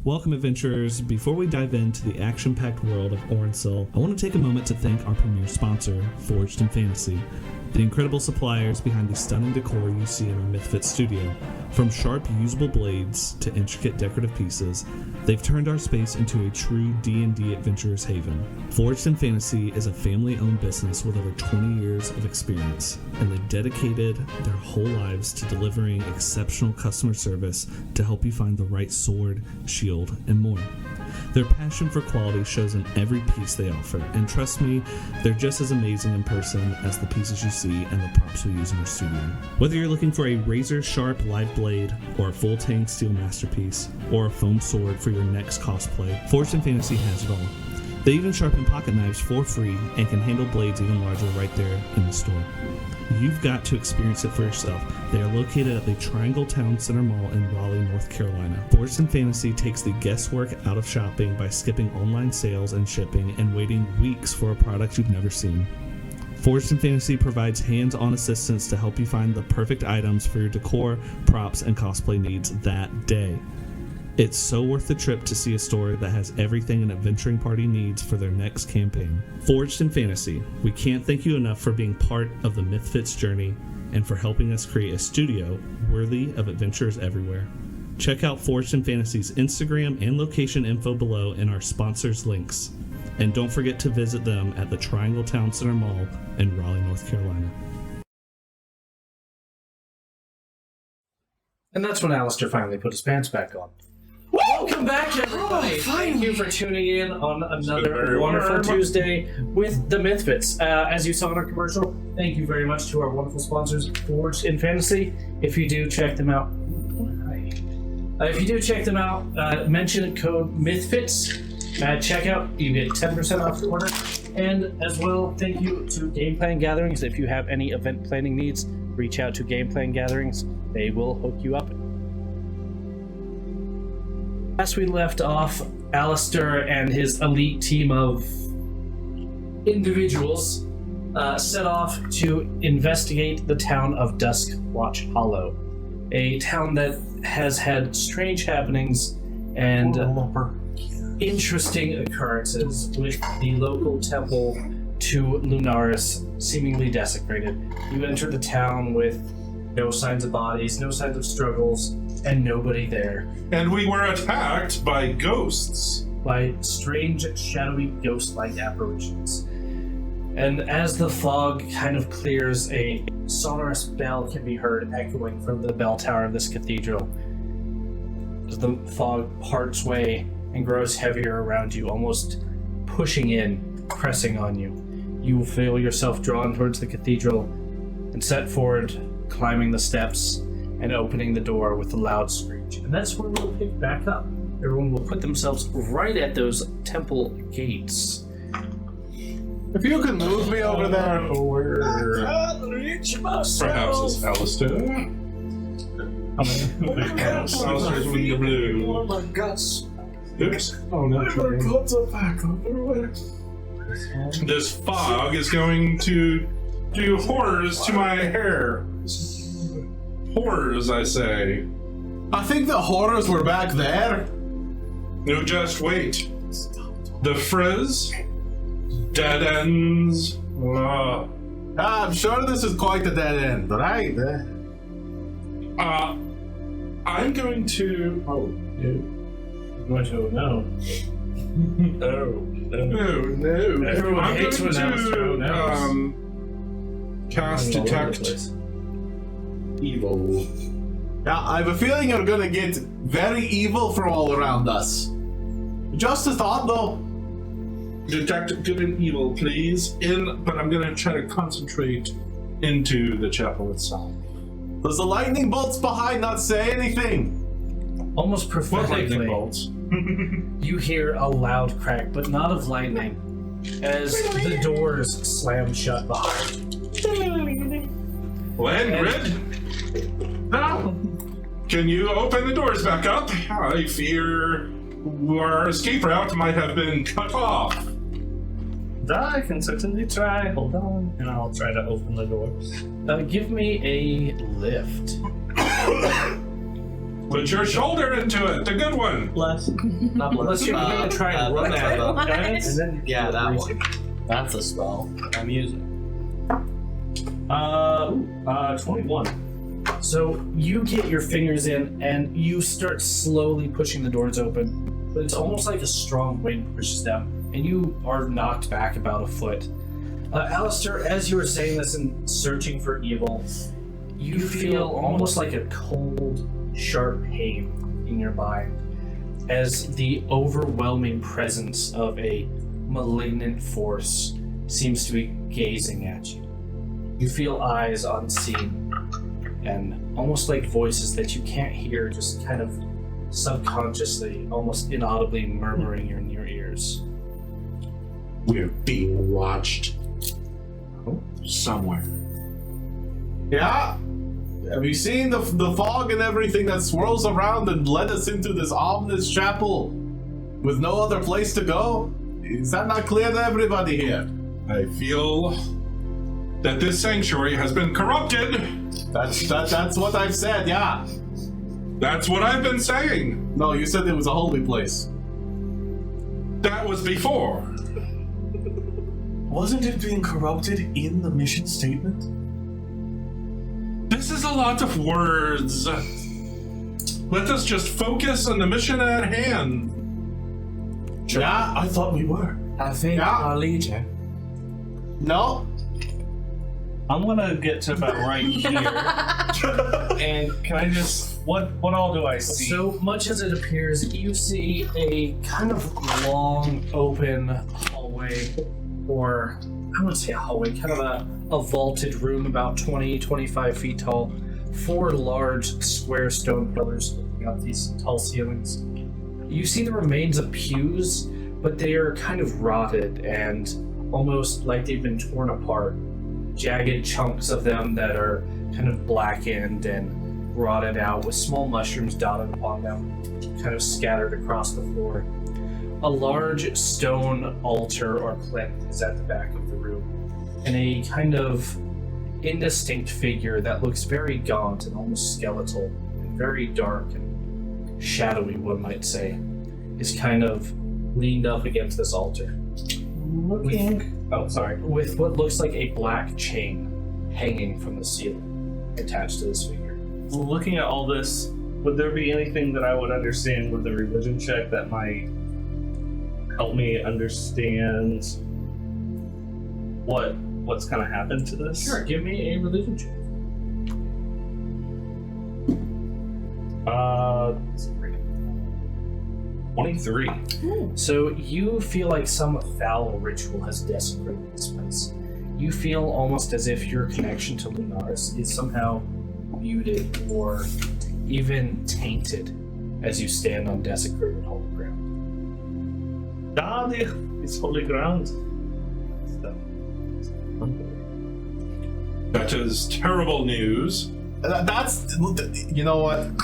Welcome, adventurers. Before we dive into the action-packed world of Orange Soul, I want to take a moment to thank our premier sponsor, Forged in Fantasy, the incredible suppliers behind the stunning decor you see in our MythFits studio. From sharp, usable blades to intricate decorative pieces, they've turned our space into a true D&D adventurer's haven. Forged in Fantasy is a family-owned business with over 20 years of experience, and they've dedicated their whole lives to delivering exceptional customer service to help you find the right sword, shield, and more. Their passion for quality shows in every piece they offer, and trust me, they're just as amazing in person as the pieces you see and the props we use in our studio. Whether you're looking for a razor-sharp live blade, or a full-tang steel masterpiece, or a foam sword for your next cosplay, Forged in Fantasy has it all. They even sharpen pocket knives for free and can handle blades even larger right there in the store. You've got to experience it for yourself. They are located at the Triangle Town Center Mall in Raleigh, North Carolina. Forged in Fantasy takes the guesswork out of shopping by skipping online sales and shipping and waiting weeks for a product you've never seen. Forged in Fantasy provides hands-on assistance to help you find the perfect items for your decor, props, and cosplay needs that day. It's so worth the trip to see a store that has everything an adventuring party needs for their next campaign. Forged in Fantasy, we can't thank you enough for being part of the MythFits journey and for helping us create a studio worthy of adventurers everywhere. Check out Forged in Fantasy's Instagram and location info below in our sponsors' links. And don't forget to visit them at the Triangle Town Center Mall in Raleigh, North Carolina. And that's when Alister finally put his pants back on. Welcome back, everybody! Thank you for tuning in on another wonderful Tuesday with the MythFits. As you saw in our commercial, thank you very much to our wonderful sponsors, Forged in Fantasy. If you do check them out, mention code MythFits at checkout. You get 10% off your order. And as well, thank you to Game Plan Gatherings. If you have any event planning needs, reach out to Game Plan Gatherings. They will hook you up. As we left off, Alister and his elite team of individuals set off to investigate the town of Duskwatch Hollow, a town that has had strange happenings and interesting occurrences with the local temple to Lunaris seemingly desecrated. You enter the town with no signs of bodies, no signs of struggles, and nobody there. And we were attacked by ghosts. By strange, shadowy, ghost-like apparitions. And as the fog kind of clears, a sonorous bell can be heard echoing from the bell tower of this cathedral. As the fog parts way and grows heavier around you, almost pushing in, pressing on you, you feel yourself drawn towards the cathedral and set forward, climbing the steps and opening the door with a loud screech. And that's where we'll pick back up. Everyone will put themselves right at those temple gates. If you can move me over there. Perhaps it's Alister. Alister's with the blue. Oh my gosh. Oops. Oh no. This fog is going to do horrors to my hair. Horrors, I say. I think the horrors were back there. No, just wait. The frizz, dead ends. I'm sure this is quite a dead end, right? I'm going to. Oh, no. No. Everyone I'm hates going when Alister knows. Cast detect evil. Yeah, I have a feeling you're gonna get very evil from all around us. Just a thought, though. Detect good and evil, please. But I'm gonna try to concentrate into the chapel itself. Does the lightning bolts behind not say anything? Almost What lightning prophetically, bolts? you hear a loud crack, but not of lightning, as the doors slam shut behind. Landgrid? Now, can you open the doors back up? I fear our escape route might have been cut off. I can certainly try. Hold on, and I'll try to open the door. Give me a lift. Put your shoulder into it, the good one. Bless. Not bless. Unless you're going to try and run that's at what it. Guidance? And then Yeah, that one. That's a spell I'm using. 21. So you get your fingers in and you start slowly pushing the doors open, but it's almost like a strong wind pushes them, and you are knocked back about a foot. Alister, as you were saying this and searching for evil, you feel almost like a cold, sharp pain in your mind as the overwhelming presence of a malignant force seems to be gazing at you. You feel eyes unseen and almost like voices that you can't hear, just kind of subconsciously, almost inaudibly murmuring in your ears. We're being watched. Somewhere. Yeah? Have you seen the fog and everything that swirls around and led us into this ominous chapel with no other place to go? Is that not clear to everybody here? I feel that this sanctuary has been corrupted. That's what I've said, yeah. That's what I've been saying. No, you said it was a holy place. That was before. Wasn't it being corrupted in the mission statement? This is a lot of words. Let us just focus on the mission at hand. Yeah? I thought we were. I think Yeah. our legion. No? I'm gonna get to about right here. And can I just what all do I see? So much as it appears, you see a kind of long, open hallway, or I wouldn't say a hallway, kind of a vaulted room about 20-25 feet tall. 4 large square stone pillars looking up these tall ceilings. You see the remains of pews, but they are kind of rotted and almost like they've been torn apart. Jagged chunks of them that are kind of blackened and rotted out with small mushrooms dotted upon them, kind of scattered across the floor. A large stone altar or plinth is at the back of the room, and a kind of indistinct figure that looks very gaunt and almost skeletal, and very dark and shadowy, one might say, is kind of leaned up against this altar. With what looks like a black chain hanging from the ceiling attached to this figure. Looking at all this, would there be anything that I would understand with the religion check that might help me understand what's kind of happened to this? Sure, give me a religion check. 23. So you feel like some foul ritual has desecrated this place. You feel almost as if your connection to Lunaris is somehow muted or even tainted as you stand on desecrated holy ground. Daddy, it's holy ground. That is terrible news. That's... You know what?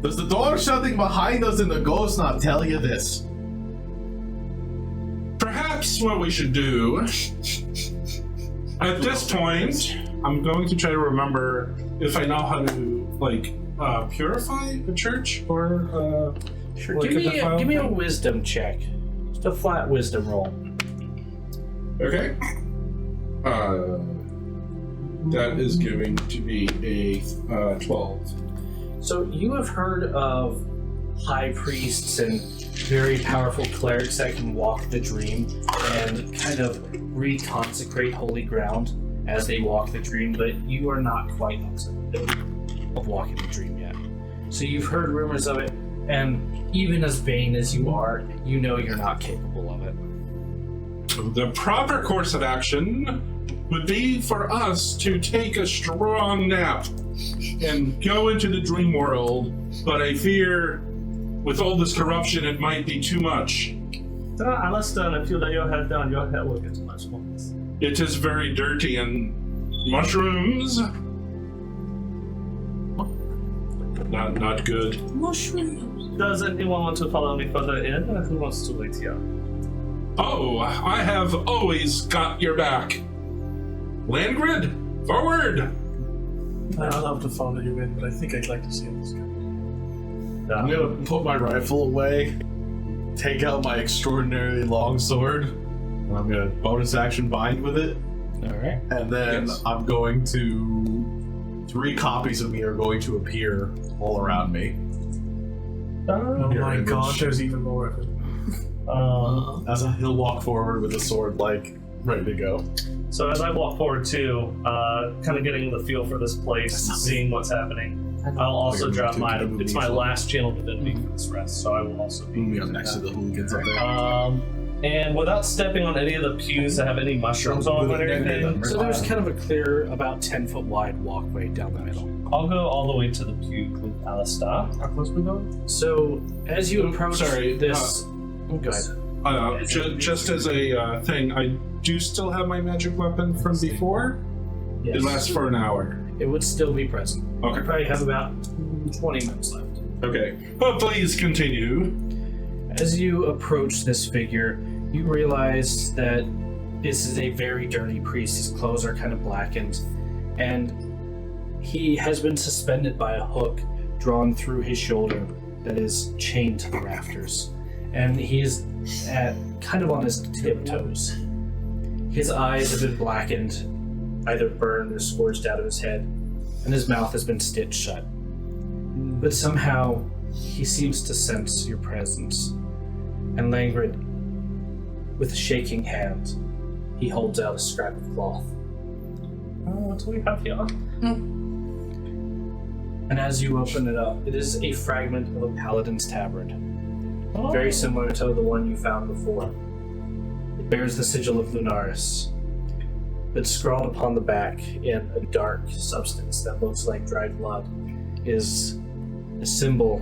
Does the door shutting behind us and the ghost not tell you this? Perhaps what we should do at this point, I'm going to try to remember if I know how to purify the church or Sure, give me a wisdom check. Just a flat wisdom roll. Okay. That is going to be a 12. So you have heard of high priests and very powerful clerics that can walk the dream and kind of reconsecrate holy ground as they walk the dream, but you are not quite up to the level of walking the dream yet. So you've heard rumors of it, and even as vain as you are, you know you're not capable of it. The proper course of action would be for us to take a strong nap and go into the dream world, but I fear with all this corruption it might be too much. Alister, if you lay your head down, your head will get much more. It is very dirty and mushrooms. Not good. Does anyone want to follow me further in, or who wants to wait here? Oh, I have always got your back. Landgrid, forward! I'd love to follow you in, but I think I'd like to see how this goes. I'm gonna put my rifle away, take out my extraordinarily long sword, and I'm gonna bonus action bind with it. Alright. And then Yes. I'm going to... 3 copies of me are going to appear all around me. Oh Your my image. god, there's even more of it. As he'll walk forward with a sword, like, ready to go. So as I walk forward too, kind of getting the feel for this place, seeing what's happening, I'll also drop my. It's my last channel divinity for this rest, so I will also be I'm next to the hooligans up there. And without stepping on any of the pews that have any mushrooms on them or anything, So there's kind of a clear, about 10-foot wide walkway down the middle. I'll go all the way to the pew with Alister. How close we going? So as you approach Sorry, this... go ahead. Just as a thing, I do still have my magic weapon from before. Yes. It lasts for an hour. It would still be present. Okay. You probably have about 20 minutes left. Okay. But please continue. As you approach this figure, you realize that this is a very dirty priest. His clothes are kind of blackened, and he has been suspended by a hook drawn through his shoulder that is chained to the rafters. And he is kind of on his tiptoes. His eyes have been blackened, either burned or scorched out of his head, and his mouth has been stitched shut. But somehow, he seems to sense your presence. And languid, with a shaking hand, he holds out a scrap of cloth. What do we have here? And as you open it up, it is a fragment of a paladin's tabard. Oh. Very similar to the one you found before. It bears the sigil of Lunaris, but scrawled upon the back in a dark substance that looks like dried blood is a symbol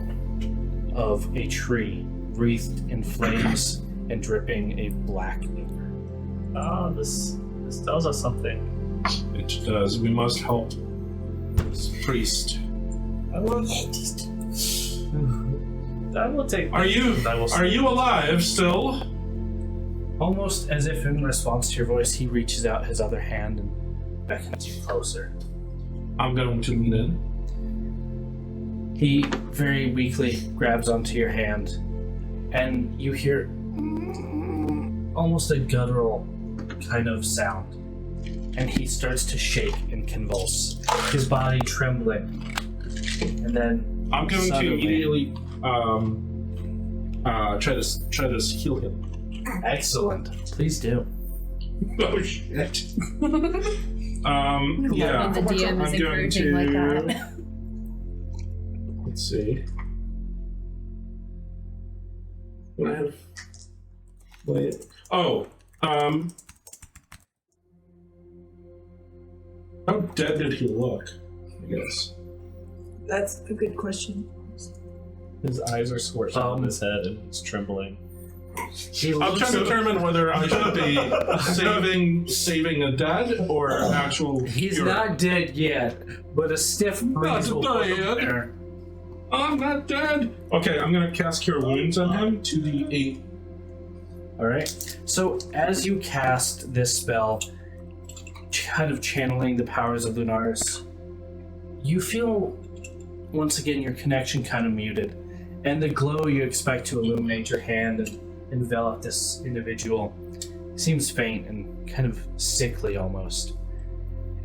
of a tree wreathed in flames and dripping a black ichor. This tells us something. It does. We must help this priest. I will take. Are you alive still? Almost as if in response to your voice, he reaches out his other hand and beckons you closer. I'm going to lean in. He very weakly grabs onto your hand, and you hear almost a guttural kind of sound. And he starts to shake and convulse, his body trembling. And then I'm going to suddenly- immediately try to heal him. Excellent. Please do. Oh shit. Love Yeah. when the DM I'm is going encouraging like that. Let's see. What I have? Wait. Oh. How dead did he look? I guess. That's a good question. His eyes are scorched out of his head and he's trembling. I'm trying to determine whether I should be saving a dead or actual. He's hero. not dead yet, but a stiff breeze will put him dead. there. I'm not dead. Okay, I'm gonna cast Cure Wounds on him. 2d8. Alright. So as you cast this spell, kind of channeling the powers of Lunaris, you feel once again your connection kind of muted, and the glow you expect to illuminate your hand and envelop this individual seems faint and kind of sickly almost.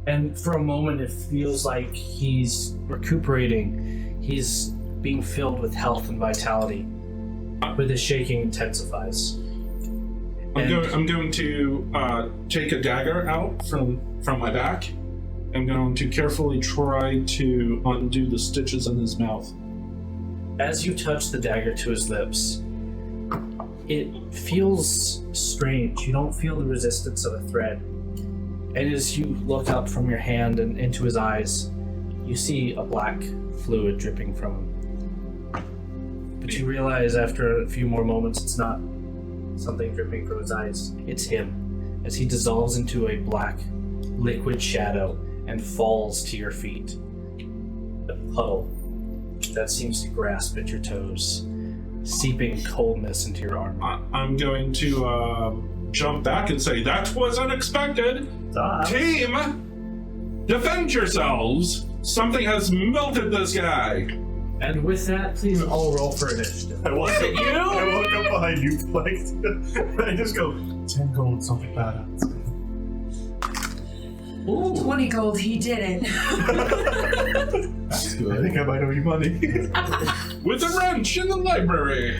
And for a moment it feels like he's recuperating, he's being filled with health and vitality, but the shaking intensifies. I'm going to take a dagger out from my back. I'm going to carefully try to undo the stitches in his mouth. As you touch the dagger to his lips, it feels strange. You don't feel the resistance of a thread. And as you look up from your hand and into his eyes, you see a black fluid dripping from him. But you realize after a few more moments it's not something dripping from his eyes. It's him, as he dissolves into a black liquid shadow and falls to your feet. A puddle that seems to grasp at your toes, seeping coldness into your armor. I'm going to jump back and say, that was unexpected. Team, defend yourselves. Something has melted this guy. And with that, please all roll for initiative. I walk up behind you, like, I just go, 10 gold, something bad happens. 20 gold, he did it. That's I good. think I might owe you money. With a wrench in the library.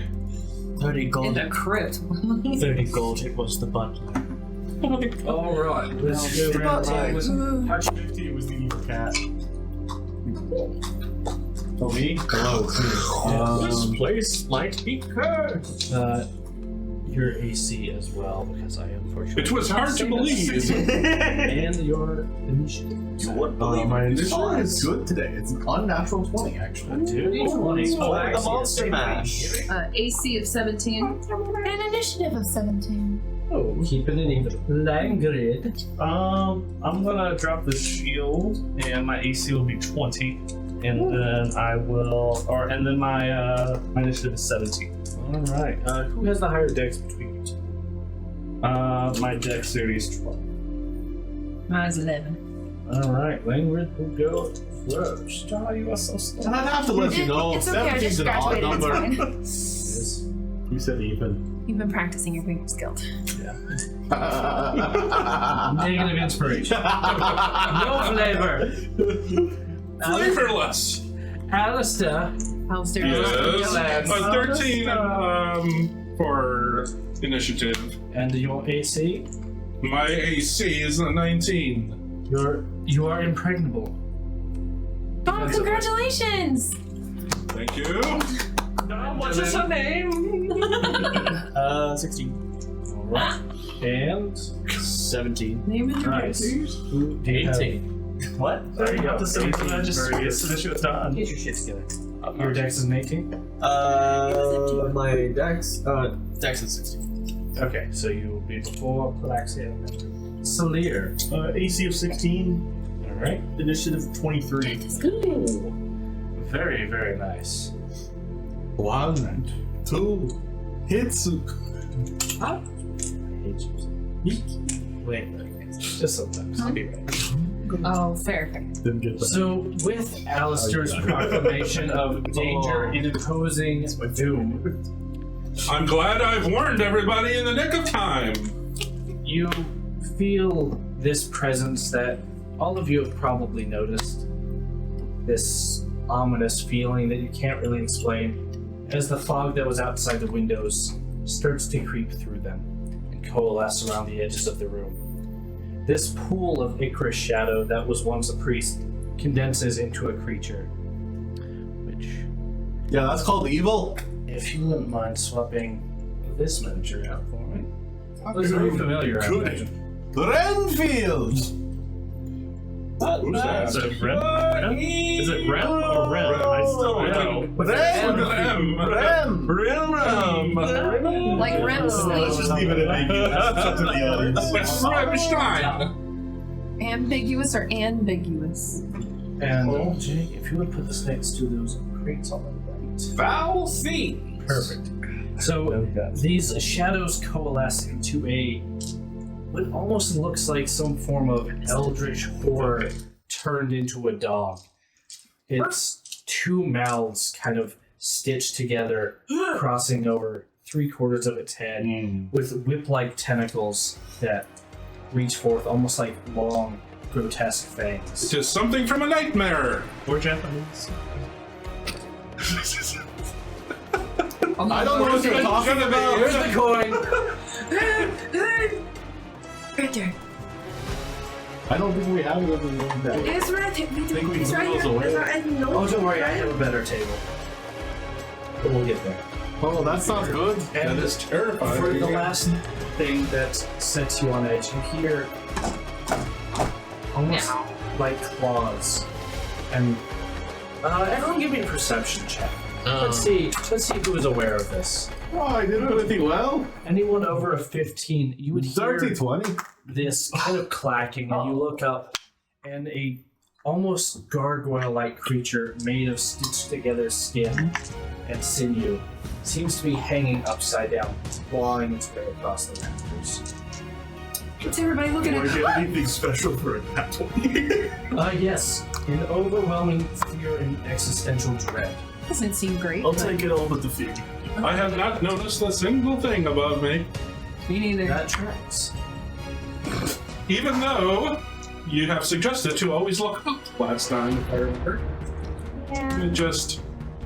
30 In gold. the crypt. 30 gold, it was the butler. Alright, let's go The around butler. with 50 was the evil cat. Oh, me? Hello. This place might be cursed. your AC as well, because I unfortunately. It was hard to believe. And your initiative. You wouldn't believe my my initiative initiative is good today. It's an unnatural 20, actually. Dude, the monster mash. AC of 17. An initiative of 17. Oh, keeping it even. Langrid. I'm gonna drop the shield, and my AC will be 20, and then I will, and then my initiative is 17. All right. Who has the higher dex between you two? My dexterity is 12. Mine's 11. All right, Langrid will go first. Oh, you are so slow. And I'd have to let you know, It's okay, I 17 is just an odd graduated. number. It's fine. You said even. You've been practicing your finger skills. Negative inspiration. No flavor. Flavorless. Alister. Alister. Yes. A 13 for initiative. And your AC? My AC is a 19. You are impregnable. Oh, congratulations! Thank you. What's her name? 16. Alright. And 17. Name and nice. Who do you have? 18. What? There you go. The 17 I just Very good. finished with done. Get your shit together. Your dex is an 18? My dex is 16. Okay, so you will be before Plaxia. Salir. AC of 16, Alright. initiative 23. Ooh. Very, very nice. 1, 2, Hitsu. Wait, just sometimes. I'll be right. Oh, fair. Didn't get that. So, with Alister's proclamation of danger in imposing doom, I'm glad I've warned everybody in the nick of time. you feel this presence that all of you have probably noticed. This ominous feeling that you can't really explain as the fog that was outside the windows starts to creep through them and coalesce around the edges of the room. This pool of Icarus shadow that was once a priest condenses into a creature, which, Yeah, that's called evil. if you wouldn't mind swapping this miniature out for me. Looks very familiar, I Good. imagine. Renfield! Who's that? Is it Rem? Is it Rem or Rem? I still don't know. Like REM Let's sleep. just leave it at ambiguous. It's up to the audience. It's Remstein. Ambiguous or ambiguous? And Jake, if you would put this next to those crates on the right. Foul fiend! Perfect. So these shadows coalesce into what almost looks like some form of eldritch horror turned into a dog. Its two mouths kind of stitched together, crossing over 3/4 of its head, with whip-like tentacles that reach forth almost like long, grotesque fangs. It is something from a nightmare. Or Japanese. I don't know what you're talking about. Here's the coin! Right there. I don't think we have it on the room deck. It's right here. think we It's right move here. those away. It's right- no, Oh, don't worry, I right? have a better table. But we'll get there. Oh, that sounds good. That is terrifying. For the last thing that sets you on edge, you hear almost like claws. And everyone give me a perception check. Let's see who is aware of this. Oh, I did pretty well. Anyone over a 15, you would hear 30-20. this kind of clacking, and you look up, and a almost gargoyle-like creature made of stitched together skin and sinew seems to be hanging upside down, clawing its way across the rafters. What's everybody looking Do I at? get anything special for a nat 20? Yes. in overwhelming fear and existential dread. Doesn't seem great. I'll but- take it all but the fear. I have not noticed a single thing above me, Me neither. That tracks. even though you have suggested to always look up last time, if I remember. Yeah. It just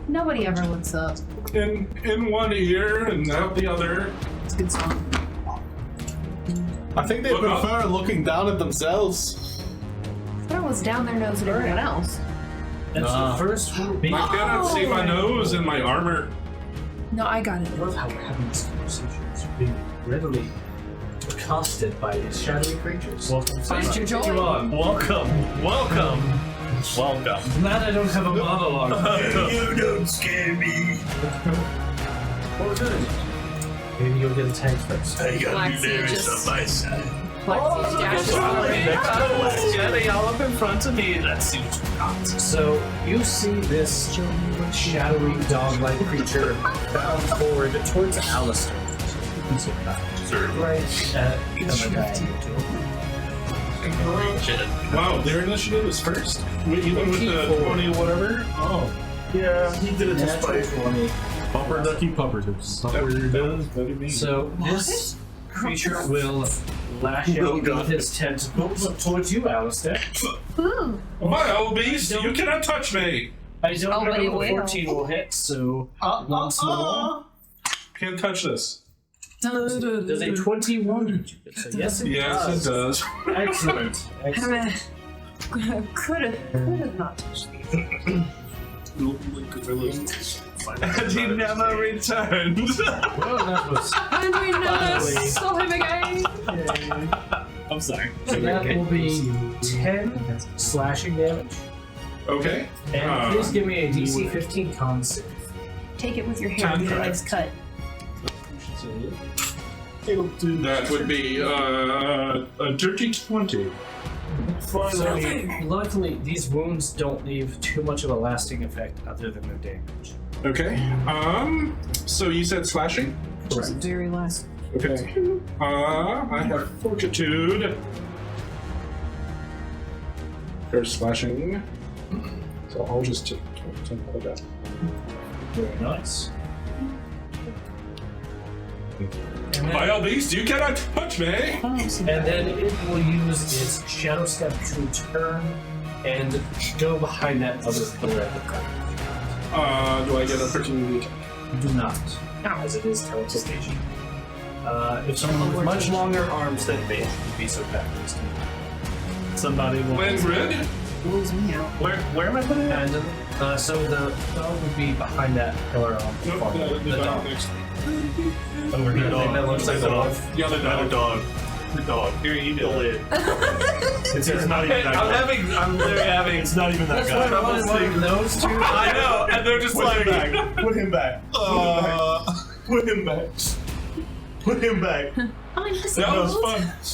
Nobody ever looks up. in one ear and out the other. It's a good song. I think they Look up. prefer looking down at themselves. They're almost down their nose at everyone else. And so first will be. I cannot see my nose and my armor. No, I got it. I love how we're having this conversation. It's being readily accosted by these shadowy creatures. Welcome. Find your joy. Welcome. Welcome. Welcome. Glad I don't have a monologue. You don't scare me. Or good. Maybe you'll get attacked first. I got Black Sea Lunaris just- on my side. Black Sea dashes Let's get y'all up in front of me. Let's see what you got. So you see this shadowy dog-like creature bound forward towards Alister. Right at Wow, their initiative is first? Even with the 20 or whatever? Oh. Yeah, he did it to Natural spite. 20. Pupper ducky pupper does. So this creature will lash out with his tentacles towards you, Alister. Ooh. Wild beast, you cannot touch me! I don't Oh, know but he if a will. 14 will hit, so once more. Can't touch this. Does a 21? So yes, it Yes, does. it does. Excellent. Excellent. Could have not touched these. And he never returned. Well, that was. And we never Finally. saw him again. I'm sorry. So that will be 10 slashing damage. Okay. And please give me a DC 15 con save. Take it with your hair and get a nice cut. That would be a dirty 20. So, luckily, these wounds don't leave too much of a lasting effect other than the damage. Okay. So you said slashing? Just very last. Okay. I have fortitude. There's slashing. So I'll just take 10 out of that. Very nice. Wild beast, you cannot touch me! And then it will use its shadow step to turn and go behind that other pillar at the front. Do I get opportunity? Do not, as it is teleportation. If someone with much longer arms than me would be so fast. Somebody will. Landgrid? Blows me out. Where am I putting it? And so the dog would be behind that pillar on the far Nope, the dog next. Over here. That looks like the a dog. The other Not a dog. dog. The dog. Here, you The do it. lid. It's not even that guy. I'm literally having. It's not even that That's guy. what I'm wondering, those two. I know, and they're just Put like. him back. Put him back. Put him back. Put him back. That was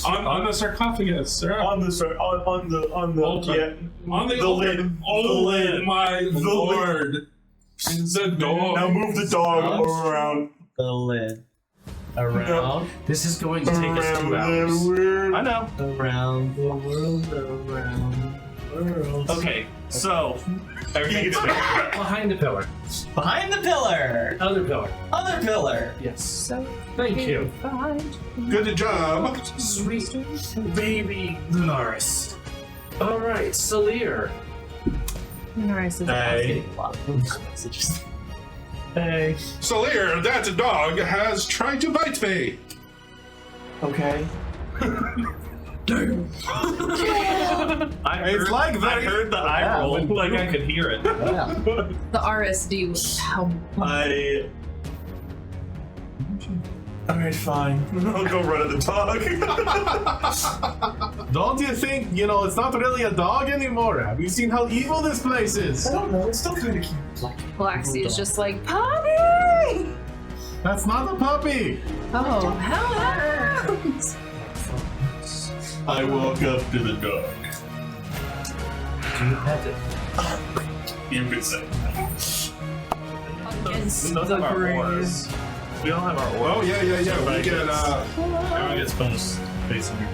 fun. On the sarcophagus, sir. On the Altar. yeah. On the lid. Oh, The lid. my lord. The dog. Now move the dog around. The lid. Around. This is going to take us 2 hours. I know. Around the world, around the world. Okay, so everything's fair. Behind the pillar. Behind the pillar! Other pillar. Other pillar! Yes. Thank you. Good job. Sweet baby Lunaris. Alright, Salir. Lunaris is Hey. A lot of messages. Hey. Salir, that dog has tried to bite me. Okay. I It's heard, like I very- heard the eye roll, like I could hear it. The RSD was how Alright, fine. I'll go run at the dog. Don't you think, it's not really a dog anymore? Have you seen how evil this place is? I don't know, it's still kind of cute. Black Sea is just like, puppy! That's not a puppy! Oh, hell no! I walk up to the dog. Do you pet it? You could say. Against We don't have our auras. We don't have our auras. Oh, yeah. We get, Everyone gets bonus face in here.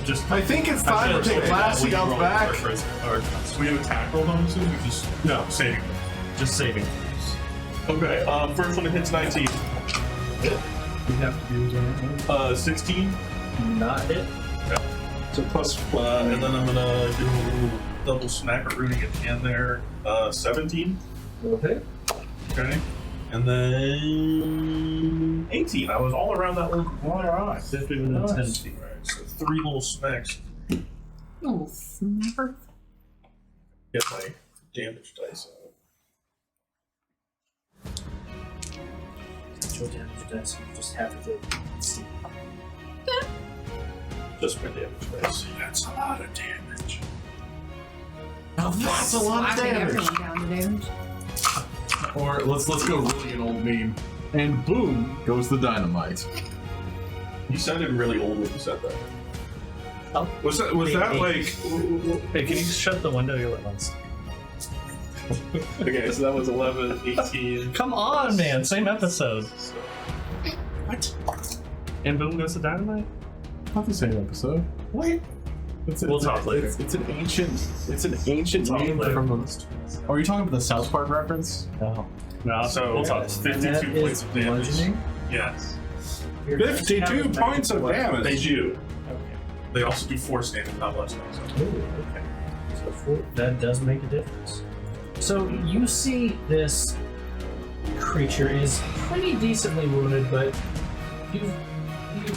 Just I think it's time to take Lassie out back. So we have attack roll bonuses? We just no saving. Just saving. Okay. First one hits 19. You have to do 16. not hit. So plus, and then I'm gonna do a little double smacker rooting at the end there. 17. Okay. Okay. And then 18. I was all around that little. Alright. 15 and 10 feet. Right. So 3 little smacks. Oh, snapper. Get my damage dice out. Your damage dice, you just have to see. Just my damage dice. That's a lot of damage. Now that's a lot of Slashing damage. everyone down to damage. Or let's go really an old meme. And boom goes the dynamite. You sounded really old when you said that. Was that like? Hey, can you shut the window? You're letting on. Okay, so that was 11, 18. Come on, man. Same episode. What? And boom goes the dynamite. Not the same episode. What? We'll talk later. It's an ancient Talk meme later. from the. Oh, are you talking about the South Park reference? No, So we'll talk. it's 52 points of damage. Yes. 52 points of They damage. do. They also do force damage, not less damage. Okay. So that does make a difference. So you see this creature is pretty decently wounded, but you'd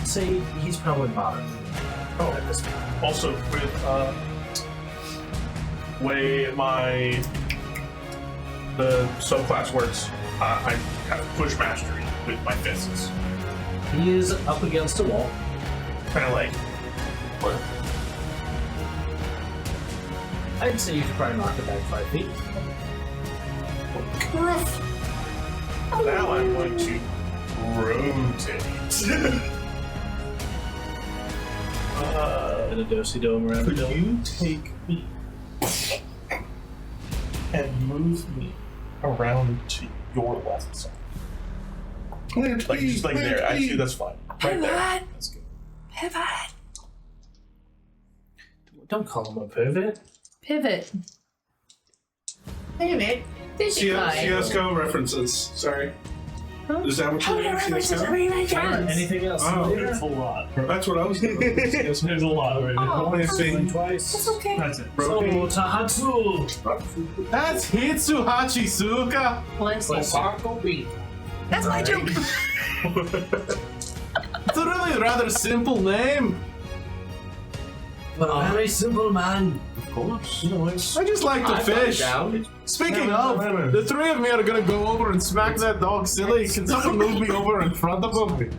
say he's probably bothered. Oh, At this point. also with way the subclass works, I kind of push mastery with my fists. He is up against a wall. Kind of like what? I'd say you could probably knock it back 5 feet. Now I'm going to rotate. And a do-si-do around the Could dome. you take me and move me around to your left side? Like just like there. Actually, that's fine. Right there. That's good. Pivot. Don't call him a pivot. Pivot. Pivot. CSGO references. Sorry. Is that what you're doing? CSGO? Anything else? Oh, There's a lot. that's what I was doing. There's a lot right now. Only Oh, seen Twice. That's okay. That's it. So, Tahatsu! That's Hitsuhachi Suka. Sparkle beat. That's my joke. It's a really rather simple name. But a very simple man. Of course. I just like to fish. Speaking of, the three of me are gonna go over and smack that dog silly. Can someone move me over in front of him?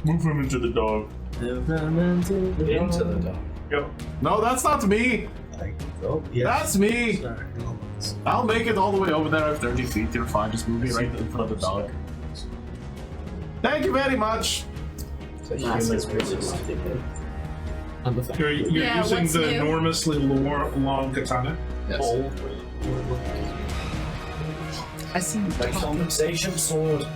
Move him into the dog. Into the dog. Go. No, that's not me. Oh, That's me. Sorry. I'll make it all the way over there. I have 30 feet. You're fine. Just move me right in front of the dog. Thank you very much. You're Yeah, using what's the new? enormously long katana. Bold. I see you. The compensation sword.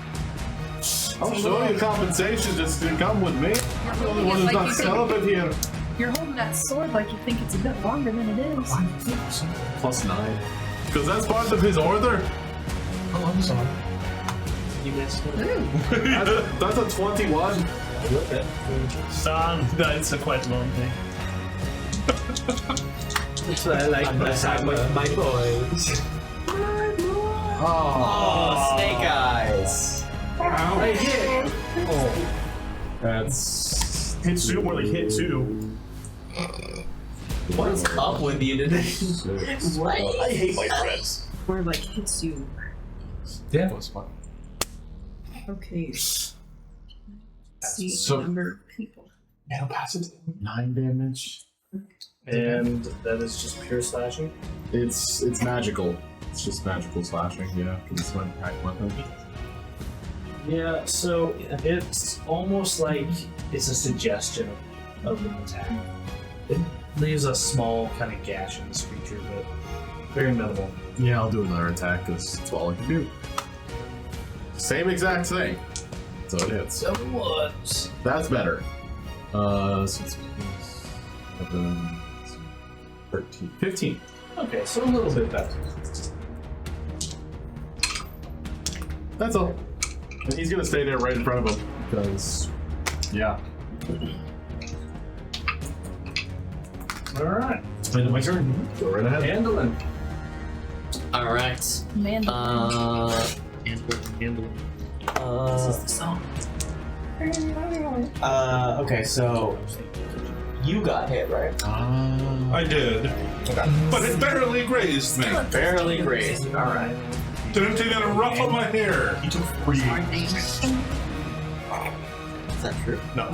I'll show you compensation. Just come with me. I'm the only one who's not celibate here. You're holding that sword like you think it's a bit longer than it is. +9. Because that's part of his order. Oh, I'm sorry. You missed it. Ooh. That's a 21. Son, that's a quite long thing. That's what I like myself with my boys. Oh, Snake eyes. Right here. that's Hit two, more like hit two. What's up with you today? I hate my friends. Or like hits you. Yeah. Okay. See So- number of people. Man, pass it. 9 damage. And that is just pure slashing. It's magical. It's just magical slashing. Yeah, it's my attack weapon. Yeah, so it's almost like it's a suggestion of an attack. It leaves a small kind of gash in this creature, but very minimal. Yeah, I'll do another attack because that's all I can do. Same exact thing. So it hits. So what? That's better. 7, 13, 15. Okay, so a little bit better. That's all. And he's gonna stay there right in front of him because, yeah. All right. My turn. Go right ahead. Handling. All right. Mandolin. Handling. This is the song. Okay, so you got hit, right? I did. But it barely grazed me. Barely grazed. All right. Didn't even ruffle my hair. He took 3 Is that true? No.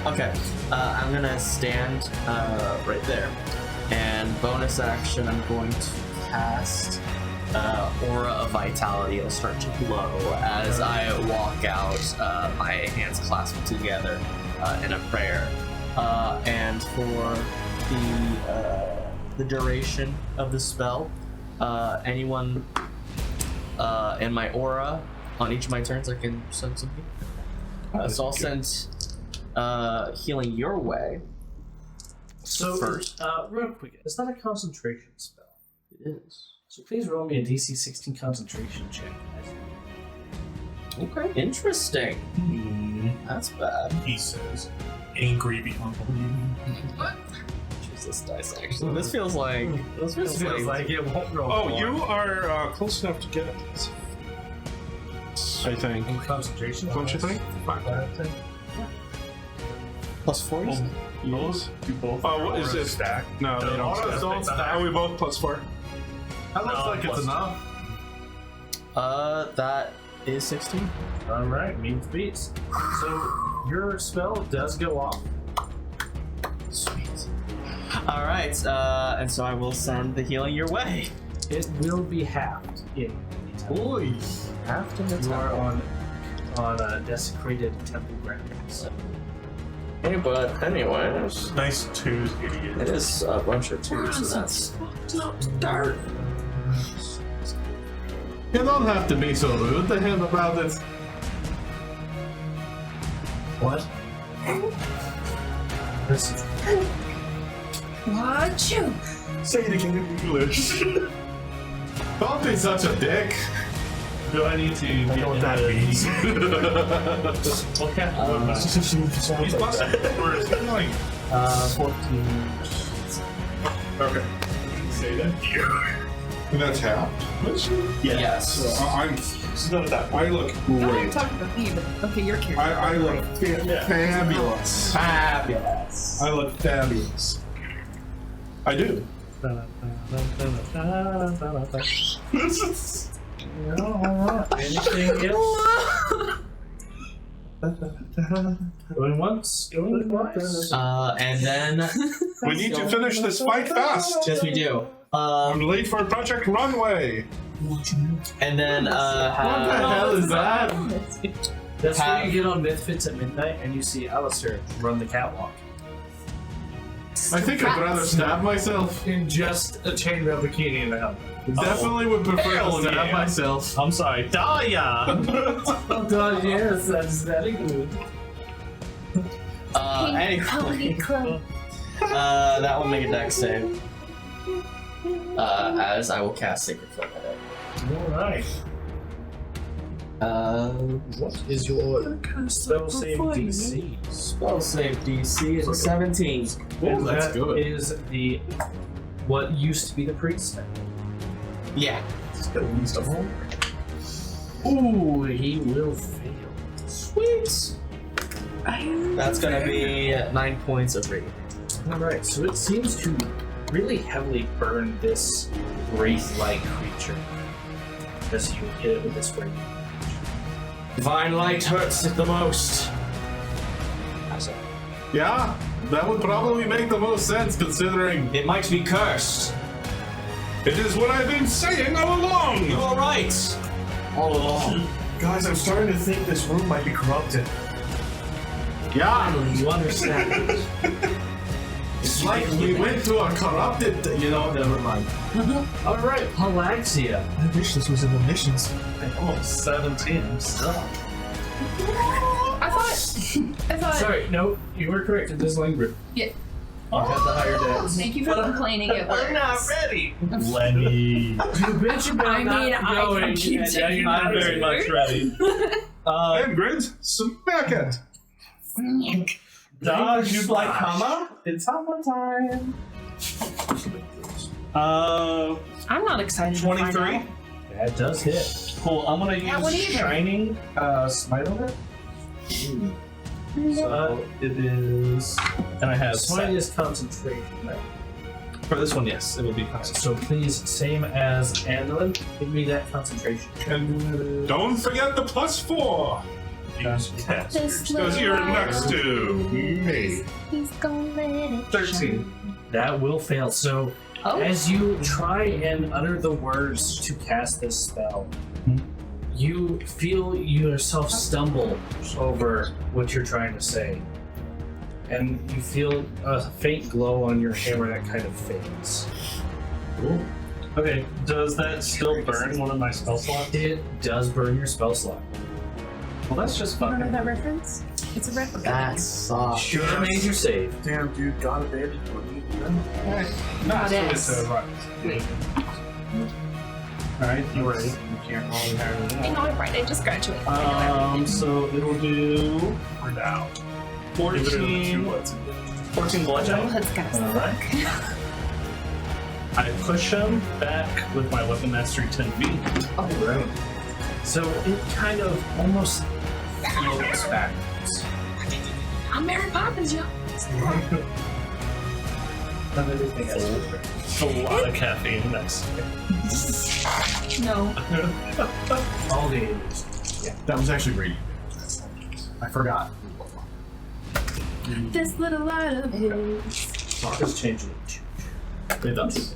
Okay. I'm gonna stand right there, and bonus action, I'm going to cast Aura of Vitality. It'll start to glow as I walk out, my hands clasped together in a prayer. And for the duration of the spell, anyone in my aura on each of my turns, I can send something. So I'll send healing your way. So First. Real quick, is that a concentration spell? It is. So please roll me a DC 16 concentration check. Okay, interesting. That's bad. He says, angry behind. Choose this dice, actually. This feels like... This feels like it won't roll. Oh, you are close enough to get it. I think. In concentration? Don't you think? +4? Those? You both. Oh, what is it? Stack. No, they don't Auras stack. don't stack. Are we both +4? That looks like it's enough. That is 16. Alright, means beats. So your spell does go off. Sweet. Alright, and so I will send the healing your way. It will be halved in Boy. halved in the You are on a desecrated temple grounds. Hey, but anyways, Nice 2s, idiot. it is a bunch of 2s, so that's start. You don't have to be so rude to him about it. What? This is Watch you. Say it again in English. Don't be such a dick. Do I need to I know what that means. What kind of He's busted. Where is he going? 14. Okay. Say that here. And that's half. Yes. I'm. It's not that. I look No, I'm great. talking about me, but okay, your character. I look fabulous. Fabulous. I look fabulous. I do. Anything else? Going once, going twice. And then We need to finish this fight fast. yes, we do. I'm late for Project Runway. And then What the hell is that? That's where you get on MythFits at midnight and you see Alister run the catwalk. I think I'd rather stab myself. In just a chainmail bikini and a helmet. Definitely would prefer Hell to stab yeah. myself. I'm sorry, Dahlia! Oh god, yes, that's very good. Anyway, that will make a dex save. As I will cast Sacred Flame at it. Alright. What is your spell save DC? Spell save DC is a 17. And that's that good. is the what used to be the priest. Yeah. Ooh, he will fail. Sweet. That's gonna be 9 points of radiant. Alright, so it seems to really heavily burn this wraith-like creature as you hit it with this wraith. Divine light hurts it the most. Yeah, that would probably make the most sense considering. It might be cursed. It is what I've been saying all along. You are right. All along. Guys, I'm starting to think this room might be corrupted. Yeah, Finally, you understand. As you Like we went to a corrupted, never mind. All right, Palaxia. I wish this was in the missions. Oh, 17. I thought. Sorry, no, you were correct. It is languid. Yeah. You had the higher dex. Thank you for complaining. It works. I'm not ready. Lenny. You bitch about I mean, not going. I keep and taking now you're not my very much ready. And Grid, smack it. Dodge, you'd like Hama? It's Hama time. I'm not excited. to find 23. out. That does hit. Cool. I'm gonna Yeah, what use either? Shining Smite on it. So it is, and I have Smite is concentration. Right? for this one. Yes, it will be concentration. So please, same as Andalin, give me that concentration. And don't forget the +4. Yes. Because you're next to me. He's gonna let it 13. That will fail. So Oh. as you try and utter the words to cast this spell, you feel yourself stumble over what you're trying to say. And you feel a faint glow on your hammer that kind of fades. Okay. Does that still burn one of my spell slots? It does burn your spell slot. Well, that's just You don't know fucking. that reference? It's a reference. That sucks. Should have made your save. Damn, dude, got abandoned. Not S. Wait. Alright, you ready? You can't roll higher than I that. know I'm right. I just graduated. I know everything. So it'll do. We're down. 14 bludgeoning. Hood's gonna suck. I push him back with my weapon mastery 10 feet. All right. So it kind of almost floats backwards. I'm Mary Poppins, yo. It's a lot of caffeine. That's No. All the That was actually radio. I forgot. This little light of his. just changing it. it does.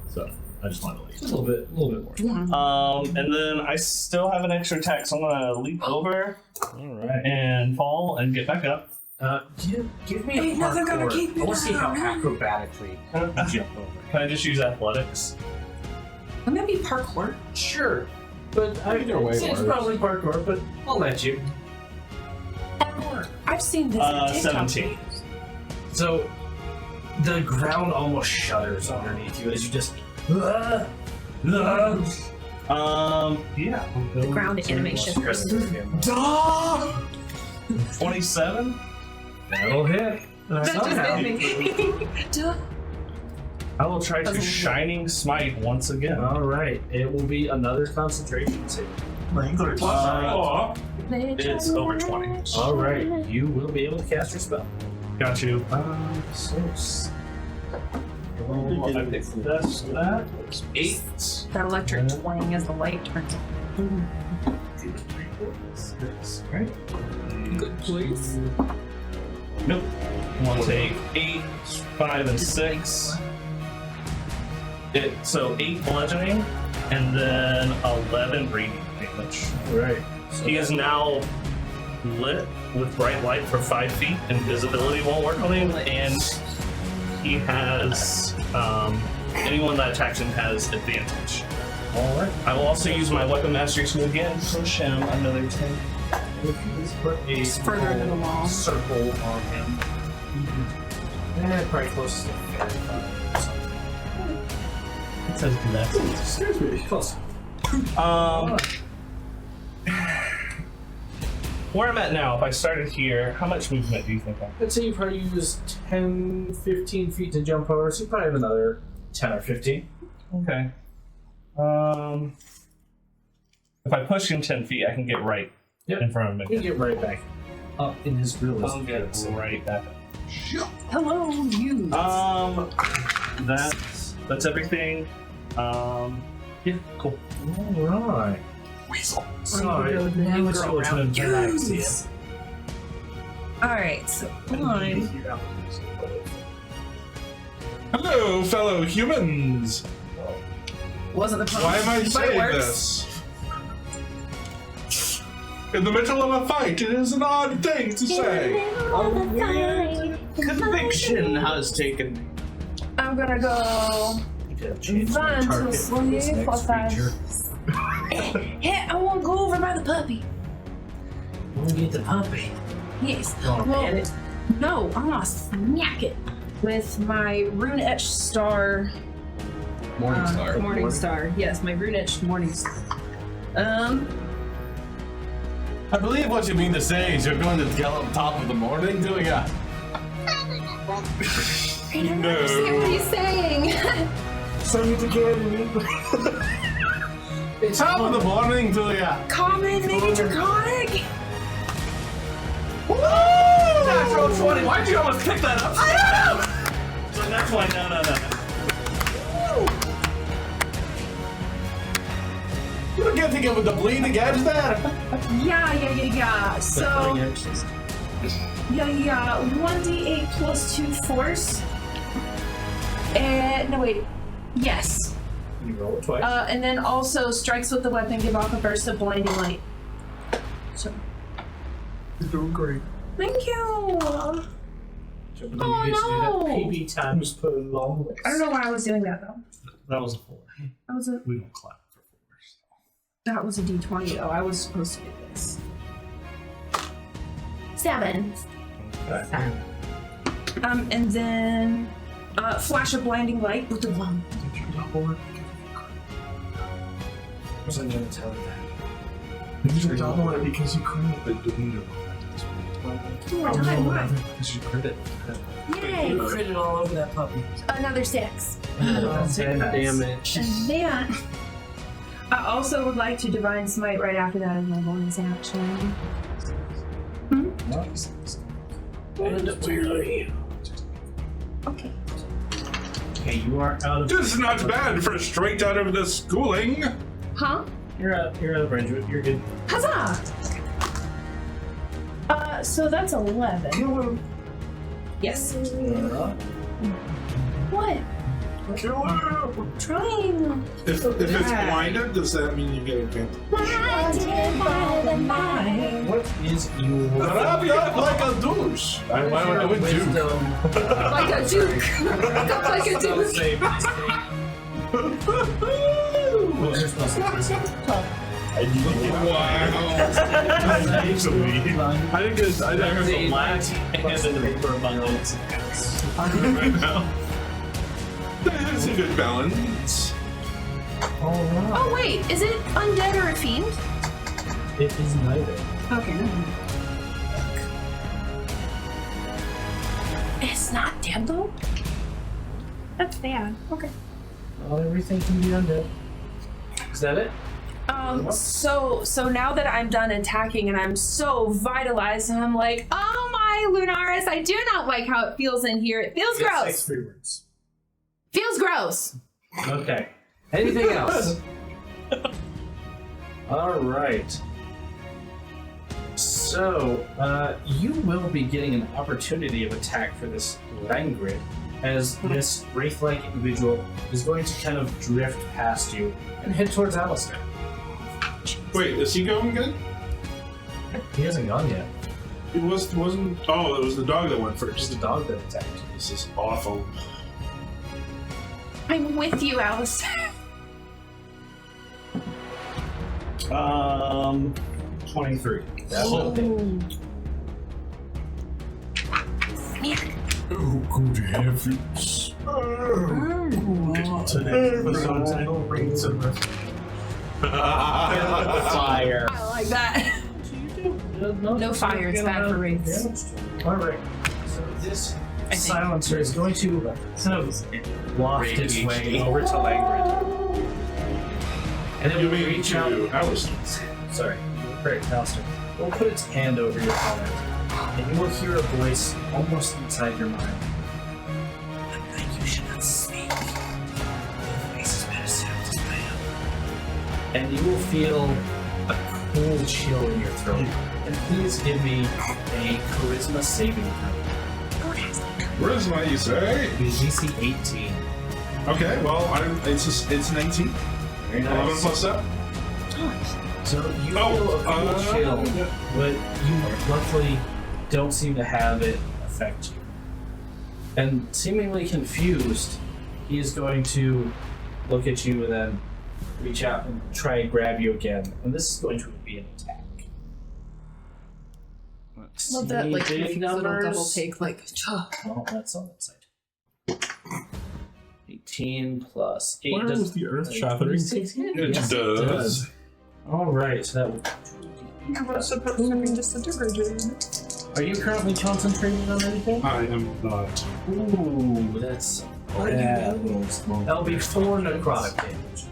So I just wanted to leave. A little bit more. And then I still have an extra attack, so I'm gonna leap over Alright. and fall and get back up. Give me a Ain't nothing gonna parkour. keep me I want to see how down. acrobatically you jump over. Can I just use athletics? Wouldn't that be parkour? Sure. But Either way it's works. probably parkour, but I'll let you. I've seen this on TikTok. 17. So the ground almost shudders underneath you as you just Yeah. The ground animation. 27. That'll hit. That just Somehow. hit me. Duh. I will try to Doesn't- Shining Smite once again. Alright, it will be another concentration save. It's over 20. Alright, you will be able to cast your spell. Got you. I picked that. 8. That electric twang as the light turns on. Right. Good place. Nope. We'll take 8, 5, and 6. So 8 bludgeoning, and then 11 radiant damage. Right. He is now lit with bright light for 5 feet. Invisibility won't work on him, and he has anyone that attacks him has advantage. Alright. I will also use my weapon mastery to again push him another 10. Please put a It's further into the wall. circle on him. Probably close to 35. It says blessed. Excuse me. Close. Where I'm at now, if I started here, how much movement do you think I have? I'd say you probably use 10, 15 feet to jump over, so you probably have another 10 or 15. Okay. If I push him 10 feet, I can get right in front of him You can again. get right back up in his I'll realistic get field. right back up. Hello, you. That's everything. Yeah, cool. Alright. Weasel. Sorry. Now Let's go go to around. Galaxia. Alright, so I'm. Hello, fellow humans. Wasn't the Why am I but it saying works. this? In the middle of a fight, it is an odd thing to say. Conviction has taken me. I'm gonna go vantillously for 5. Hey, I wanna go over by the puppy. You want to get the puppy? Yes. You want to Well, pet it? no, I'm gonna smack it with my rune etched star. Morningstar. Morning star. Yes, my rune etched morning star. I believe what you mean to say is you're going to gallop top of the morning, do ya? I don't understand what he's saying. Top of the morning, do ya? Common, maybe draconic. Natural 20. Why'd you almost pick that up? I don't know. So that's why, no. You're getting it with the bleeding edge there. Yeah. So, yeah. 1d8 plus 2 force. And no, wait. Yes. You roll it twice. And then also strikes with the weapon give off a burst of blinding light. So. You're doing great. Thank you. Oh no. PB times put it long list. I don't know why I was doing that though. That was a 4. We don't clap for 4s. That was a d20 though. I was supposed to do this. 7. Okay. And then flash of blinding light with the one. Wasn't gonna tell you that. You should double it because you couldn't, but didn't do it. Two more time, why? Because you crit it. Yay! You critted all over that puppy. Another 6. Damage. And then I also would like to divine smite right after that as my bonus action. Nice. And where are you? Okay. Okay, you are out of. This is not bad for straight out of the schooling. Huh? You're out of range. You're good. Huzzah! So that's 11. Yes. What? Trying. If it's blinded, does that mean you get a pin? Blinded by the mind. What is your? Wrap you up like a douche. I went Duke. Like a duke. Like a duke. What's your spell save? Wow. I think it's There's a lack and a for abundance. That's a good balance. Alright. Oh wait, is it undead or a fiend? It is neither. Okay. It's not dead though? That's bad. Okay. Not everything can be undead. Is that it? So now that I'm done attacking and I'm so vitalized and I'm like, oh my Lunaris, I do not like how it feels in here. It feels Get gross. 6 free words. Feels gross. Okay. Anything else? Alright. So, you will be getting an opportunity of attack for this Langrid, as this wraith-like individual is going to kind of drift past you and head towards Alister. Wait, is he going again? He hasn't gone yet. It wasn't. Oh, it was the dog that went It's first. the dog that attacked. This is awful. I'm with you, Alister. 23. That will hit. Oh, good heavens. Today's episode title, Wraiths and Fire. I like that. No fire, it's bad for wraiths. Alright. So this silencer is going to kind of waft its way over to Langrid. And then You we'll mean reach to out. Alister. Sorry, correct, Alister. We'll put its hand over your opponent, and you will hear a voice almost inside your mind. I think you should not speak. Your face has been assumed as bad. And you will feel a cool chill in your throat. And please give me a charisma saving throw. Charisma, you say? DC 18. Okay, well, it's an 18. Very 11 nice. plus that. So you feel a cool chill, but you luckily don't seem to have it affect you. And seemingly confused, he is going to look at you and then reach out and try and grab you again. And this is going to be an attack. Let's Love that, see, like, big confused little double numbers. take, like, Well, that's on that side. 18 plus 8 Where does was the earth shattering? It Yes, does. All right, so that would. I was supposed to be disintegrated. Are you currently concentrating on anything? I am not. Ooh, that's bad. That'll be 4 necrotic damage.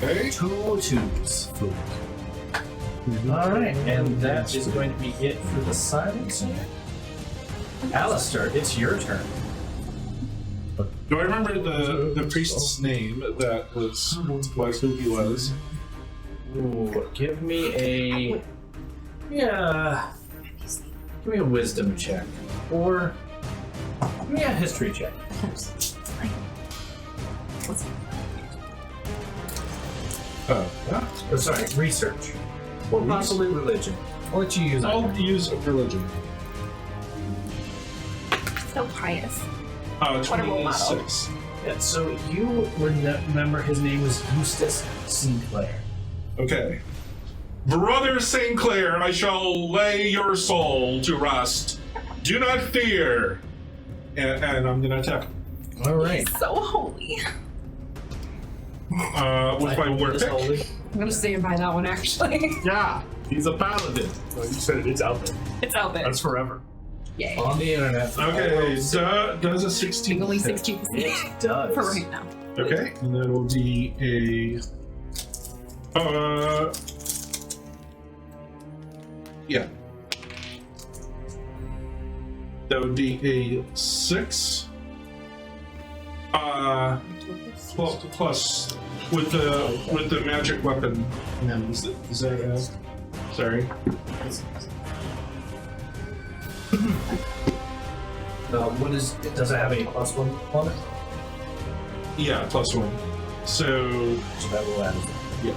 Okay. 2 twos. All right, and that is going to be it for the silencer. Alister, it's your turn. Do I remember the priest's name that was who he was? Ooh, give me a give me a wisdom check, or give me a history check. Yeah. Or sorry, research, or possibly religion. I'll let you use. I'll either. use religion. So pious. What a role model. 26. Yeah, so you remember his name was Eustace Sinclair. Okay. Brother St. Clair, I shall lay your soul to rest. Do not fear. And I'm gonna attack. All right. So holy. With my war pick. I'm gonna stand by that one, actually. Yeah, he's a paladin. No, you said it's out there. It's out there. That's forever. Yay. On the internet. Okay, does a 16 Only hit? 60% It does. for right now. Okay, and that will be a. Yeah. That would be a 6. Plus with the magic weapon. Is that sorry. What is? Does it have a +1 on it? Yeah, +1. So So that will add. yeah.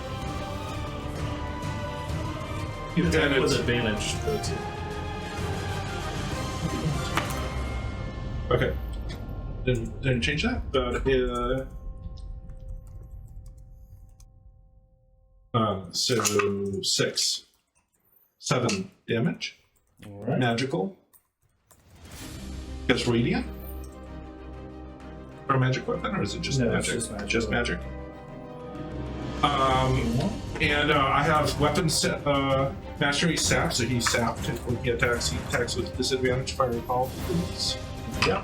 You Then attack with it's- advantage. Though, too. Okay. Didn't change that, but so 7 damage. All right. Magical. Guess radiant. Or a magic weapon, or is it just No, it's magic? just magic. Just magic. And I have weapon mastery sap, so he's sapped. And when he attacks with disadvantage if I recall. Yeah.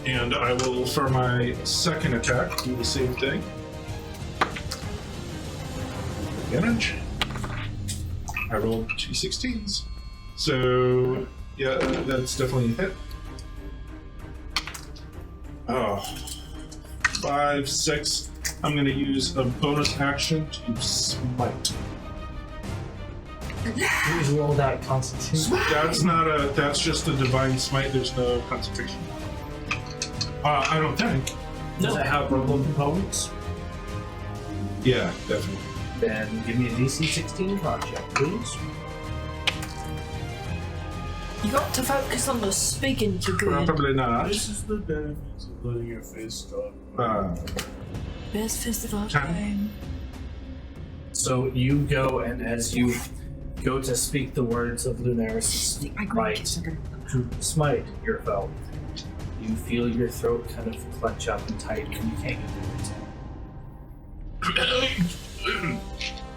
And I will, for my second attack, do the same thing. Advantage. I rolled 2 16s. So, yeah, that's definitely a hit. Oh. 5, 6. I'm going to use a bonus action to smite. Please roll that Constitution. That's just a divine smite. There's no concentration. I don't think. Does it have verbal components? Yeah, definitely. Then give me a DC 16 con check, please. You got to focus on the speaking to good. Probably not. This is the benefits of letting your face talk. Best fist of all 10. time. So you go, and as you go to speak the words of Lunaris' My right grandkids are gonna to smite your foe, you feel your throat kind of clench up and tight, and you can't get it.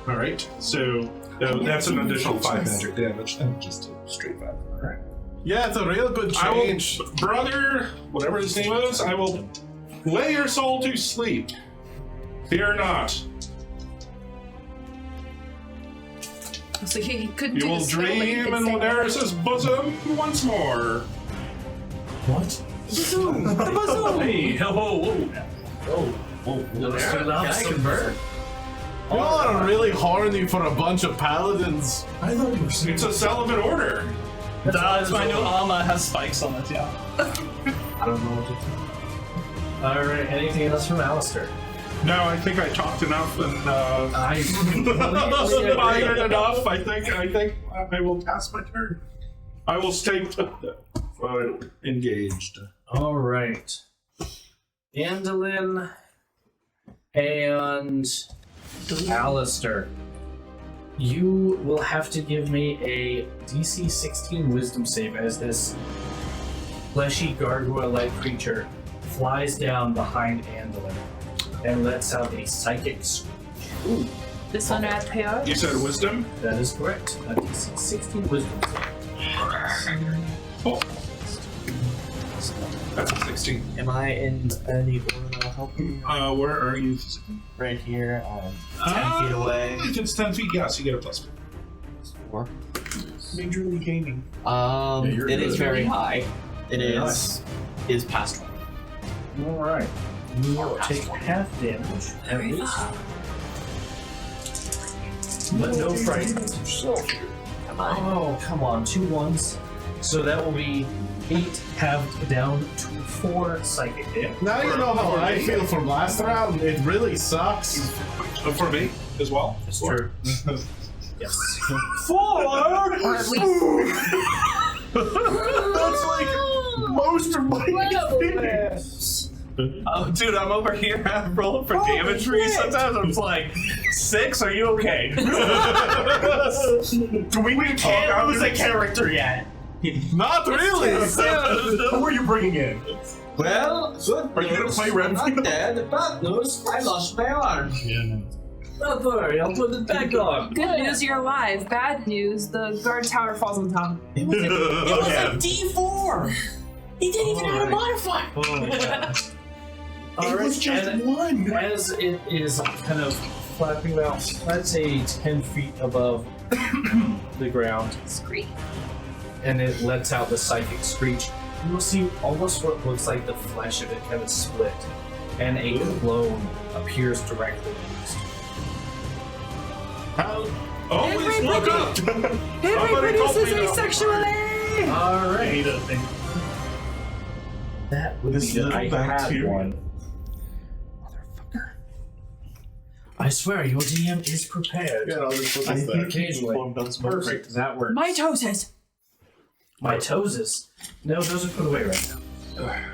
Alright, so that's an additional 5 magic damage, then just a straight 5. Alright. Yeah, it's a real good I will, change. brother, whatever his name is, I will lay your soul to sleep. Fear not. So he could You do will the spell, but he dream could in say- Lunaris' bosom once more. What? Bazoom! The bazoom! Hey, whoa. Can I convert? You all are really horny for a bunch of paladins. I thought you were saying It's a celibate order. That's my new armor has spikes on it, yeah. I don't know what to do. Alright, anything else from Alister? No, I think I talked enough and I inspired enough. I think I will pass my turn. I will stay engaged. All right. Andolin and Alister. You will have to give me a DC 16 Wisdom save as this fleshy gargoyle-like creature flies down behind Andolin and lets out a psychic screech. Ooh. This one at payout? You said wisdom? That is correct. A DC 16 Wisdom save. Oh. That's a 16. Am I in any order that'll help you? Where are you? Right here, 10 feet away. If it's 10 feet, yes, you get a plus 4. Major League Gaming. It is very high. It Very is past 1. All right. You will take half damage at least. But no fright. Oh, come on. 2 1s. So that will be 8 halved down to 4 psychic damage. Now you know how I feel from last round. It really sucks. For me as well. That's true. Yes. 4! Or at least. That's like most of my defense. Oh, dude, I'm over here. I'm rolling for damage for you. Sometimes I'm just like, 6? Are you okay? Do we need to Can't lose a character yet. Not really. Who are you bringing in? Well, Are you gonna play Red? not dead. Bad news, I lost my arm. Don't worry, I'll put it back on. Good news, you're alive. Bad news, the guard tower falls on top. It was a D4. He didn't even have a modifier. Oh my god. It was just and one. as it is kind of flapping about, let's say 10 feet above the ground, Scream. and it lets out the psychic screech, you will see almost what looks like the flesh of it kind of split, and a clone appears directly next to it. Always look up! It reproduces asexually! Alright. That would This be good. I little had bacteria. one. Motherfucker. I swear, your DM is prepared. Yeah, I'll just put I this think there. occasionally. Perfect, that works. Mitosis! Mitosis? No, those are put away right now.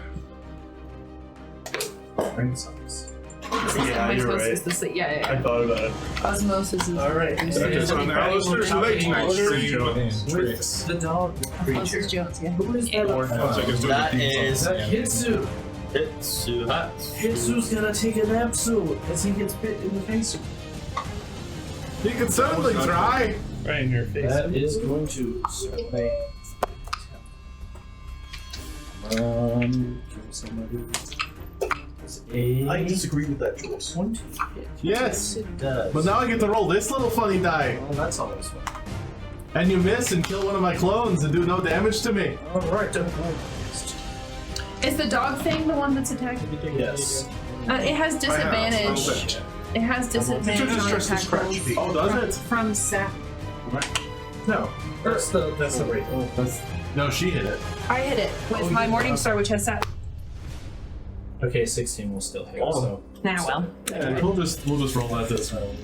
Brain cells. Yeah, you're right. Yeah. I thought about it. Osmosis is. Alright, That's on Alister's late night stream. with the dog creature. Osmosis Jones, yeah. Who is Sounds like it's doing That a deep is that? Hitsu. Hitsu. Hitsu's gonna take a nap soon as he gets bit in the face. You can certainly try. Right in your face. That is going to certainly. Give somebody. I disagree with that choice. 20 hit. Yes. It does. But now I get to roll this little funny die. Well, that's always fun. And you miss and kill one of my clones and do no damage to me. Alright, don't worry. Is the dog thing the one that's attacking? Yes. It has disadvantage. It has disadvantage just on stress the attack scratch rolls. feet. Oh, does it? From sap. No, that's the rate. No, she hit it. I hit it with my Morningstar, which has sap. Okay, 16 will still hit. So. Nah, well. Yeah, we'll just roll at this. Nope.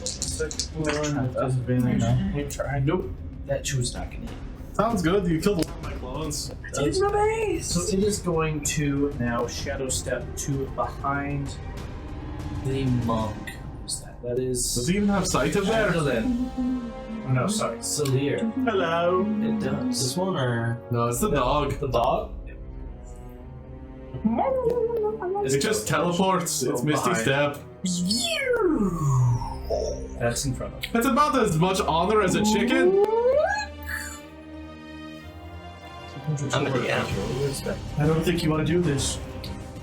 That chew's not gonna hit. Sounds good. You killed one of my clones. It's my base! So it is going to now shadow step to behind the monk. Who's that? That is. Does he even have sight of there? Andolin. Oh, no, sorry, Salir. Hello. It does. This one or No, it's the dog. The dog? It just teleports. It's Misty behind. Step. That's in front of him. It's about as much honor as a chicken. I'm at the end. I don't think you want to do this.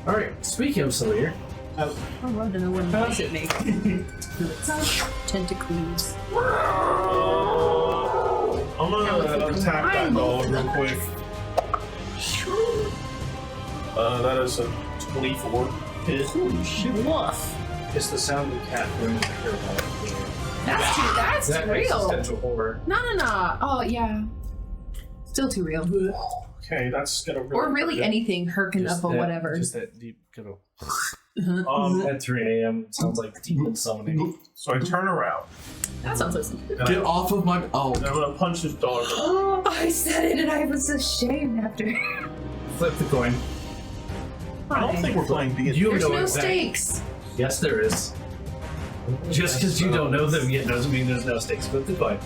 Alright, speaking of Salir, I want to know what noise it makes. Tentacles. I'm gonna attack that dog real quick. That is a 24. Holy shit. Woof. it's the sound of the cat going to hear about it. That's That makes real. existential horror. No. Oh, yeah. Still too real. Okay, that's gonna really. Or really anything herking Just up or that- whatever. Just that deep kind of. Uh-huh. At 3 a.m. sounds like demon summoning. So I turn around. That sounds like something. Get off of my. Oh. And I'm gonna punch this dog. Oh, I said it and I was ashamed after. Flip the coin. I don't think we're playing D&D. You There's know no exactly. stakes. Yes, there is. Just because you don't know them yet doesn't mean there's no stakes. Flip the coin.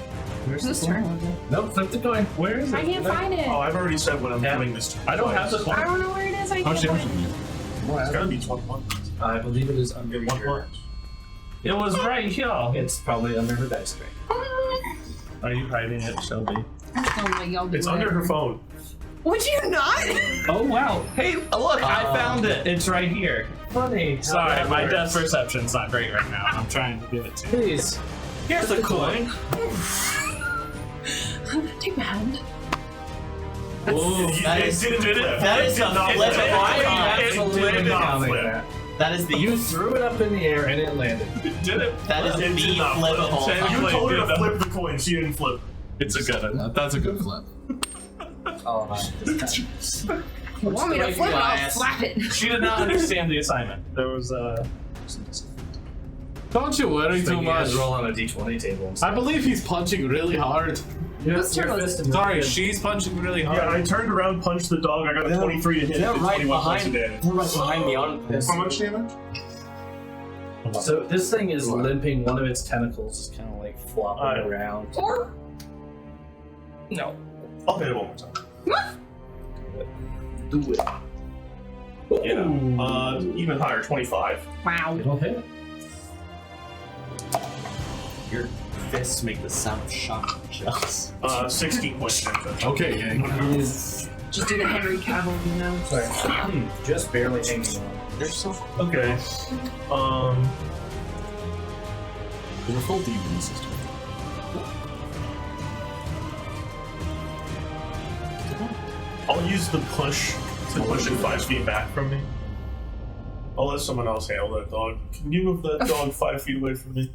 This turn. Nope, flip the coin. Where is it? I can't find it. Oh, I've already said what I'm Yeah. doing this time. I don't have the I coin. don't know where it is. I How much can't damage find did it. you It's gotta be 21. I believe it is under One your... punch. It was right here. It's probably under her dice tray. Are you hiding it, Shelby? Oh my god. It's under her phone. Would you not? Oh wow! Hey, look! I found it. It's right here. Funny. Sorry, my depth perception's not great right now. I'm trying to give it to you. Please. Here's the coin. Take my hand. Ooh, That is did it. that is a flip of Absolutely did not counting flip. that. That is the You threw it up in the air and it landed. Did it? that is It the did not flip of all You time. told her to flip the coin. She didn't flip. It's a good one. That's a good flip. Oh, You want me to flip it? I'll slap it. She did not understand the assignment. There was Don't you worry too much. Roll on a d20 table. I believe he's punching really hard. Whose turn was it? Sorry, she's punching really hard. Yeah, I turned around, punched the dog. I got a 23 to hit. They're It's right 21 points of behind. damage. They're right behind me on this. How much damage? So this thing is limping. One of its tentacles is kind of like flopping around. no. I'll hit it one more time. Do it. Yeah. Even higher, 25. Wow. It'll hit. Your fists make the sound of shock shells. 16 points of damage. Okay, yeah. It is Just do the Henry Cavill, you know? sorry, just barely hanging on. They're so. Okay. There's a full D1 system. I'll use the push to push it 5 feet back from me. I'll let someone else handle that dog. Can you move that dog 5 feet away from me?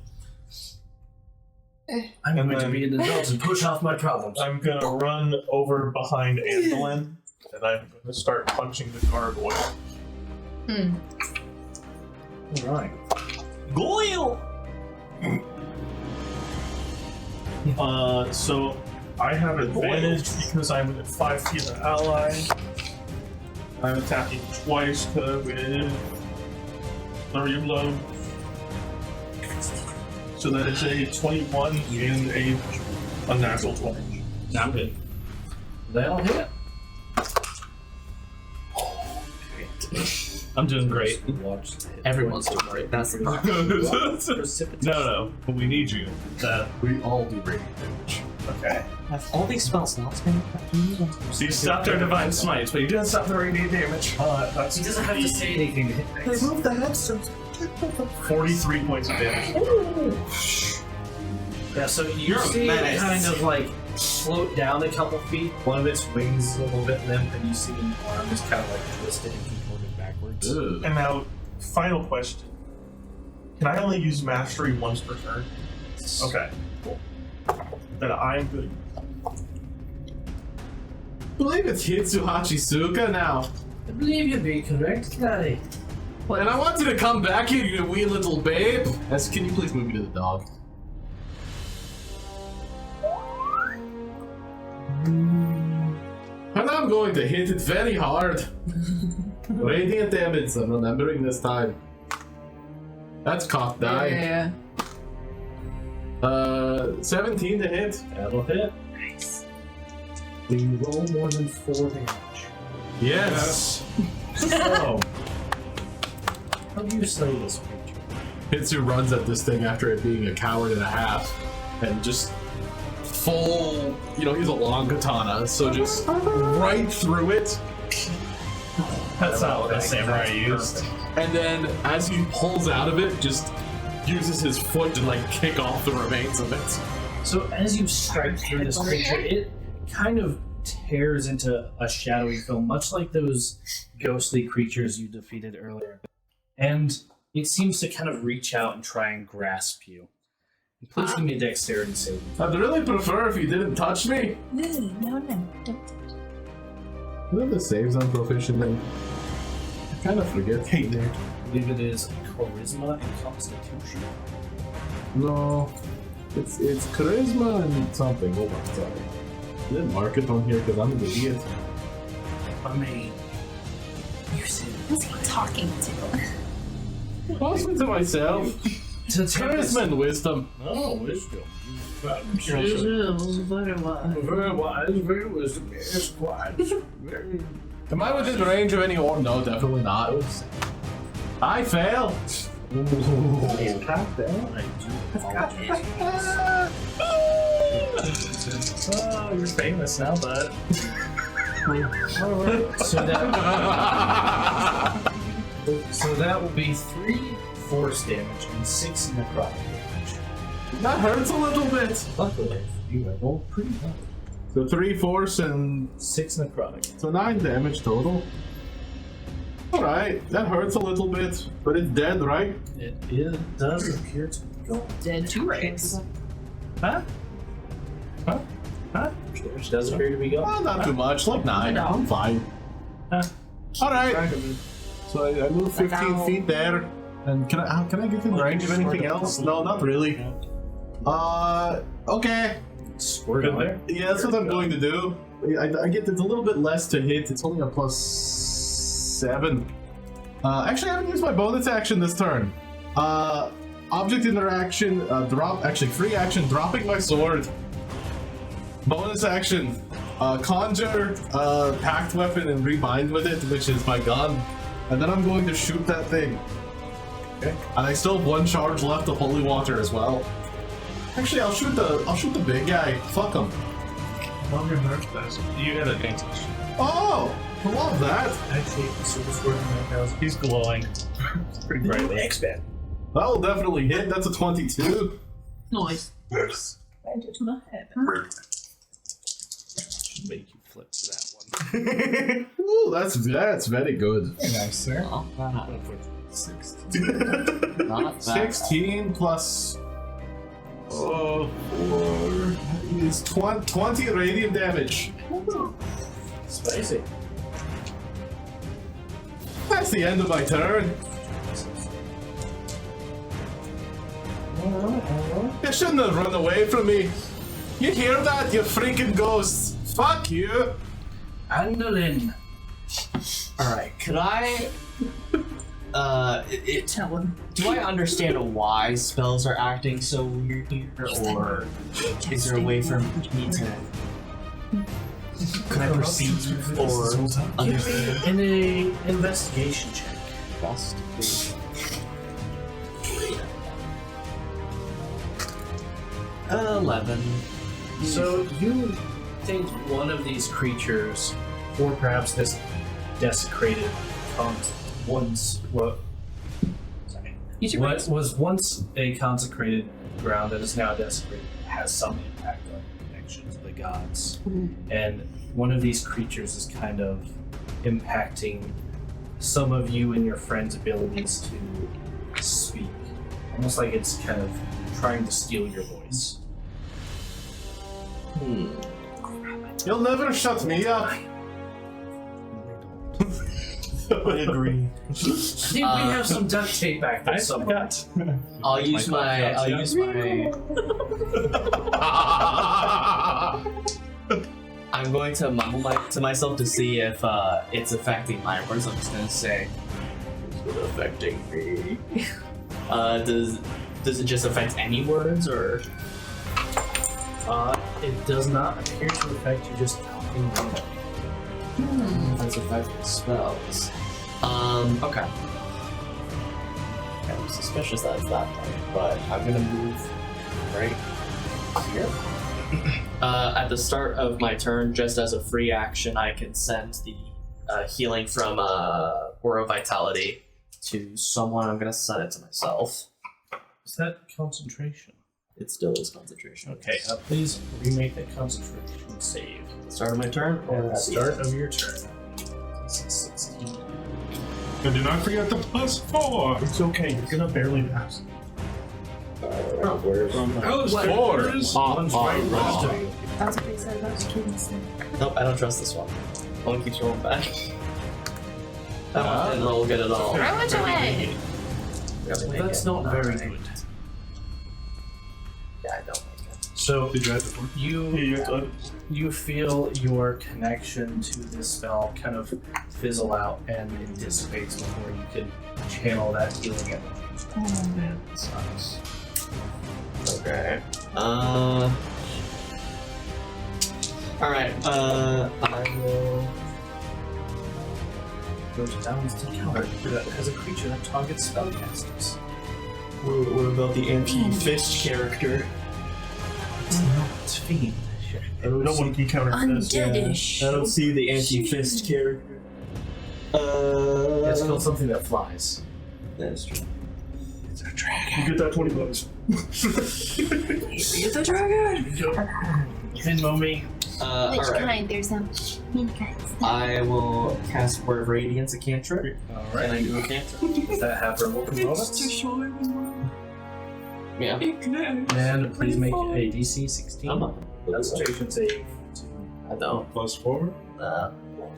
I'm And going to then- be an adult and push off my problems. I'm gonna run over behind Andelin, and I'm gonna start punching the gargoyle. Alright. Goyle! So I have advantage because I'm at 5 feet of ally. I'm attacking twice with flurry of blows. So that is a 21 and a natural 20. I'm good. That'll hit. I'm doing great. Watch the hit. Everyone's doing great. That's the problem. No, but we need you. We all do radiant damage. Okay. Have all these spell slots been? So you stopped our divine smites, but you didn't stop the radiant damage. That's He doesn't have to say anything to hit things. Move the headstones. 43 points of damage. Yeah, so you You're a see it menace. kind of like float down a couple feet. One of its wings is a little bit limp, and you see an arm is kind of like twisted and contorted backwards. Ugh. And now, final question. Can I only use mastery once per turn? Okay, cool. Then I'm good. I believe it's Hitsuhachi Suka now. I believe you'd be correct, Daddy. And I want you to come back here, you wee little babe. Can you please move me to the dog? And I'm going to hit it very hard. Radiant damage, I'm remembering this time. That's cocked die. Yeah. 17 to hit. That'll hit. Nice. Do you roll more than 4 damage? Yes. So, how do you slay this creature? Hitsu runs at this thing after it being a coward and a half, and just full, he's a long katana, so just right through it. That's not what the samurai used. And then as he pulls out of it, just uses his foot to kick off the remains of it. So as you strike through this creature, it kind of tears into a shadowy film, much like those ghostly creatures you defeated earlier. And it seems to kind of reach out and try and grasp you. Please give me a dexterity save. I'd really prefer if you didn't touch me. No, don't. What are the saves I'm proficient in? I kind of forget. Hey there. I believe it is charisma and constitution. No. It's charisma and something. Hold on, sorry. I didn't mark it on here because I'm an idiot. I mean, you Who's he talking to? Mostly to myself. Charisma and wisdom. Oh, wisdom. Very wise, very wisdom. Yes, wise. Very. Am I within range of any orc? No, definitely not. I fail. Oh, you're famous now, bud. So that will be 3 force damage and 6 necrotic damage. That hurts a little bit. Luckily, you have rolled pretty well. So 3 force and 6 necrotic. so 9 damage total. Alright, that hurts a little bit, but it's dead, right? It does appear to be gone. Dead 2 rays. Huh? Huh? Huh? Which does appear to be gone. Well, not too much, like 9. I'm fine. Alright. So I move 15 feet there. And can I get in range of anything else? No, not really. Okay. Squirt in there. Yeah, that's what I'm going to do. I get it's a little bit less to hit. It's only a +7. Actually, I haven't used my bonus action this turn. Object interaction, free action, dropping my sword. Bonus action, conjure packed weapon and rebind with it, which is my gun. And then I'm going to shoot that thing. Okay. And I still have 1 charge left of holy water as well. Actually, I'll shoot the big guy. Fuck him. You got advantage. Oh, I love that. Actually, super squirt in that house. He's glowing. Pretty brightly. X-Men. That'll definitely hit. That's a 22. Nice. Advantage on a hit. Should make you flip to that one. Ooh, that's very good. Very nice, sir. Not bad. 16. Not bad. 16 plus 4 is 20 radiant damage. Spicy. That's the end of my turn. You shouldn't have run away from me. You hear that, you freaking ghosts? Fuck you. Andolin. Alright, could I... Tell him. do I understand why spells are acting so weird here, or is there a way for me to... Could I proceed or understand? In a investigation check. Investigation. 11. So you think one of these creatures, or perhaps this desecrated was once a consecrated ground that is now desecrated, has some impact on your connection to the gods. And one of these creatures is kind of impacting some of you and your friends' abilities to speak. Almost like it's kind of trying to steal your voice. You'll never shut me up. I agree. I think we have some duct tape back there somewhere. I'll use my I'm going to mumble to myself to see if it's affecting my words. I'm just gonna say, is it affecting me? Does it just affect any words, or? It does not appear to affect you just talking normally. That's affecting spells. Okay. I'm suspicious that it's that way, but I'm gonna move right here. At the start of my turn, just as a free action, I can send the healing from Aura Vitality to someone. I'm gonna send it to myself. Is that concentration? It still is concentration. Okay, please remake that concentration save. At the start of my turn, or At the start of your turn. 16. And do not forget the +4. It's okay, you're gonna barely pass. Alister. One's right next to you. That's what they said about students. Nope, I don't trust this one. One keeps rolling back. That one didn't roll good at all. Throw it away! That's not very good. Yeah, I don't make it. So Did you have before? you feel your connection to this spell kind of fizzle out and it dissipates before you can channel that healing energy. Oh man, that sucks. Okay. Alright, I will. Goes down to counter that has a creature that targets spellcasters. What about the anti-fist character? It's not fiend. No one can counter this. Undeadish. I don't see the anti-fist character. It's called something that flies. That's true. You get that $20. Get the dragon. Venmo me. Which Alright. kind? There's some mean kinds. I will cast Word of Radiance, a cantrip. Alright. And I do a cantrip. Does that have verbal components? Yeah. And please make a DC 16. I'm up. Concentration save. I don't. +4? Won't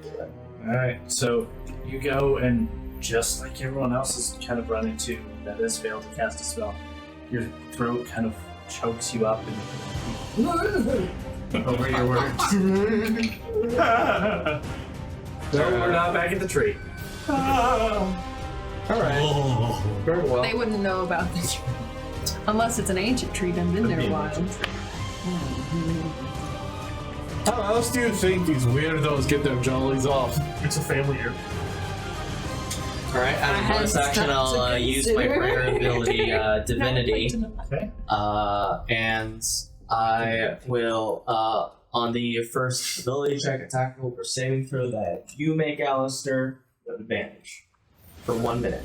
do it. Alright, so you go and just like everyone else has kind of run into that has failed to cast a spell, your throat kind of chokes you up and over your words. No, we're not back at the tree. Alright. Very well. They wouldn't know about this. Unless it's an ancient tree, been there a while. How else do you think these weirdos get their jollies off? It's a family year. Alright, as a bonus action, I'll use my prayer ability, Divinity. Okay. And I will, on the first ability check, attack roll for saving throw that you make, Alister, with advantage. For 1 minute.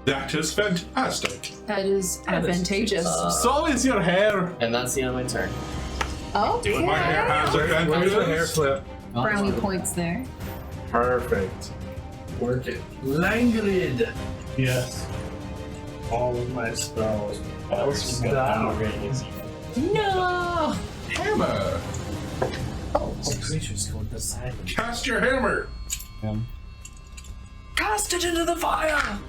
That is fantastic. That is advantageous. So is your hair. And that's the end of my turn. Okay. My hair has Where's the hair advantages. flip? Brownie points there. Perfect. Work it. Langrid. Yes. All of my spells. No! Hammer. Oh, creatures go beside him. Cast your hammer. Cast it into the fire!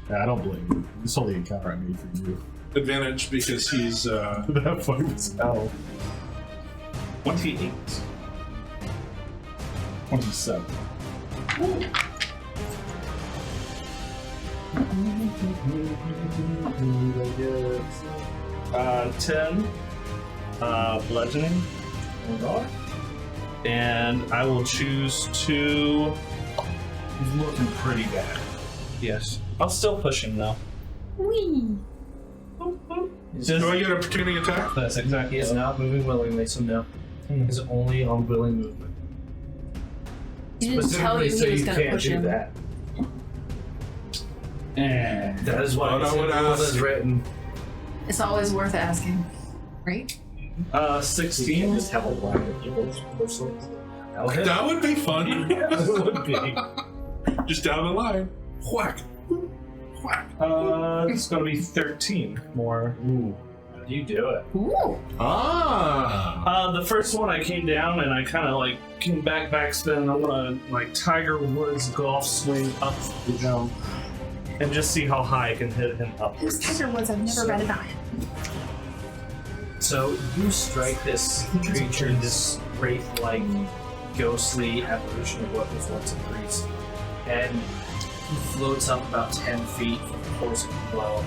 Yeah, I don't blame you. This only encounter I made for you. Advantage because he's That fucking spell. 28. 27. 10 bludgeoning. And I will choose to. He's looking pretty bad. Yes. I'll still push him though. Wee. Do I get an opportunity attack? That's exactly He is not moving willingly, so no. He's only on willing movement. He didn't tell you he was going to push him. That. That is what I would ask. is written. It's always worth asking, right? 16. Just have a line of evils personally. That would be fun. That would be. Just down the line. Whack. Whack. It's gonna be 13 more. Ooh. How do you do it? Ooh. Ah! The first one I came down and I kind of like came backspin. I'm gonna like Tiger Woods golf swing up the jump and just see how high I can hit him up. Who's Tiger Woods? I've never read about him. So you strike this creature, this wraith-like, ghostly apparition of what was once a priest, and he floats up about 10 feet from the force of the blow,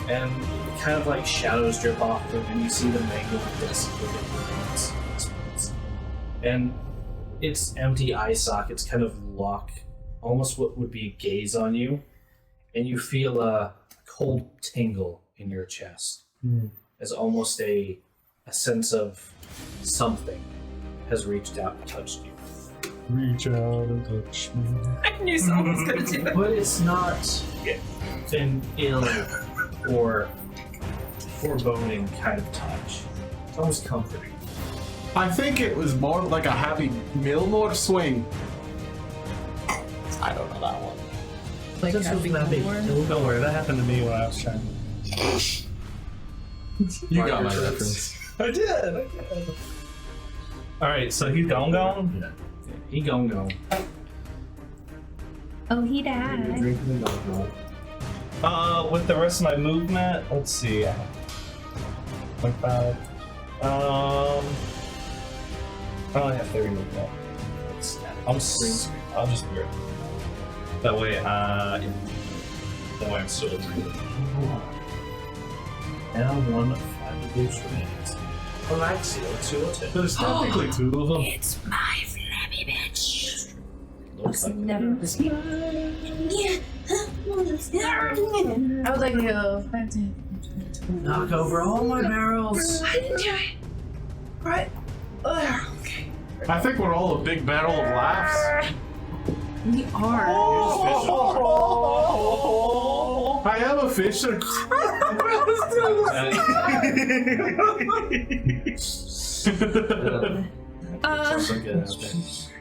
and kind of like shadows drip off of him, and you see the mangled disc within the rings. And its empty eye sockets kind of lock almost what would be a gaze on you, and you feel a cold tingle in your chest. As almost a sense of something has reached out and touched you. Reach out and touch me. I knew someone was going to do that. But it's not an ill or foreboding kind of touch. It's almost comforting. I think it was more like a Happy Milmore swing. I don't know that one. Like That's happy what that Gilmore. Don't worry, that happened to me when I was trying. You got my reference. I did. All right, so he's gone. Yeah. He go. Oh, he died. Drinking the With the rest of my movement, let's see. 25. I only have 30 with that. I'll just do it. That way, I'm still at 3. Now 1 of 5 boots remains. Alexia, what's your turn? There's technically 2 of them. It's my flabby bitch. Looks like Never. I would like to go. Knock over all my barrels. I didn't do it. Right. Okay. I think we're all a big barrel of laughs. We are. I am a fisher.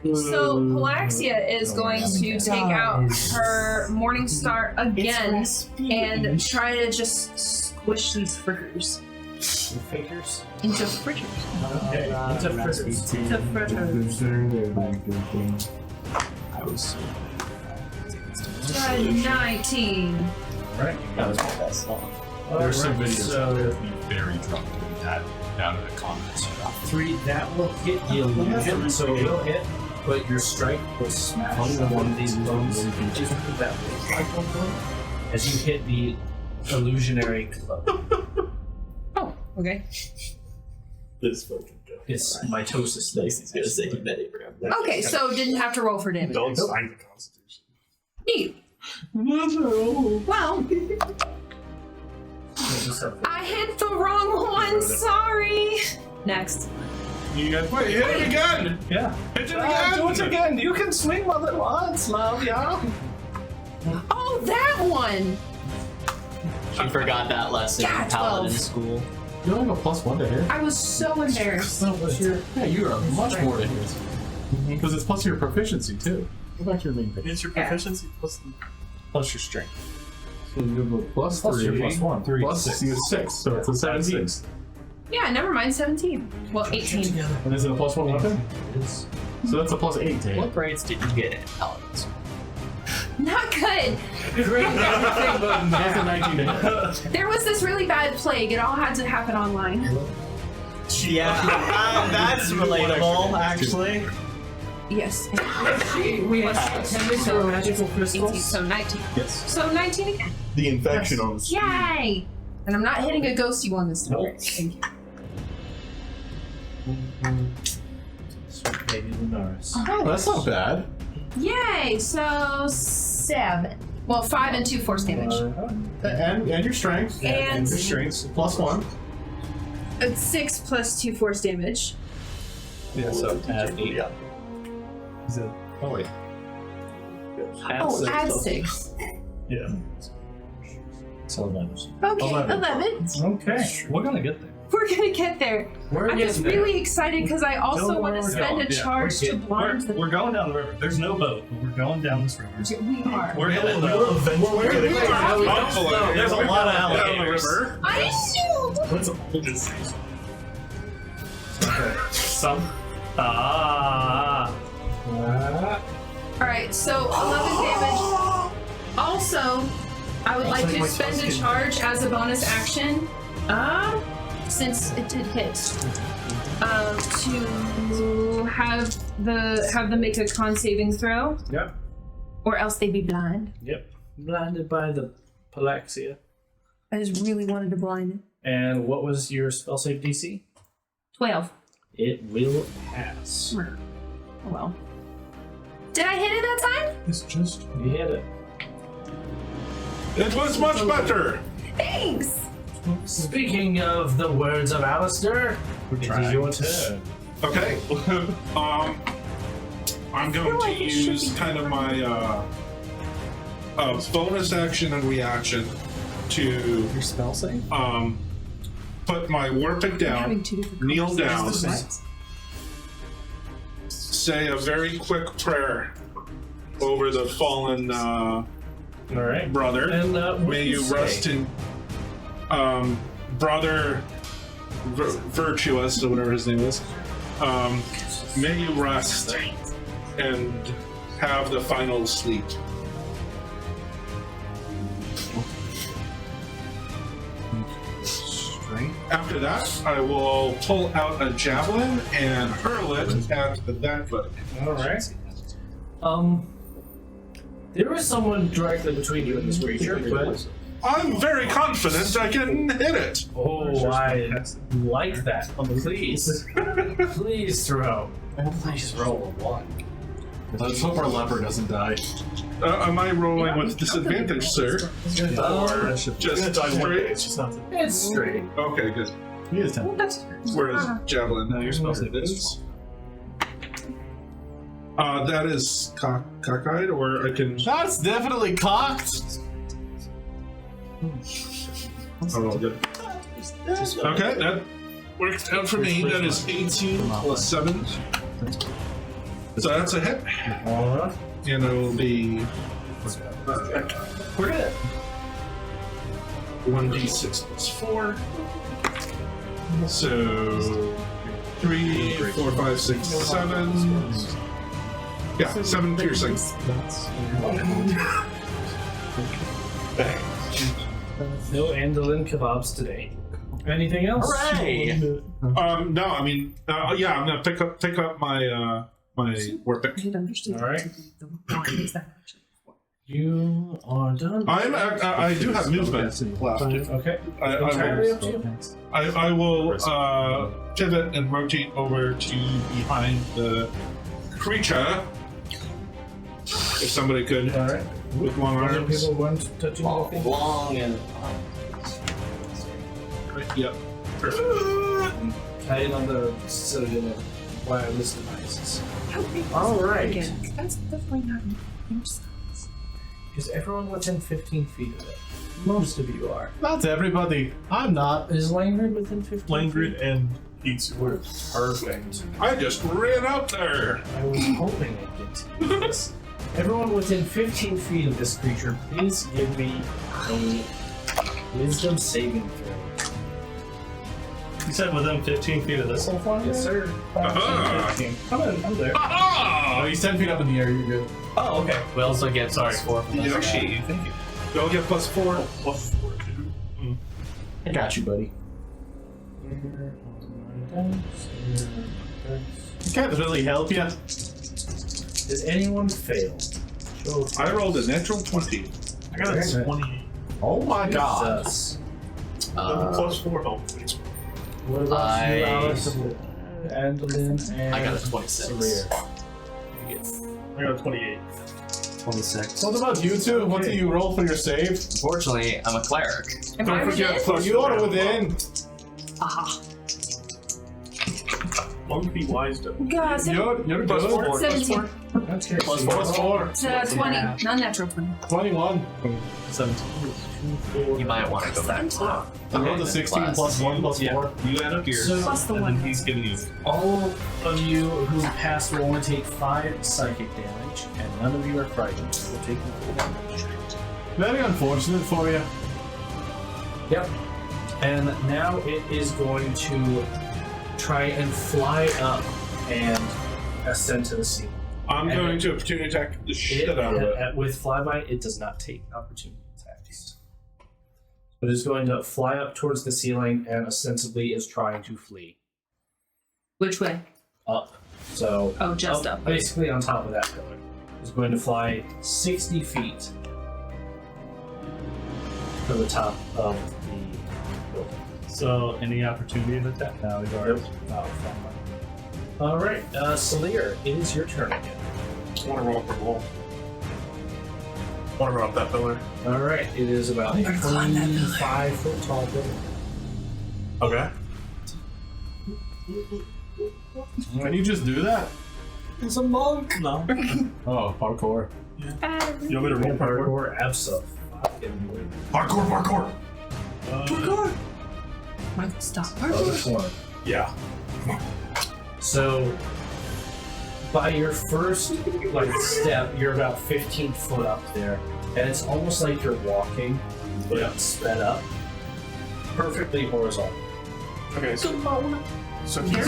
So Palaxia is going to take out her Morningstar again and try to just squish these fritters Figures. into fritters. Okay. Into fritters. I was 19. Alright. that was my best song. There's some videos out there. Be very drunk with that down in the comments. 3, that will hit the illusion, so it'll hit, but your strike will smash one of these bones. Just put that like one bone as you hit the illusionary club. Oh, okay. This fucking go. It's mitosis. Lacey's gonna say he met Abraham. Okay, so didn't have to roll for damage. Don't sign the Constitution. Neat. Well, I hit the wrong one. Sorry. Next. You guys, wait, hit it again! Yeah. Hit it again! Do it again. You can swing more than once, love, yeah. Oh, that one. She forgot that lesson Yeah, in Paladin 12. school. You only have a +1 to hit. I was so embarrassed. Yeah, you are much more to hit. Because it's plus your proficiency too. Go back to your main page. It's your proficiency plus your strength. So you have a +3. Plus your +1. Plus 6. You have 6, so it's a 17. Yeah, never mind. 17. Well, 18. And is it a +1 weapon? So that's a +8 to hit. What grades did you get in Paladin school? Not good. That's a 19 to hit. There was this really bad plague. It all had to happen online. Yeah, that's relatable, actually. Yes. We have 10 magical 18, crystals. so 19. Yes. So 19 again. The infection on the Yay! And I'm not hitting a ghosty one this time. Thank you. Maybe Lunaris. Oh, that's not bad. Yay! So 7. Well, 5 and 2 force damage. And your strength. And- your strength. +1. It's 6 plus 2 force damage. Yeah, so add 8. Yeah. Oh, wait. Oh, add 6. Yeah. So 11. Okay, 11. 11. Okay, we're gonna get there. We're gonna get there. We're I'm just getting there. really excited because I also Don't know want where to we're spend going. a Yeah, charge to blind the. We're going down the river. There's no boat, but we're going down this river. We are. We're in it though. Where are we? No, there's a lot of alligators. I knew! What's all this? Some. Alright, so 11 damage. Also, I would like to spend a charge as a bonus action. Since it did hit. To have them make a con saving throw. Yep. Or else they'd be blind. Yep. Blinded by the Palaxia. I just really wanted to blind it. And what was your spell save DC? 12. It will pass. Oh well. Did I hit it that time? It's just. You hit it. It was much better! Thanks! Speaking of the words of Alister, it is your turn. Okay. I'm going like to it should use be kind of my bonus action and reaction to Your spell save? put my war pick down, Having 2 different kneel down, conversations. say a very quick prayer over the fallen Alright. brother. And what May do you say? rest in brother Virtuous, or whatever his name is. May you rest and have the final sleep. After that, I will pull out a javelin and hurl it at that buddy. All right. There is someone directly between you and this creature, but I'm very confident I can hit it. oh, I like that. Please, please throw. Please roll a 1. Let's hope our leper doesn't die. Am I rolling with disadvantage, sir? Or just straight? It's straight. Okay, good. He is 10. Whereas javelin? No, you're supposed to this. That is cockeyed, or I can. That's definitely cocked. Oh, roll good. Okay, that worked out for me. That is 18 plus 7. So that's a hit. Alright. And it'll be. We're good. 1d6 plus 4. So 3, 4, 5, 6, 7. Yeah, 7 piercing. No Andalin kebabs today. Anything else? Hooray! No, I mean, yeah, I'm gonna pick up my my war pick. All right. You are done. I do have movement left. Okay. I will pivot and rotate over to behind the creature. If somebody could, All right. with long Other arms. people weren't touching anything. Long and Yep. Tight on the cellular wireless devices. All right. That's definitely not your size. Is everyone within 15 feet of it? Most of you are. Not everybody. I'm not. Is Langrid within 15 feet? Langrid and Pizza were Perfect. I just ran up there. I was hoping I'd get to this. Everyone within 15 feet of this creature, please give me a wisdom saving throw. You said within 15 feet of this whole flying? Yes, sir. Aha! Come in, I'm there. Ah! Oh, he's 10 feet up in the air. You're good. Oh, okay. we also get Sorry. +4 from this. Appreciate you. Thank you. They'll get plus 4. Plus 4, too. I got you, buddy. Can't really help you. Did anyone fail? I rolled a natural 20. I got a 28. Oh my god. Jesus. Plus 4 health, please. What about you, I- Alice? Andalin and I got a 26. I got a 28. 26. What about you two? What do you roll for your save? Unfortunately, I'm a cleric. Am Don't I forget within? plus You are 4. within. Aha. Monkey wise though. God, You're Plus good. 4. 17. Okay. Plus Plus 4. It's 20. Non-natural 20. 21. 17. You might want to go back. I rolled a 16 plus 1 plus 4. You add up yours, So- Plus the and one. then he's giving you. All of you who pass will only take 5 psychic damage, and none of you are frightened. We'll take the full damage. Very unfortunate for you. Yep. And now it is going to try and fly up and ascend to the ceiling. I'm going to opportunity attack the shit out of it. With flyby, it does not take opportunity attacks. But it's going to fly up towards the ceiling and ostensibly is trying to flee Which way? up. So Oh, just up. basically on top of that pillar. It's going to fly 60 feet to the top of the building. So, any opportunity to attack? No, he's already. All right, Salir, it is your turn again. I want to roll up the wall. Want to run up that pillar? All right, it is about a 25-foot tall building. Okay. Can you just do that? It's a monk. No. Oh, parkour. You want me to roll parkour? Parkour, absolutely. Parkour! Might stop. Other form. Yeah. So, by your first step, you're about 15 foot up there, and it's almost like you're walking, but sped up, perfectly horizontal. Okay, so he's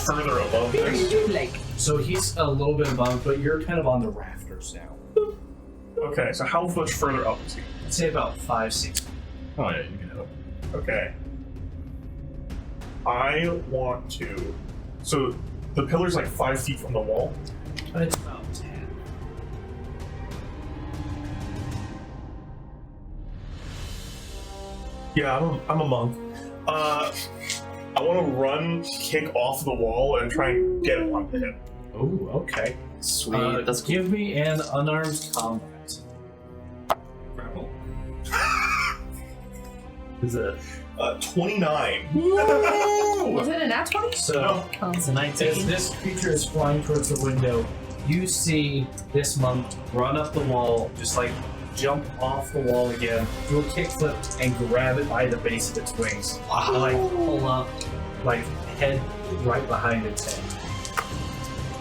further above this. So he's a little bit above, but you're kind of on the rafters now. Okay, so how much further up is he? I'd say about 5, 6. Oh yeah, you can hit him. Okay. I want to. So the pillar's like 5 feet from the wall. It's about 10. Yeah, I'm a monk. I want to run, kick off the wall, and try and get onto him. Oh, okay. Sweet. That's cool. Give me an unarmed combat. Grapple. Is it? 29. Was it a nat 20? So, Oh. It's a 19. as this creature is flying towards the window, you see this monk run up the wall, just like jump off the wall again, do a kickflip, and grab it by the base of its wings. Wow. And, like pull up, like head right behind its head.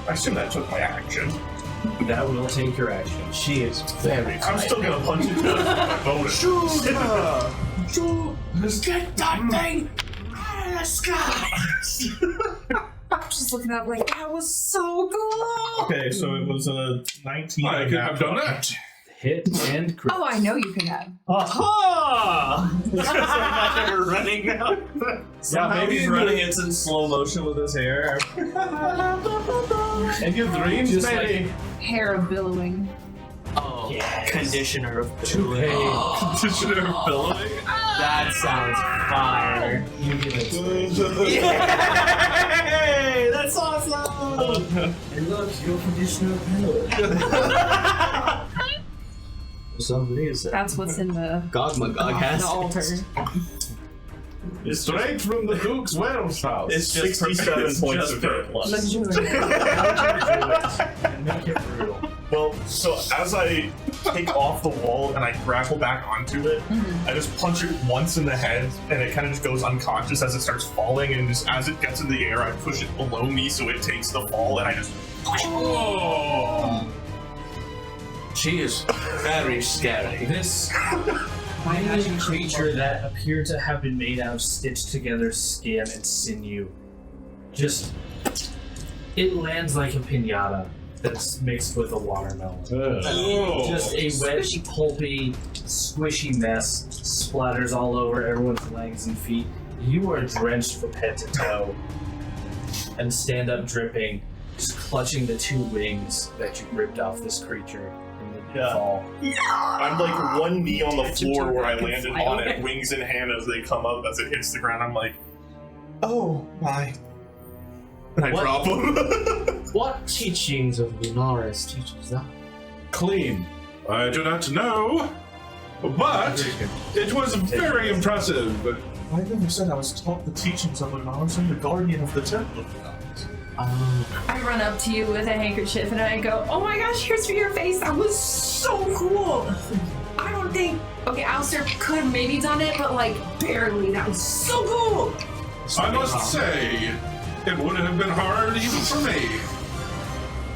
I assume that took my action. That will take your action. She is very I'm still gonna punch it to my bonus. Let's get that thing out of the sky! I'm just looking up like, that was so cool! Okay, so it was a 19. I could have done that. hit and crit. Oh, I know you can have. Aha! Imagine her running out. Yeah, maybe he's running it in slow motion with his hair. And your dreams, Just baby. Hair billowing. Oh, Yes. conditioner of Toupee. Conditioner billowing. That sounds fire. You get it. Yay! That's awesome! And look, your conditioner pillow. For some reason. That's what's in the, Gogmagog has the altar. Straight from the Duke's warehouse. It's just 67 points just of hit. plus. Luxurious. And make it brutal. Well, so as I take off the wall and I grapple back onto it, I just punch it once in the head, and it kind of just goes unconscious as it starts falling. And just as it gets in the air, I push it below me so it takes the fall, and I just. Oh. She is very scary. This tiny creature that appeared to have been made out of stitched together skin and sinew, just it lands like a piñata that's mixed with a watermelon. Just a wet, pulpy, squishy mess splatters all over everyone's legs and feet. You are drenched from head to toe and stand up dripping, just clutching the two wings that you ripped off this creature in the fall. I'm like one knee on the floor where I landed on it, wings in hand as they come up as it hits the ground. I'm like, oh my. And I drop them. What teachings of Lunaris teaches that? Clean. I do not know, but it was very impressive. I never said I was taught the teachings of Lunaris. I'm the guardian of the temple of Lunaris. I run up to you with a handkerchief and I go, oh my gosh, here's for your face. That was so cool. I don't think, okay, Alister could have maybe done it, but like barely. That was so cool. I must say, it would have been hard even for me.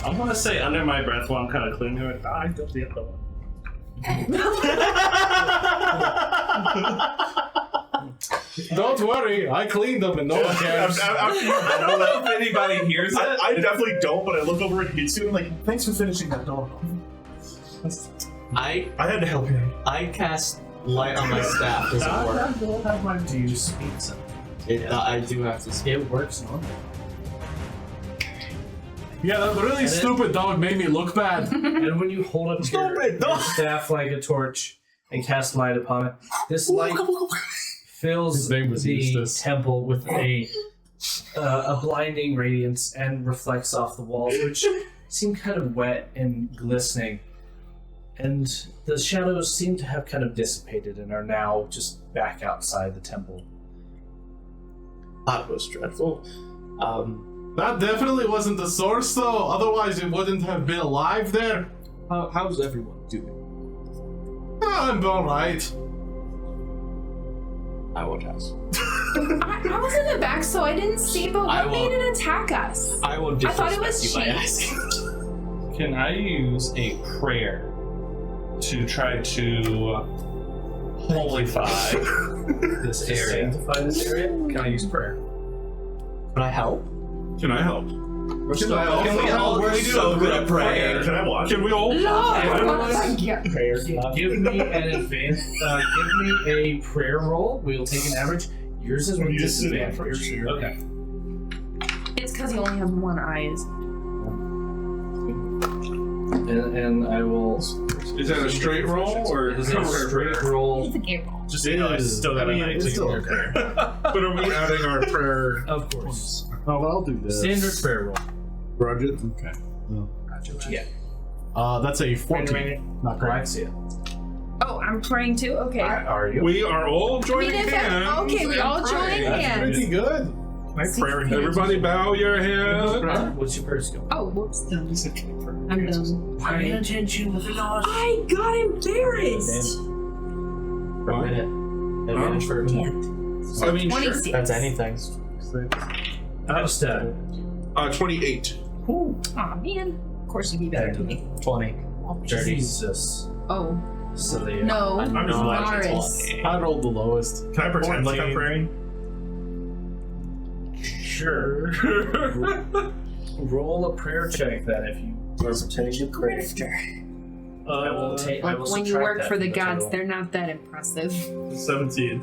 I'm gonna say under my breath while I'm kind of cleaning it. I got the other one. Don't worry, I cleaned them and no one cares. I don't know if anybody hears it. I definitely don't, but I look over at Hitsu and I'm like, thanks for finishing that door. I I had to help you. I cast light on my staff. Does it work? Do you speak something? I do have to speak. It works normally. Yeah, that really stupid dog made me look bad. And when you hold up your staff like a torch and cast light upon it, this light fills His name was the Eustace. temple with a blinding radiance and reflects off the walls, which seem kind of wet and glistening. And the shadows seem to have kind of dissipated and are now just back outside the temple. That was dreadful. That definitely wasn't the source, though. Otherwise, it wouldn't have been alive there. How's everyone doing? I'm alright. I will pass. I was in the back, so I didn't see, but I what made it attack us? I will I thought it disrespect was you by cheap. asking. Can I use a prayer to try to holify this area? Sanctify this area? Can I use prayer? Can I help? Can I help? Can I also Can we all? We're so good at prayer. Can I watch? Can we all? Give me an advance. Give me a prayer roll. We'll take an average. Yours is with disadvantage. Okay. It's because you only have one eye. And I will. Is that a straight roll or It is a straight roll. It's a game roll. Just so you know, I still got a 19. But are we adding our prayer? Of course. Oh, well, I'll do this. Standard prayer roll. Roger. Okay. No. Yeah. That's a 14. Not correct. Oh, I'm praying too? Okay. Are you? We are all joining hands. Okay, we all and join praying. That's pretty hands. good. My prayer hands. Everybody bow your head. What's your prayer skill? Oh, whoops. Done. I'm done. Paying attention with the knowledge. I got embarrassed. Per minute. Advantage for attack. I mean, sure. 26. That's anything. Auden. 28. Aw, man. Of course you'd be better than me. 20. Jesus. Oh, Celia. no. I'm just Lunaris. I rolled the lowest. Can I pretend like I'm praying? Sure. Roll a prayer check then if you are pretending to pray. I will take. I will When you subtract work that for the from gods, total. they're not that impressive. 17.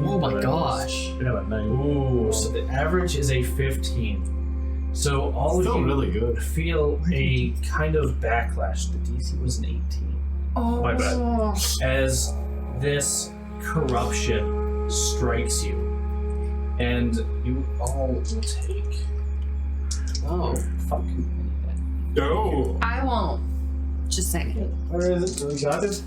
Oh my gosh. Ooh, so the average is a 15. So all Still of you really good. feel a kind of backlash. The DC was an 18. Oh, My bad. As this corruption strikes you. And you all will take. Oh. Fucking. No. I won't. Just saying. Where is it? We got it?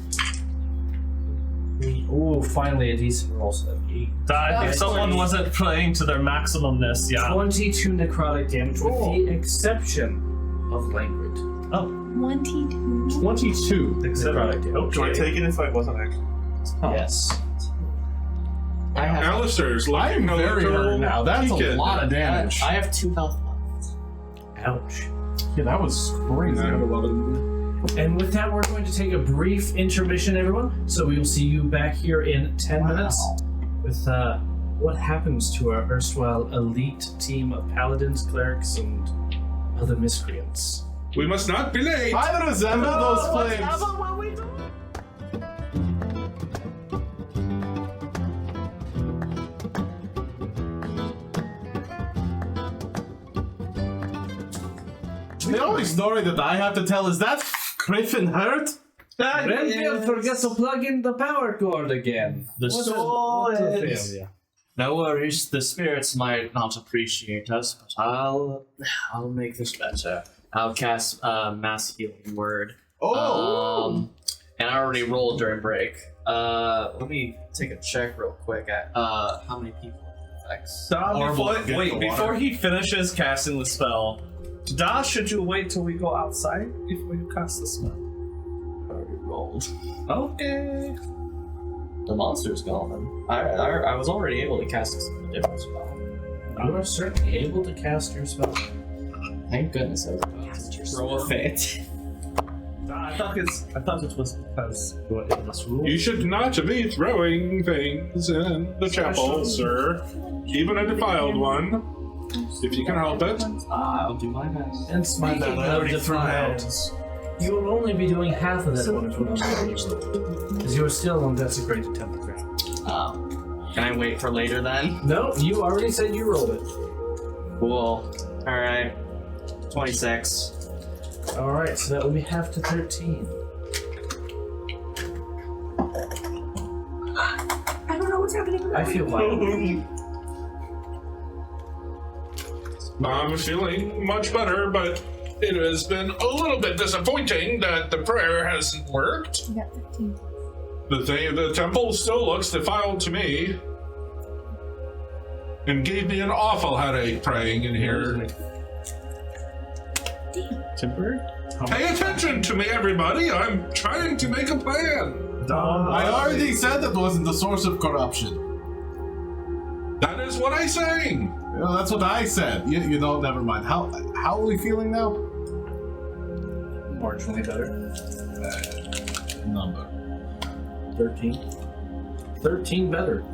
Ooh, finally a decent roll. So 8. If someone wasn't playing to their maximumness, yeah. 22 necrotic damage with the exception of language. 22. 22 necrotic damage. Do I take it if I wasn't actually? Yes. I have Alister's I'm looking a very little hurt now. That's a peaked. lot of damage. I have 2 health points. Ouch. Yeah, that was crazy. And with that, we're going to take a brief intermission, everyone. So we will see you back here in 10 minutes with what happens to our erstwhile elite team of paladins, clerics, and other miscreants. We must not be late. I resemble those flames. The only story that I have to tell is that Griffin hurt. Renfield forgets to plug in the power cord again. The What a soul is- failure. No worries, the spirits might not appreciate us, but I'll make this better. I'll cast Mass Healing Word. Oh! And I already rolled during break. Let me take a check real quick at how many people it affects. Before he finishes casting the spell, Da, should you wait till we go outside before you cast the spell? Already rolled. Okay. The monster's gone. I was already able to cast a different spell. You are certainly able to cast your spell. Thank goodness I was about to throw a fit. I thought it was because you were in this room. You should not be throwing things in the chapel, sir. Even a defiled one. If you can help it. I'll do my best. And speaking of defiled, you will only be doing half of that wonderful because you are still on desecrated temple ground. Can I wait for later then? No, you already said you rolled it. Cool. Alright. 26. Alright, so that will be half to 13. I don't know what's happening. I feel violent. I'm feeling much better, but it has been a little bit disappointing that the prayer hasn't worked. I got 15. The temple still looks defiled to me. And gave me an awful headache praying in here. Timber? Pay attention to me, everybody. I'm trying to make a plan. I already said that wasn't the source of corruption. That is what I'm saying. You know, that's what I said. You know, never mind. How are we feeling now? Marginally better. Number. 13. 13 better.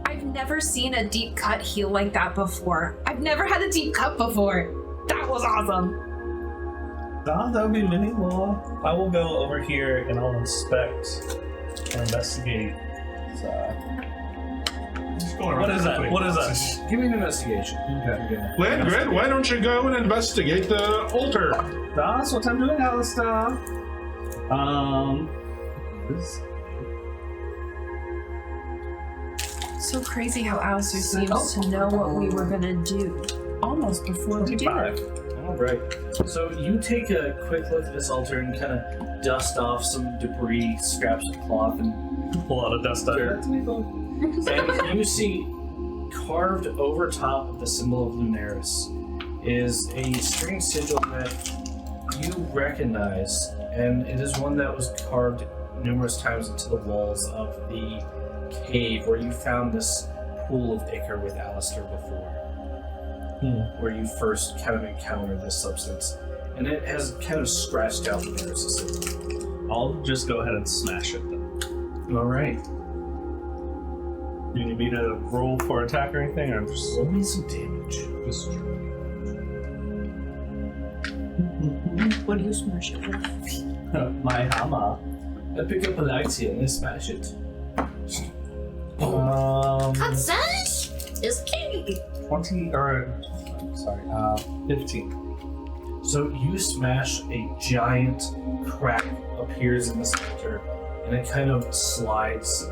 I've never seen a deep cut heal like that before. I've never had a deep cut before. That was awesome. That'll be mini law. I will go over here and I'll inspect or investigate What is that? What is that? Give me an investigation. Okay. Landgren, why don't you go and investigate the altar? That's what I'm doing, Alister. So crazy how Alister seems to know what we were gonna do almost before we did it. All right. So you take a quick look at this altar and kind of dust off some debris, scraps of cloth, and Pull out a dust out. and you see carved over top of the symbol of Lunaris is a strange sigil that you recognize, and it is one that was carved numerous times into the walls of the cave where you found this pool of ichor with Alister before, where you first kind of encountered this substance, and it has kind of scratched out the Lunaris symbol. I'll just go ahead and smash it then. All right. Do you need me to roll for attack or anything, or just Roll me some damage. What do you smash it with? my hammer? I pick up a lighter and I smash it. Consent is key. 15. So you smash, a giant crack appears in the center, and it kind of slides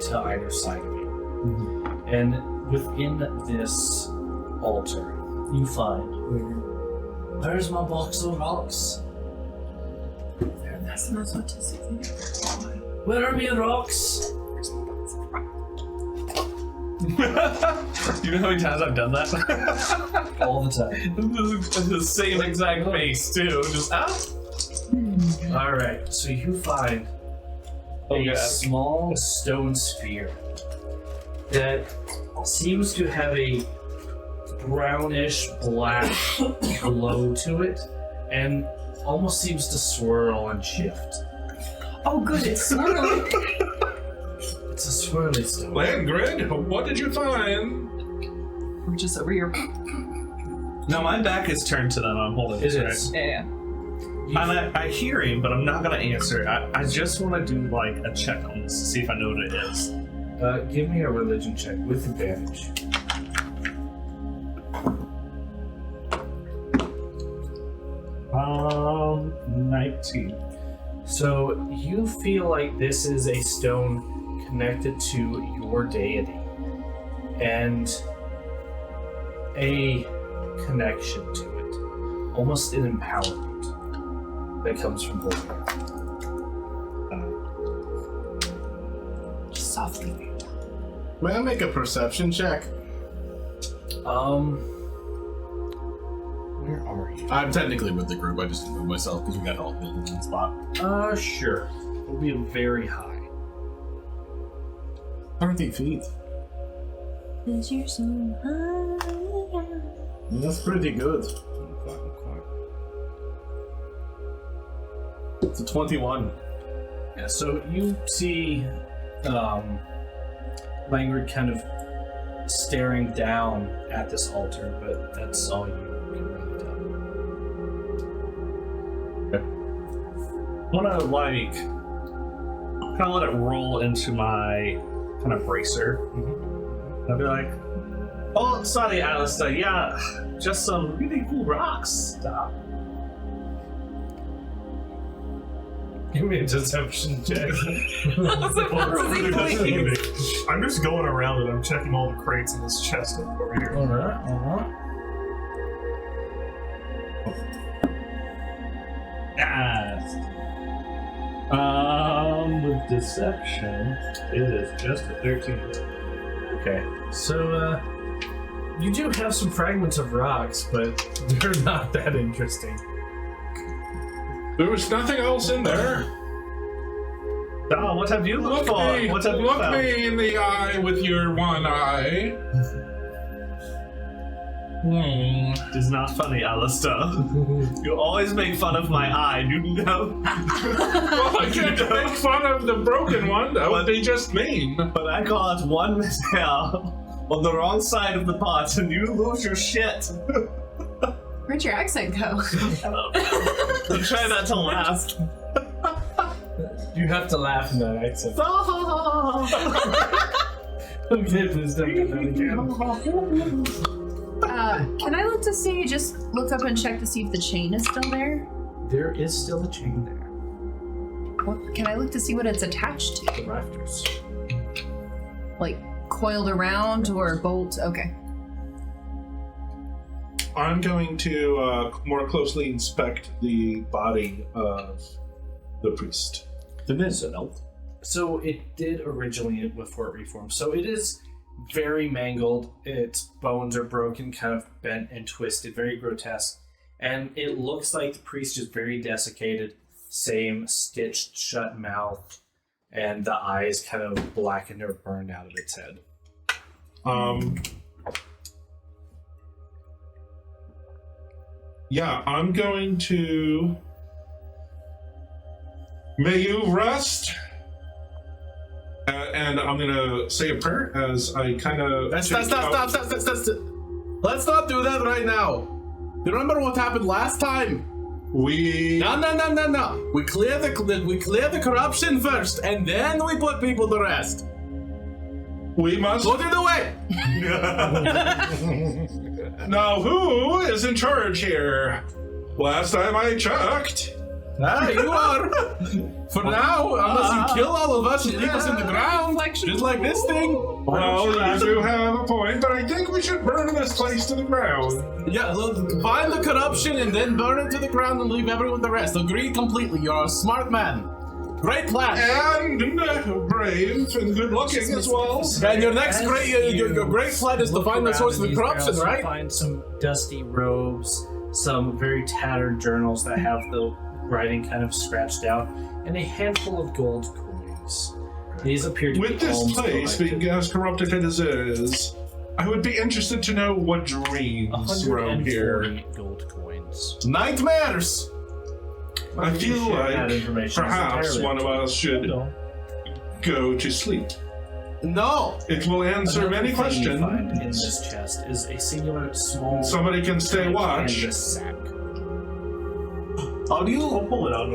to either side of you. And within this altar, you find, where's my box of rocks? That's not what to say. Where are my rocks? You know how many times I've done that? All the time. The same exact face too. Just All right, so you find a small stone sphere that seems to have a brownish black glow to it, and almost seems to swirl and shift. Oh, good, it's swirling. It's a swirly stone. Landgren, what did you find? I'm just over here. no, my back is turned to them. I'm holding It this, is. Yeah. I hear him, but I'm not gonna answer. I just want to do like a check on this to see if I know what it is. Give me a religion check with advantage. Um, 19. So you feel like this is a stone connected to your deity, and a connection to it, almost an empowerment that comes from both. Softly. May I make a perception check? Where are you? I'm technically with the group. I just didn't move myself because we got all built in one spot. Sure. It'll be very high. 30 feet. Cause you're so high. That's pretty good. It's a 21. Yeah, so you see Langford kind of staring down at this altar, but that's all you can really tell. I want to like kind of let it roll into my kind of bracer. I'll be like, "Oh, sorry, Alister. Yeah, just some really cool rocks stuff." Give me a deception check. I'm just going around and I'm checking all the crates in this chest over here. Alright. With deception, it is just a 13. Okay. So, you do have some fragments of rocks, but they're not that interesting. There was nothing else in there. Oh, what have you looked for? What have you Look found? me in the eye with your one eye. It's not funny, Alister. You always make fun of my eye, you know. Well, I can't make fun of the broken one. That would be just mean. But I call it one hair on the wrong side of the pot, and you lose your shit. Where'd your accent go? I'm trying not to laugh. You have to laugh in that accent. Okay, please don't do that again. Can I look to see, just look up and check to see if the chain is still there? There is still a chain there. What, can I look to see what it's attached to? The rafters. Like coiled around or bolt? Okay. I'm going to more closely inspect the body of the priest. So it did originally before it reformed. So it is very mangled. Its bones are broken, kind of bent and twisted, very grotesque. And it looks like the priest is very desiccated. Same stitched shut mouth, and the eyes kind of blackened or burned out of its head. Yeah, I'm going to... May you rest. And I'm going to say a prayer as I kind of... Stop. Let's not do that right now. You remember what happened last time? No. We clear the corruption first, and then we put people to rest. We must... Put it away! Now, who is in charge here? Last time I checked... You are. For now, unless you kill all of us and leave us in the ground, just like this thing. Well, you do have a point, but I think we should burn this place to the ground. Yeah, look, find the corruption and then burn it to the ground and leave everyone the rest. Agreed completely. You're a smart man. Great plan. And brave and good looking as well. And your next your great plan is to find the source of the corruption, right? Find some dusty robes, some very tattered journals that have the writing kind of scratched out, and a handful of gold coins. These appear to be with this place being as corrupted as it is, I would be interested to know what dreams roam here. Gold coins. Nightmares! I feel like perhaps one of us should go to sleep. No! It will answer many questions. You find in this chest is a singular small... Somebody can stay watch. canvas sack. Are you... I'll pull it out.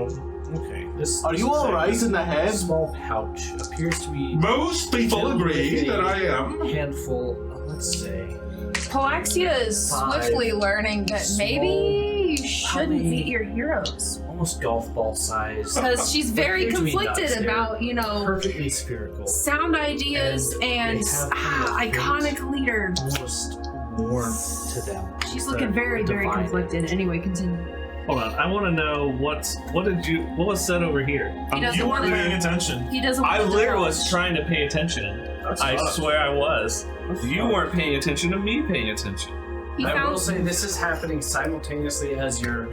Okay. Are you alright in the head? Small pouch appears to be... Most people agree that I am. Handful, let's say... Palaxia is swiftly learning that maybe you shouldn't meet your heroes. Almost golf ball size. Because she's very conflicted about, you know, perfectly spherical. sound ideas and iconic leader. Almost warm to them. She's looking very, very conflicted. Anyway, continue. Hold on, I want to know what was said over here. You weren't paying attention. He doesn't. I literally was trying to pay attention. I swear I was. You weren't paying attention to me paying attention. I will say this is happening simultaneously as you're...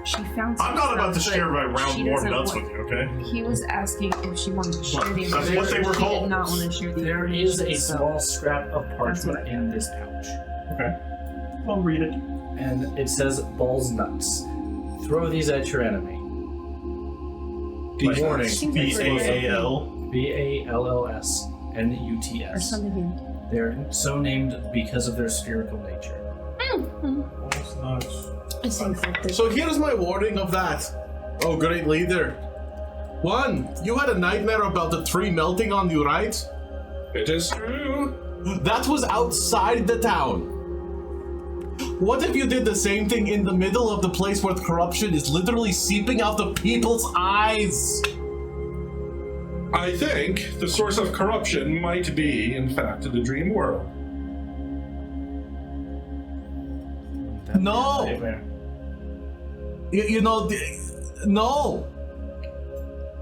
She found. I'm not about to share my round warm nuts with you, okay? He was asking if she wanted to share the That's what they were She called. did not want to share the There is a small scrap of parchment in this pouch. Okay. I'll read it. And it says balls nuts. Throw these at your enemy. Warning. B-A-A-L. B-A-L-L-S or N-U-T-S. something. They're so named because of their spherical nature. It's infected. So here's my warning of that. Oh, great leader. 1, you had a nightmare about the tree melting on you, right? It is true. That was outside the town. What if you did the same thing in the middle of the place where the corruption is literally seeping out of people's eyes? I think the source of corruption might be, in fact, the dream world. No. You know, no.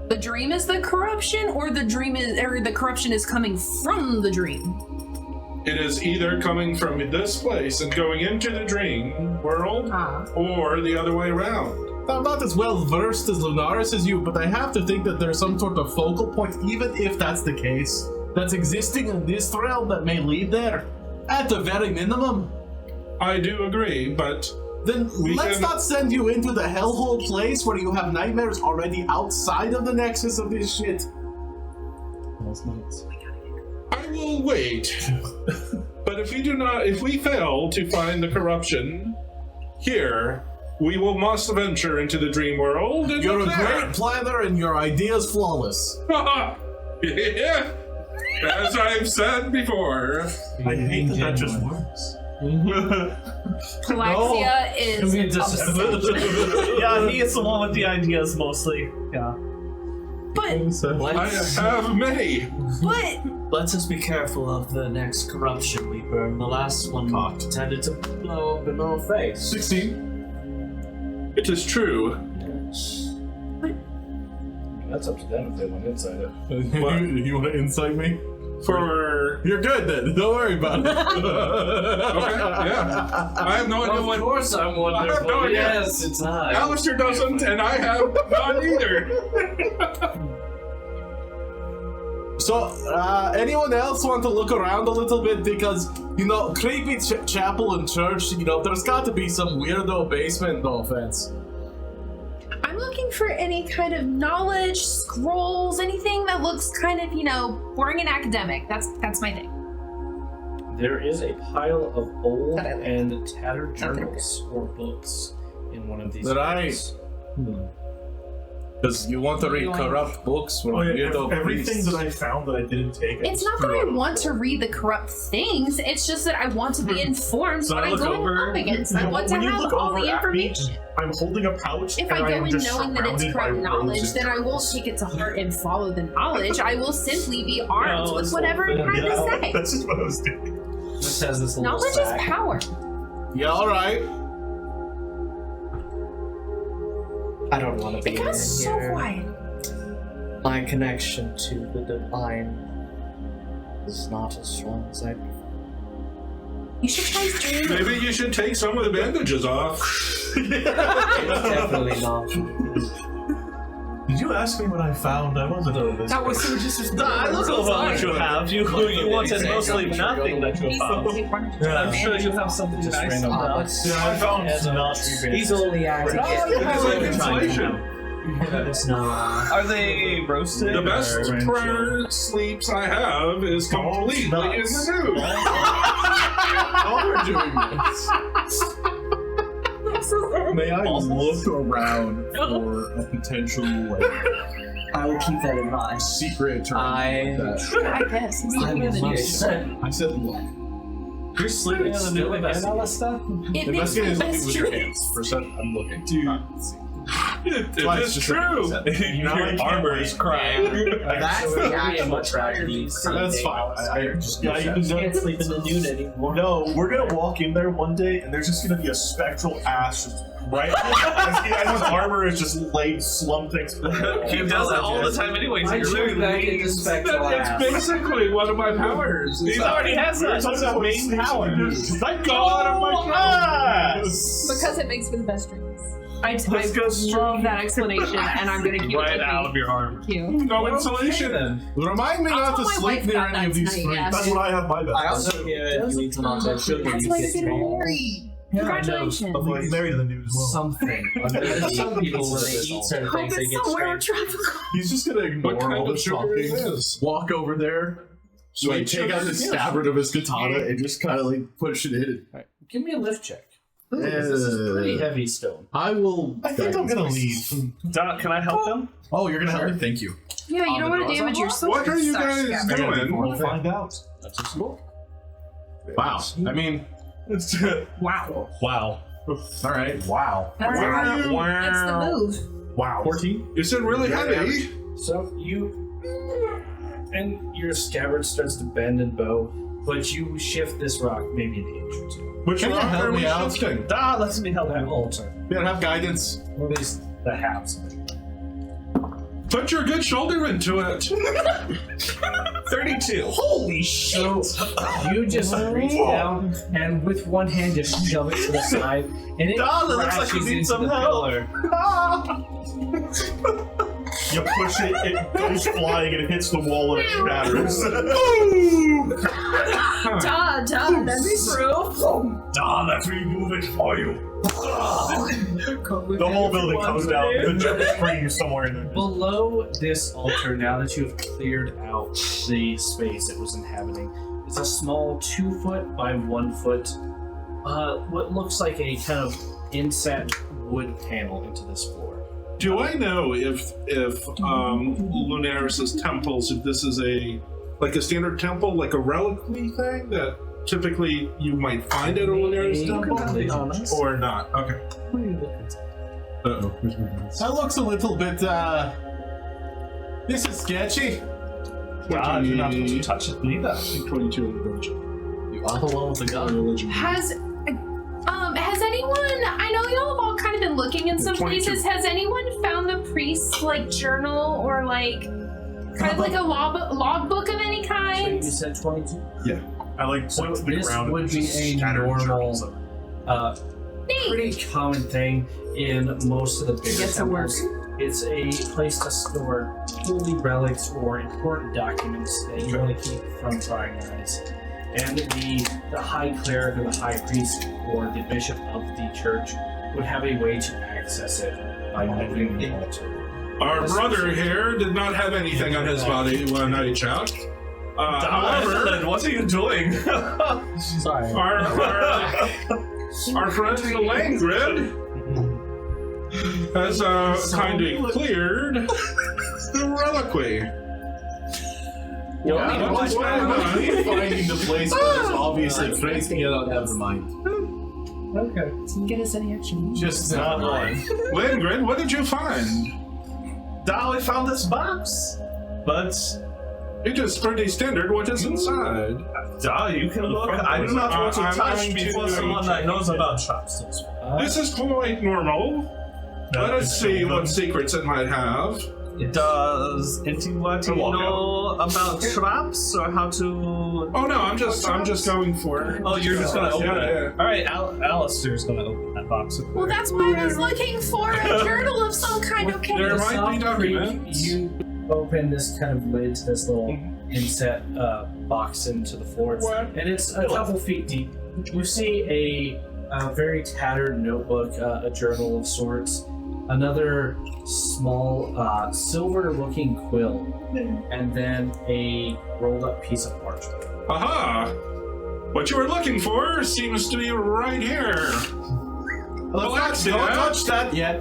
The dream is the corruption, or the dream is, or the corruption is coming from the dream. It is either coming from this place and going into the dream world, or the other way around. I'm not as well versed as Lunaris as you, but I have to think that there's some sort of focal point, even if that's the case, that's existing in this realm that may lead there. At the very minimum. I do agree, but... Then let's not send you into the hellhole place where you have nightmares already outside of the nexus of this shit. I will wait. But if we fail to find the corruption here, we must venture into the dream world. And You're a there. great planner and your idea's flawless. Yeah. As I've said before. I hate that just works. Galaxia is upset. Yeah, he is the one with the ideas mostly. Yeah. But I have many. Let's just be careful of the next corruption we burn. The last one tended to blow up in our face. 16. It is true. That's up to them if they want inside it. You want to insight me? For You're good then. Don't worry about it. okay, yeah. I have no idea Of what. course I'm wonderful. I have no idea. Yes, it's not. Alister doesn't, and I have none either. So, anyone else want to look around a little bit? Because, creepy chapel and church, there's got to be some weirdo basement, no offense. I'm looking for any kind of knowledge, scrolls, anything that looks kind of, boring and academic. That's my thing. There is a pile of old and tattered journals or books in one of these. Right. Because you want to read corrupt books from weirdo everything priests. that I found that I didn't take. It's not that I want to read the corrupt things, it's just that I want to be informed So what I I'm look going over- up against. I want to When you have look all over the at me, information. I'm holding a pouch. If and I go am in just knowing that it's surrounded by corrupt knowledge, roses. then I won't take it to heart and follow the knowledge. I will simply be armed with whatever it has to say. That's just what I was doing. This has this little Knowledge is sack. power. Yeah, alright. I don't want to be It in got so here. quiet. My connection to the divine is not as strong as I. You should try streaming. Maybe you should take some of the bandages off. Definitely not. Did you ask me what I found? I wasn't over this. That was so disrespectful. I don't know what you have. You wanted mostly nothing that you found. I'm sure you have something Just nice random about. Yeah, I found nuts. He's only acting. It's like insulation. It's not. Are they roasted? The best or- prayer sleeps I have is completely in the news. While we're doing this, may I look around for a potential, I will keep that in mind. secret term? I guess. It's not even the news. I said look. You're sleeping on the new Alister? It makes Investigate me is looking best with your dreams. hands. Percent, I'm looking. It Twice, is just true. Now my armor is crying. That's the actual tragedy. That's fine. I just Yeah, you Can't sleep in the nude anymore. No, we're gonna walk in there one day, and there's just gonna be a spectral ass just right as his armor is just laid slumped next to He does that all the time anyway. I drew back into spectral It's ass. basically one of my powers. He already has We're that. talking about main power. Thank God of my ass! Because it makes for the best dreams. I Let's go love strong. that explanation, and I'm gonna keep it Right with out me. of your armor. Thank you. No insulation. Remind me I'll not tell to my sleep wife near about any that of these tonight, freaks. yeah. That's what I have my best. I also hear if you eat too much sugar, That's you why get you're getting small. married. But Congratulations. like married to the news as well. Something. Some people, when they eat certain Hope things, they it's get somewhere strange. tropical. He's just gonna ignore What kind all of the sugar is talking, this? walk over there, like take out the scabbard of his katana and just kind of like push it in. Give me a lift check. Ooh, this is pretty heavy stone. I will. I think I'm gonna leave. Doc, can I help him? Oh, you're gonna help me? Thank you. Yeah, you don't want to damage yourself. What are you guys doing? We'll find out. Wow. I mean, It's Wow. Wow. all right. Wow. That's the move. wow. 14. Is it really heavy? So you and your scabbard starts to bend and bow, but you shift this rock maybe an inch or two. Which Can you rock help are me we out? shifting? Ah, let me help That him. altar. You don't have guidance. Or at least the halves of it. Put your good shoulder into it. 32. Holy So you just reach down and with one hand just shove it to the side, and it Don, it looks like crashes you need into some the help. pillar. You push it, it goes flying, and it hits the wall and it shatters. Duh, that'd be proof. Don, let's remove it for you. The whole building comes down. The jump screams somewhere in there. Below this altar, now that you have cleared out the space it was inhabiting, is a small 2 foot by 1 foot, what looks like a kind of inset wood panel into this floor. Do I know if Lunaris' temples, if this is a standard temple, like a reliquary thing that typically you might find at a Lunaris temple, or not? Okay. Uh-oh. That looks a little bit, this is sketchy. Yeah, you're not supposed to touch it neither. I think 22 in religion. You are the one with the gun. Religion. Has anyone? I know y'all have all kind of been looking in some 22. places. Has anyone found the priest's journal or kind of like a logbook of any So kind? you said 22? I like So point to the this ground would and be just a scatter normal, journals of pretty common thing in most of the bigger Get to work. temples. It's a place to store holy relics or important documents that you want to keep from prying eyes. And the high cleric or the high priest or the bishop of the church would have a way to access it by moving the altar. Our brother here did not have anything on his body when I checked. However, what are you doing? Sorry. our friend the Langrid has kind of cleared the reliquary. Yeah, what's finding the place where it's obviously crazy. Never mind. Okay. Didn't get us any action. Just never mind. Langrid, what did you find? We found this box, but It is pretty standard. What is inside? you can look. I do not want to I'm touch going before to someone that check knows it. about chopsticks. This is quite normal. Let us see what secrets it might have. Does anyone know about traps or how to? Oh no, I'm just going for. Oh, you're just gonna open it. Yeah. All right, Alister's gonna open that box. Well, that's why I was looking for a journal of some kind. Okay. There might be Soft creak, documents. You open this kind of lid to this little inset box into the floor, and it's a couple feet deep. You see a very tattered notebook, a journal of sorts, another small silver-looking quill, and then a rolled-up piece of parchment. Aha! What you were looking for seems to be right here. Let's not touch that yet.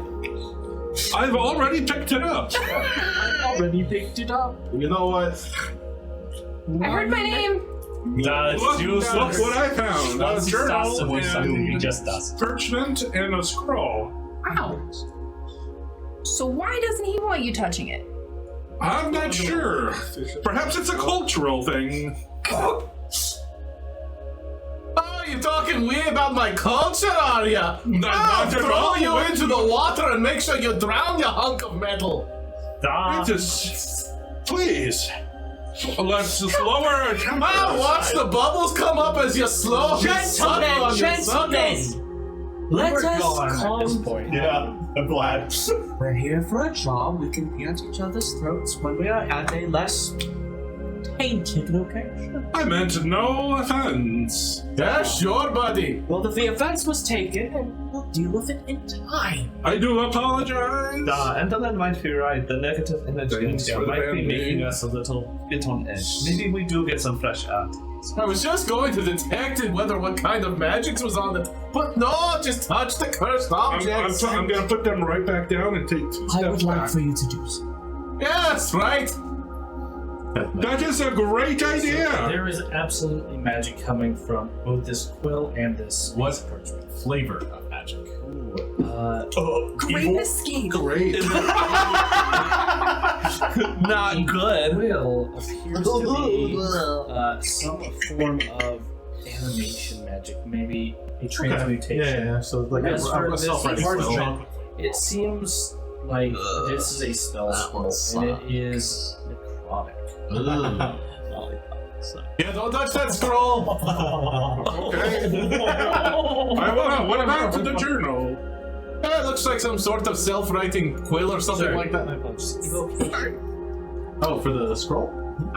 I've already picked it up. Already picked it up. You know what? I heard my name. Look what I found. A journal and just does. parchment and a scroll. Wow. So why doesn't he want you touching it? I'm not sure. Perhaps it's a cultural thing. Oh, you're talking weird about my culture, are ya? I'll not at throw all. you into the water and make sure you drown, you hunk of metal. Just please. Let's just lower our temper. Ah, watch the bubbles come up as you slow Let us Gone at this calm. point. Yeah, I'm glad. We're here for a job. We can be at each other's throats when we are at a less tainted location. I meant no offense. Yeah, sure, buddy. Well, if the offense was taken, and we'll deal with it in time. I do apologize. And then might be right. The negative energy in Thanks here for the might be band-aid. making us a little bit on edge. Maybe we do get some fresh air. I was just going to detect whether what kind of magic was on it, but no, just touch the cursed objects. I'm gonna put them right back down and take 2 I steps would like back. for you to do so. Yes, right. That is a great idea. There is absolutely magic coming from both this quill and this What? piece of parchment. Flavor of magic. Great escape. Great. Not good. Quill appears to be some form of animation magic, maybe a transmutation. Yeah. So like As for this self-writing parchment, spell. it seems like this is a spell That scroll, one and it is necrotic. Yeah, don't touch that scroll. Okay. What about the journal? Yeah, it looks like some sort of self-writing quill or something Sorry. like that. Oh, for the scroll?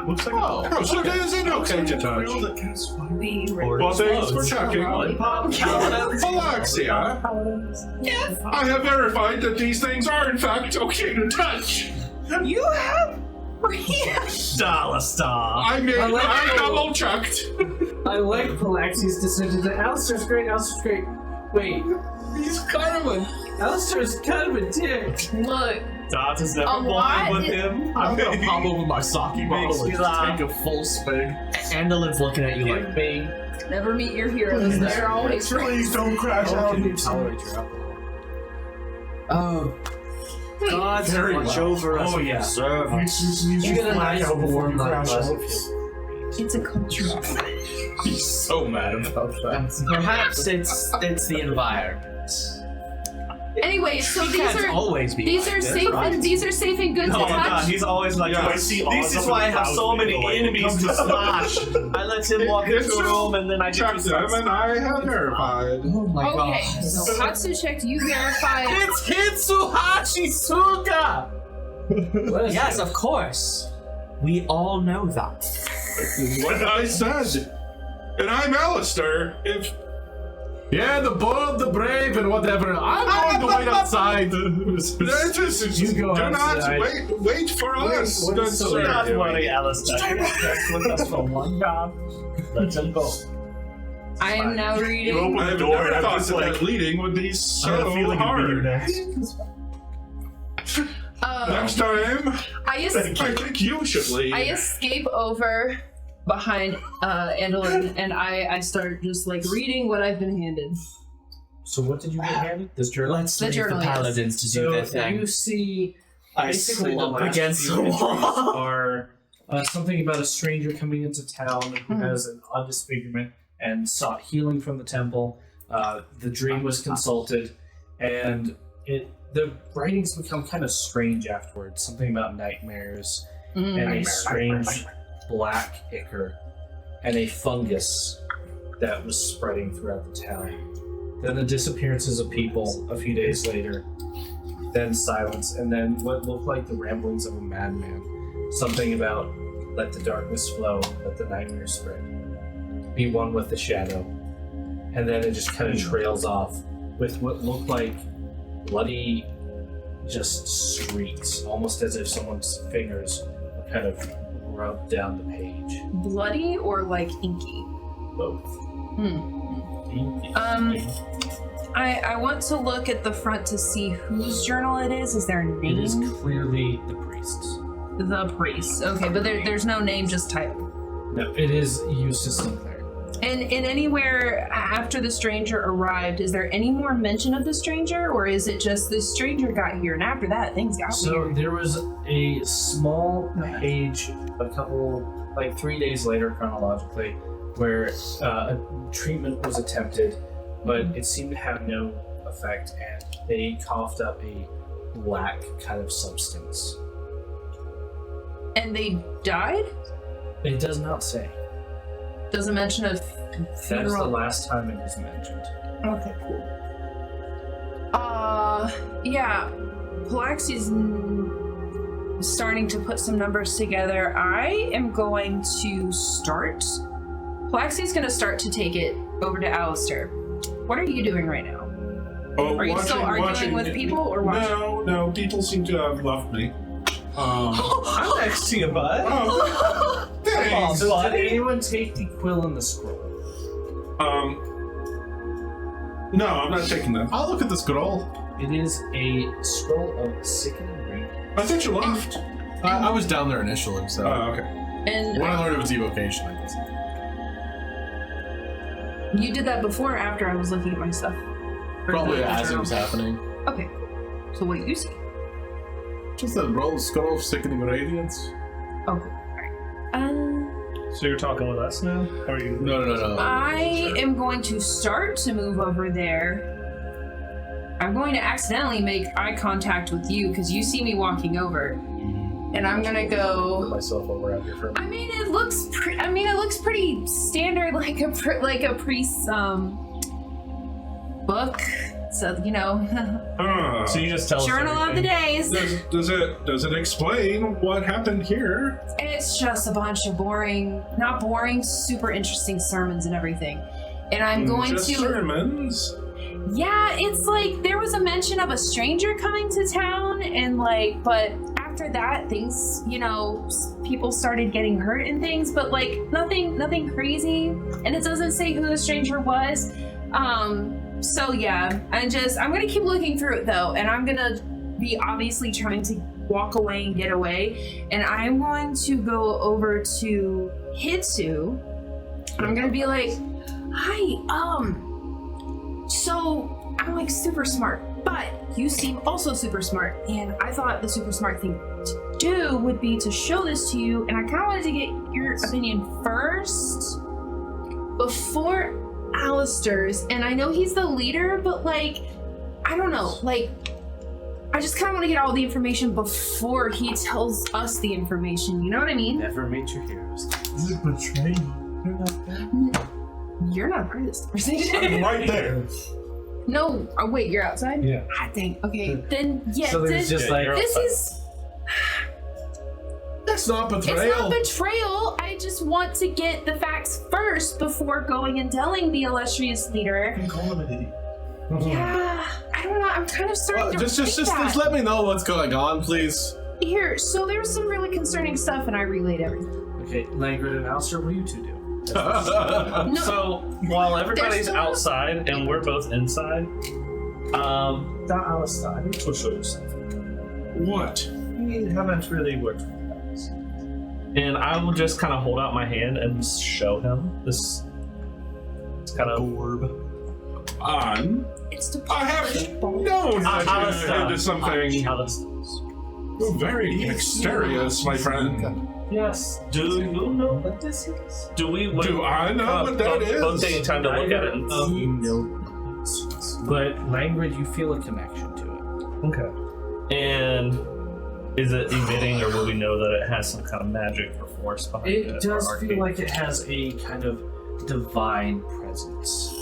Looks like Oh, so is it okay to touch? Well, thanks for checking. Alexia, Yes. I have verified that these things are in fact okay to touch. You have. Alister. I double checked. I like Palaxi's decision that Alister's great, Alister's great. Wait, He's kind of a... Alister's kind of a dick. Look, Dot has never A lot bonded with is- him. I'm gonna pop over my sake bottle and me laugh. take a full swig. Andolin's looking at you like, me. never meet your heroes. They're always right. Please don't crash out. Can you tolerate your alcohol? oh, God's Very watch well. over us. Oh, yeah. Preserve us. You get a nice warm crash night. out. It's a culture. He's so mad about that. Perhaps it's the environment. Anyway, so He these can't are always be these like are this, safe right? and these are safe and good Oh to my god, touch. he's always like, Yeah. I see This is Oz why I up in have the so clouds, many and like, enemies come to smash. I let him walk into a room and then I Check get them, and I have verified. Oh my Okay, so Hatsu checked. You verified. It's Hitsuhachi Suka! Yes, of course. We all know that. What I said. And I'm Alister. If Yeah, the bold, the brave, and whatever. I'm going to wait outside. you go do not outside. wait for us. what good is sir. Sawyer Not doing? worry, Alistair. Just with us for one job. Let him go. I am now You reading. open I the have door never and I'm thought just that like, that leading would be I have a so feeling it'd be you hard. next. Next time, I I think you should lead. I escape over behind Andolin and I start just like reading what I've been handed. So what did you get handed? This journal? Let's The leave the journal, yes. paladins to do So their thing. you see I basically the slump last against few the entries wall. are something about a stranger coming into town who Mhm. has an odd disfigurement and sought healing from the temple. The dream was consulted, and the writings become kind of strange afterwards. Something about nightmares and a strange black ichor and a fungus that was spreading throughout the town. Then the disappearances of people a few days later. Then silence, and then what looked like the ramblings of a madman. Something about let the darkness flow, let the nightmare spread. Be one with the shadow. And then it just kind of trails off with what looked like bloody just streaks, almost as if someone's fingers were kind of rubbed down the page. Bloody or like inky? Both. I want to look at the front to see whose journal it is. Is there a It name? is clearly the priest's. The priest. Okay, but there's no name, just title. No, it is Eustace Sinclair. And in anywhere after the stranger arrived, is there any more mention of the stranger, or is it just the stranger got here and after that things got So weird? there was a small page, a couple, like 3 days later chronologically, where a treatment was attempted, but it seemed to have no effect, and they coughed up a black kind of substance. And they died? It does not say. Doesn't mention a That is the funeral. last time it is mentioned. Okay, cool. Yeah. Palaxi's starting to put some numbers together. I am going to start. Palaxi's going to start to take it over to Alister. What are you doing right now? Oh, Are you still arguing with people or watching? No, people seem to have left me. I'm next to you, bud. Oh, thanks. So did anyone take the quill and the scroll? No, I'm not taking them. I'll look at the scroll. It is a scroll of sickening reading. I thought you left. I was down there initially, so Oh, okay. And when I learned it was evocation, I guess. you did that before or after I was looking at my stuff? Or Probably the as it journal? was happening. Okay. So what do you see? Just the roll scroll of sickening radiance. Okay. So you're talking with us now? Or are you? No. I am going to start to move over there. I'm going to accidentally make eye contact with you because you see me walking over, and I'm gonna Put go. myself over out here for a I mean, it looks. it looks pretty standard, like a priest's book. So So you just tell us journal of the everything. days. Does it explain what happened here? It's just a bunch of not boring, super interesting sermons and everything. And I'm going Just to. sermons. Yeah, it's like there was a mention of a stranger coming to town, and but after that, things, people started getting hurt and things, but nothing crazy. And it doesn't say who the stranger was. So yeah, I'm gonna keep looking through it though, and I'm gonna be obviously trying to walk away and get away, and I'm going to go over to Hitsu. I'm gonna be like, hi, so I'm like super smart, but you seem also super smart, and I thought the super smart thing to do would be to show this to you, and I kind of wanted to get your opinion first before Alister's, and I know he's the leader, but like, I don't know, like, I just kind of want to get all the information before he tells us the information, you know what I mean? Never meet your heroes. This is betraying. You're not there. You're not part of this conversation. I'm right there. No, oh wait, you're outside? Yeah. I think, okay, then yeah, So there's just like this is... That's not betrayal. It's not betrayal. I just want to get the facts first before going and telling the illustrious leader. You call him an idiot. Yeah, I don't know. I'm kind of starting to Just let me know what's going on, please. Here, so there was some really concerning stuff, and I relayed everything. Okay, Langrid and Alister, what do you two do? No, So while everybody's still- outside and we're both inside, Not Alister, I need to show you something. What? We haven't really worked with guys. and I will just kind of hold out my hand and show him this kind of orb. it's the I have known that you're into something very mysterious, my friend. Yes. Do you know what this is? Do I know what that is? Both taking time to look at it. You know, but Langrid, you feel a connection to it. Okay. And is it emitting, or will we know that it has some kind of magic or force behind it? It does or feel arcane? like it has a kind of divine presence.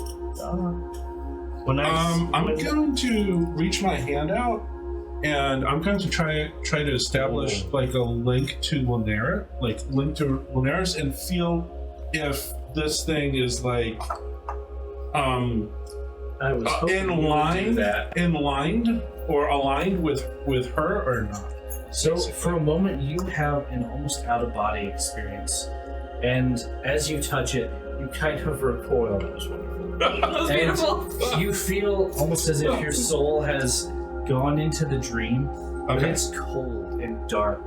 When I'm going to reach my hand out, and I'm going to try to establish like a link to Lunaris, and feel if this thing is like I was hoping in you would do line that. or aligned with her or not. So for a moment, you have an almost out-of-body experience, and as you touch it, you kind of recoil. That was wonderful. most beautiful. You feel almost as if your soul has gone into the dream, but Okay. it's cold and dark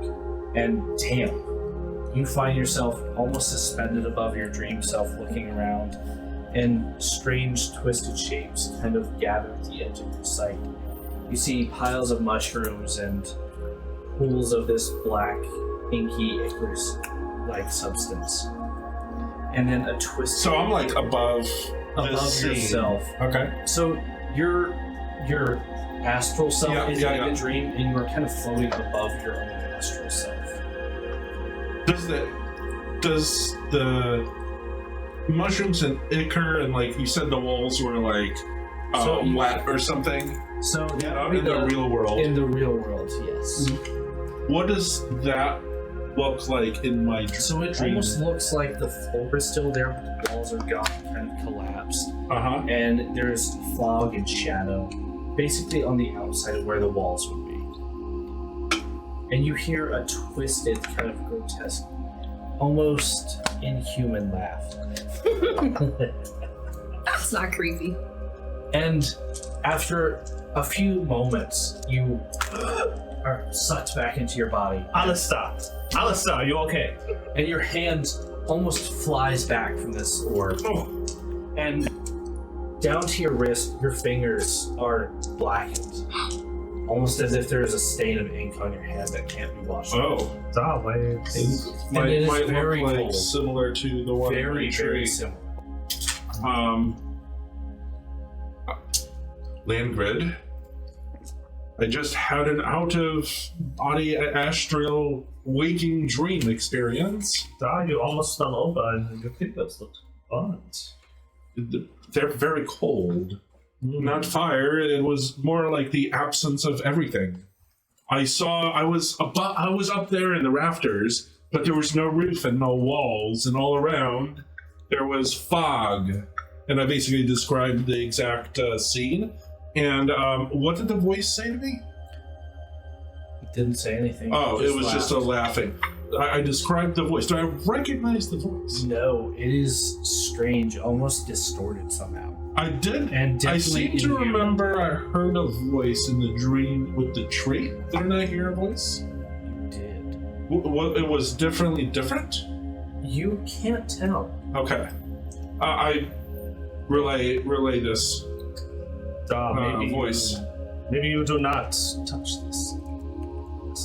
and damp. You find yourself almost suspended above your dream self, looking around, and strange twisted shapes kind of gather at the edge of your sight. You see piles of mushrooms and pools of this black, inky, ichor-like substance. And then a twist So I'm like above above this scene. yourself. Okay. So your astral self is in yeah. the dream, and you're kind of floating above your own astral self. Does the mushrooms and ichor, and like you said, the walls were like So you- wet or something? So In the real world. In the real world, yes. What does that look like in my dream? So it almost looks like the floor is still there, but the walls are gone, kind of collapsed, Uh-huh. and there's fog and shadow, basically on the outside of where the walls would be. And you hear a twisted, kind of grotesque, almost inhuman laugh. That's not creepy. And after a few moments, you are sucked back into your body. Alister, are you okay? And your hand almost flies back from this orb. And down to your wrist, your fingers are blackened. Almost as if there is a stain of ink on your hand that can't be washed. Oh. And it is Might very look like cold. similar to the one in Very, the very tree. similar. Landgrid. I just had an out-of-body astral waking dream experience. You almost fell over and your fingers looked burnt. They're very cold. Not fire. It was more like the absence of everything. I was up there in the rafters, but there was no roof and no walls, and all around there was fog. And I basically described the exact scene. And what did the voice say to me? It didn't say anything. Oh, it was just a laughed. laughing. I described the voice. Do I recognize the voice? No, it is strange, almost distorted somehow. I did. And I definitely seem to in here. remember I heard a voice in the dream with the tree. Didn't I hear a voice? You did. It was different? You can't tell. Okay. I relay this Maybe voice. Maybe you do not touch this.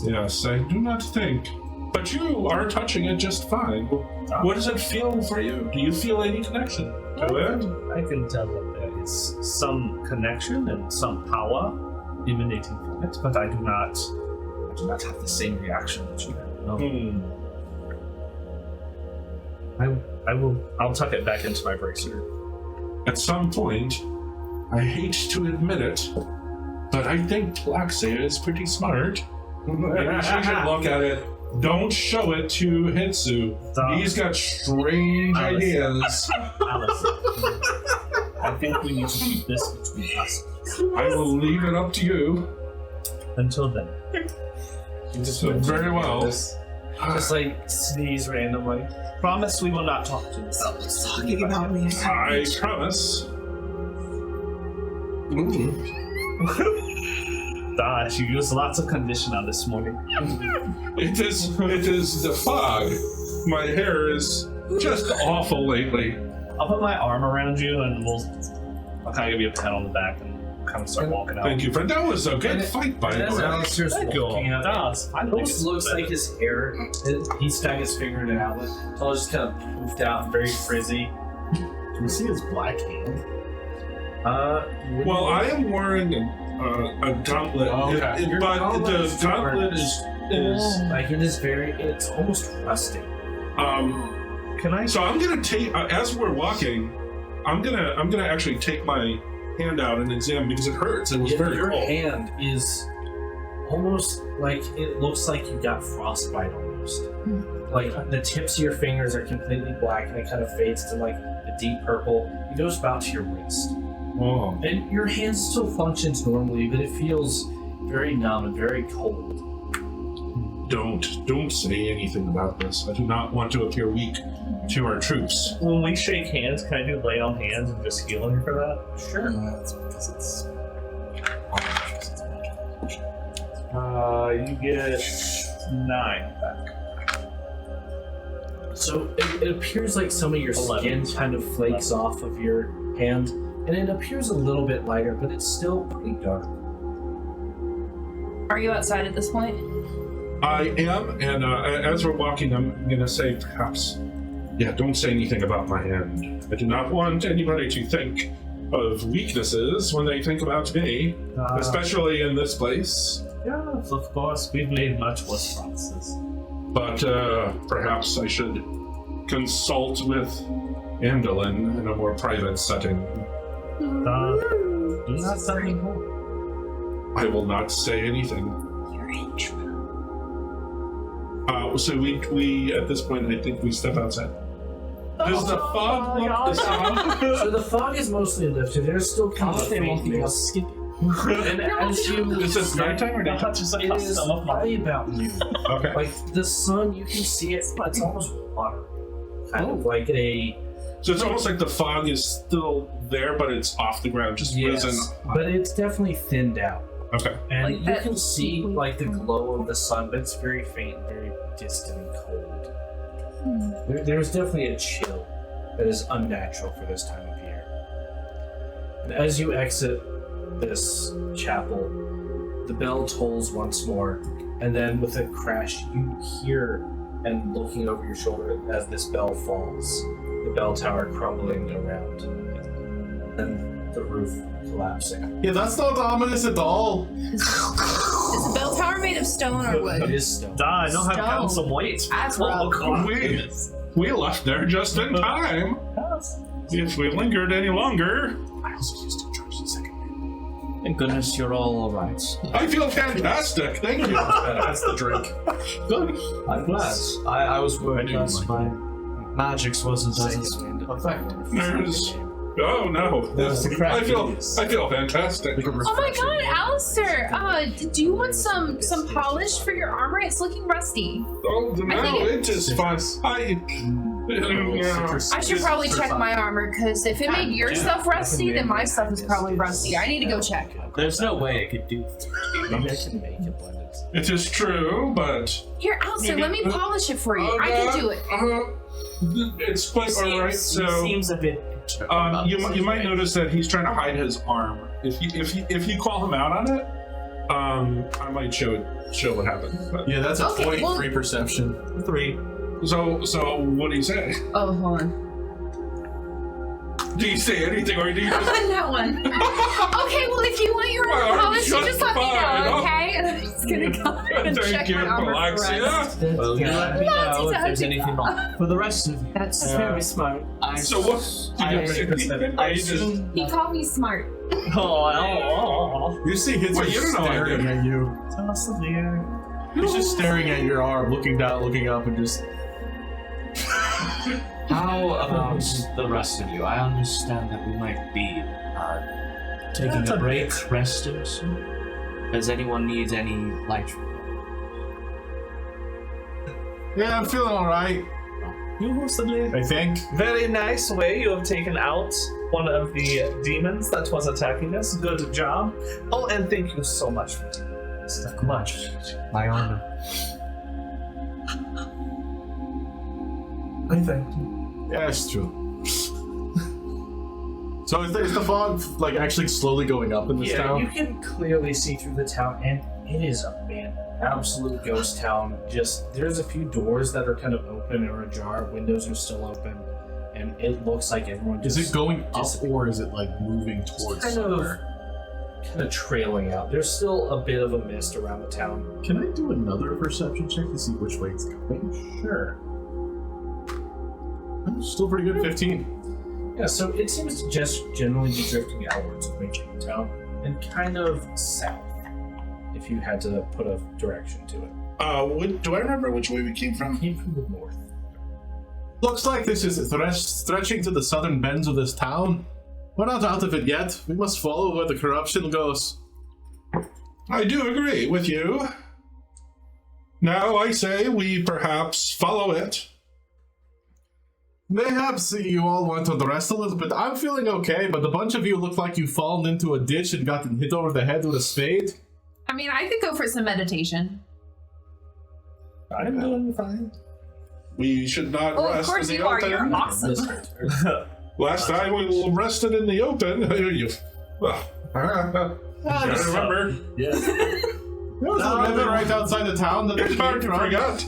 Yes, I do not think. But you are touching it just fine. What does it feel for you? Do you feel any connection to it? I can tell that there is some connection and some power emanating from it, but I do not have the same reaction that you have. No. I'll tuck it back into my bracer. At some point, I hate to admit it, but I think Plaxia is pretty smart. Maybe she should look at it. Don't show it to Hitsu. He's got strange ideas. Alice, I think we need to keep this between us. I will leave it up to you. Until then. Very well. Just like sneeze randomly. Promise we will not talk to this. Someone's talking about me. I promise. Gosh, you used lots of conditioner this morning. It is the fog. My hair is just awful lately. I'll put my arm around you and I'll kind of give you a pat on the back and kind of start walking out. Thank you, friend. That was a good fight, by the As way. Alistair's walking out, I it almost looks like his hair. He stuck his finger in an outlet. It's all just kind of poofed out, very frizzy. Can we see his black hand? Well, I am wearing a gauntlet, Okay. Your but gauntlet the is gauntlet is like it is very. It's almost rusty. Can I? So I'm gonna take as we're walking. I'm gonna actually take my hand out and examine because it hurts. It was very Your cold. hand is almost like it looks like you got frostbite almost. Like the tips of your fingers are completely black and it kind of fades to like a deep purple. It goes about to your waist. Oh. And your hand still functions normally, but it feels very numb and very cold. Don't say anything about this. I do not want to appear weak to our troops. When we shake hands, can I do lay on hands and just heal you for that? Sure. That's because it's. You get 9 back. So it appears like some of your 11. skin kind of flakes off of your hand, and it appears a little bit lighter, but it's still pretty dark. Are you outside at this point? I am, and as we're walking, I'm gonna say perhaps, don't say anything about my hand. I do not want anybody to think of weaknesses when they think about me, especially in this place. Yes, of course. We've made much worse promises. But perhaps I should consult with Andolin in a more private setting. Do not tell me more. I will not say anything. You're in trouble. So we at this point, I think we step outside. Does the fog look the same? So the fog is mostly lifted. There's still kind of faint mist. And as you, Is this nighttime or daytime? it is probably about noon. Okay. Like the sun, you can see it, but it's almost water. Kind of like a So it's almost like the fog is still there, but it's off the ground, just risen. but it's definitely thinned out. Okay. And Like you that can see deeply- like the glow of the sun, but it's very faint, very distant and cold. There's definitely a chill that is unnatural for this time of year. And as you exit this chapel, the bell tolls once more, and then with a crash, you hear, and looking over your shoulder as this bell falls, the bell tower crumbling around, and the roof collapsing. Yeah, that's not ominous at all. Is the bell tower made of stone or It wood? is stone. I know how to count Stone. some weight. That's Oh, rough. God. We left there just in time. If we lingered any longer, I also used to charge the second man. Thank goodness you're all alright. I feel fantastic. Thank you. That's the drink. Good. I'm glad. I was worried do like my magics wasn't as effective. There's. Oh no. There's the crack. I feel fantastic. Oh my god, Alister! Do you want some polish for your armor? It's looking rusty. Oh no, think it is fine. I should probably check my armor, because if it made your stuff rusty, then my stuff is probably rusty. I need to go check. There's no way it could do. Maybe I can make it blended. It is true, but Here, Alister, let me polish it for you. I can do it. it's quite alright. So seems a bit. you might notice that he's trying to hide his arm. If you call him out on it, I might show what happened. But. Yeah, that's a Okay, 23 perception. 3. So what do you say? Oh, hold on. Do you say anything or do you just... That one. Okay, well, if you want your armor polished, you just let me know, okay? And I'm just gonna go and check Thank you, my armor for rest. Alexia. Well, you let me know if there's anything wrong. For the rest of you, That's very smart. So what? He called me smart. You see his Wait, you don't know I staring did. at you. Tell us the dear. He's just staring at your arm, looking down, looking up, and just... How about the rest of you? I understand that we might be taking a break, resting soon. Does anyone need any light? Yeah, I'm feeling alright, You possibly. I think. Very nice way you have taken out one of the demons that was attacking us. Good job. Oh, and thank you so much for that. Much. My honor. I thank you. Yeah, it's true. So is the fog like actually slowly going up in this Yeah, town? you can clearly see through the town, and it is abandoned. Absolute ghost town. Just there's a few doors that are kind of open or ajar. Windows are still open, and it looks like everyone just. Is it going up disappeared. or is it like moving towards Kind somewhere? of trailing out? There's still a bit of a mist around the town. Can I do another perception check to see which way it's going? Sure. Still pretty good, 15. Yeah, so it seems to just generally be drifting outwards of making the town, and kind of south, if you had to put a direction to it. Do I remember which way we came from? Came from the north. Looks like this is stretching to the southern bends of this town. We're not out of it yet. We must follow where the corruption goes. I do agree with you. Now I say we perhaps follow it. Perhaps you all want to rest a little bit. I'm feeling okay, but a bunch of you look like you've fallen into a ditch and gotten hit over the head with a spade. I mean, I could go for some meditation. I'm doing fine. We should not Oh, rest of course in the you are. open. You're awesome. Last time we rested in the open. I remember. Yes. There was a river right outside the town that It's hard to forget.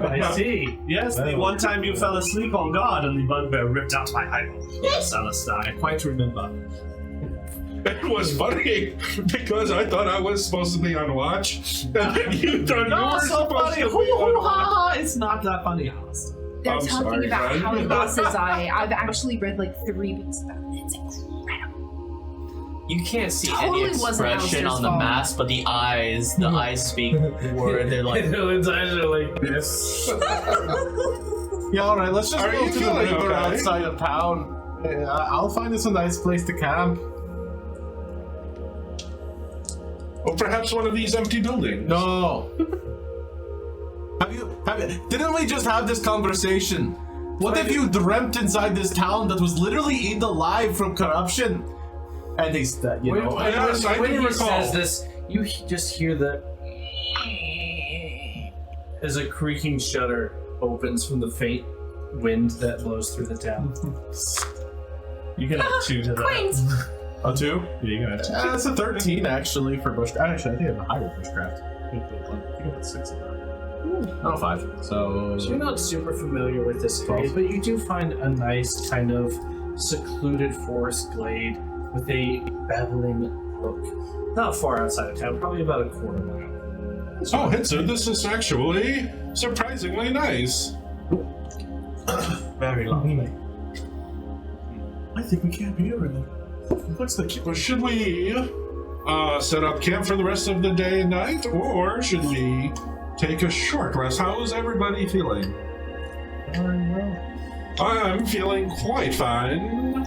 I see. Yes, the one time you fell asleep on guard and the bugbear ripped out my eyeball. Yes, Alister, I quite remember. It was funny because I thought I was supposed to be on watch, and then you thought you Not were so supposed funny. to be Hoo hoo on ha watch. ha! It's not that funny, Alister. They're I'm talking sorry, about friend. how he lost his eye. I've actually read like 3 books about it. It's incredible. You can't see Totally any wasn't expression Alister's on the fault. mask, but the eyes speak word. They're like, It's actually like this. Yeah, alright, let's just Are go you to the feeling river okay? outside of town. I'll find us a nice place to camp. Or perhaps one of these empty buildings. No. Didn't we just have this conversation? What if you dreamt inside this town that was literally eaten alive from corruption? And he's, you know. Yes, I when do he recall. says this, you just hear the as a creaking shutter opens from the faint wind that blows through the town. You can add 2 to that. Quaint. A 2? Yeah, you can add 2. That's a 13 actually for bushcraft. Actually, I think I have a higher bushcraft. I think I have 6 of that. Oh, 5. So So you're not super familiar with this area, but you do find a nice kind of secluded forest glade with a babbling brook. Not far outside of town, probably about a quarter mile. Oh, Hitsu, this is actually surprisingly nice. Very lovely. I think we camp here really. What's the Well, should we set up camp for the rest of the day and night, or should we take a short rest? How is everybody feeling? I'm feeling quite fine.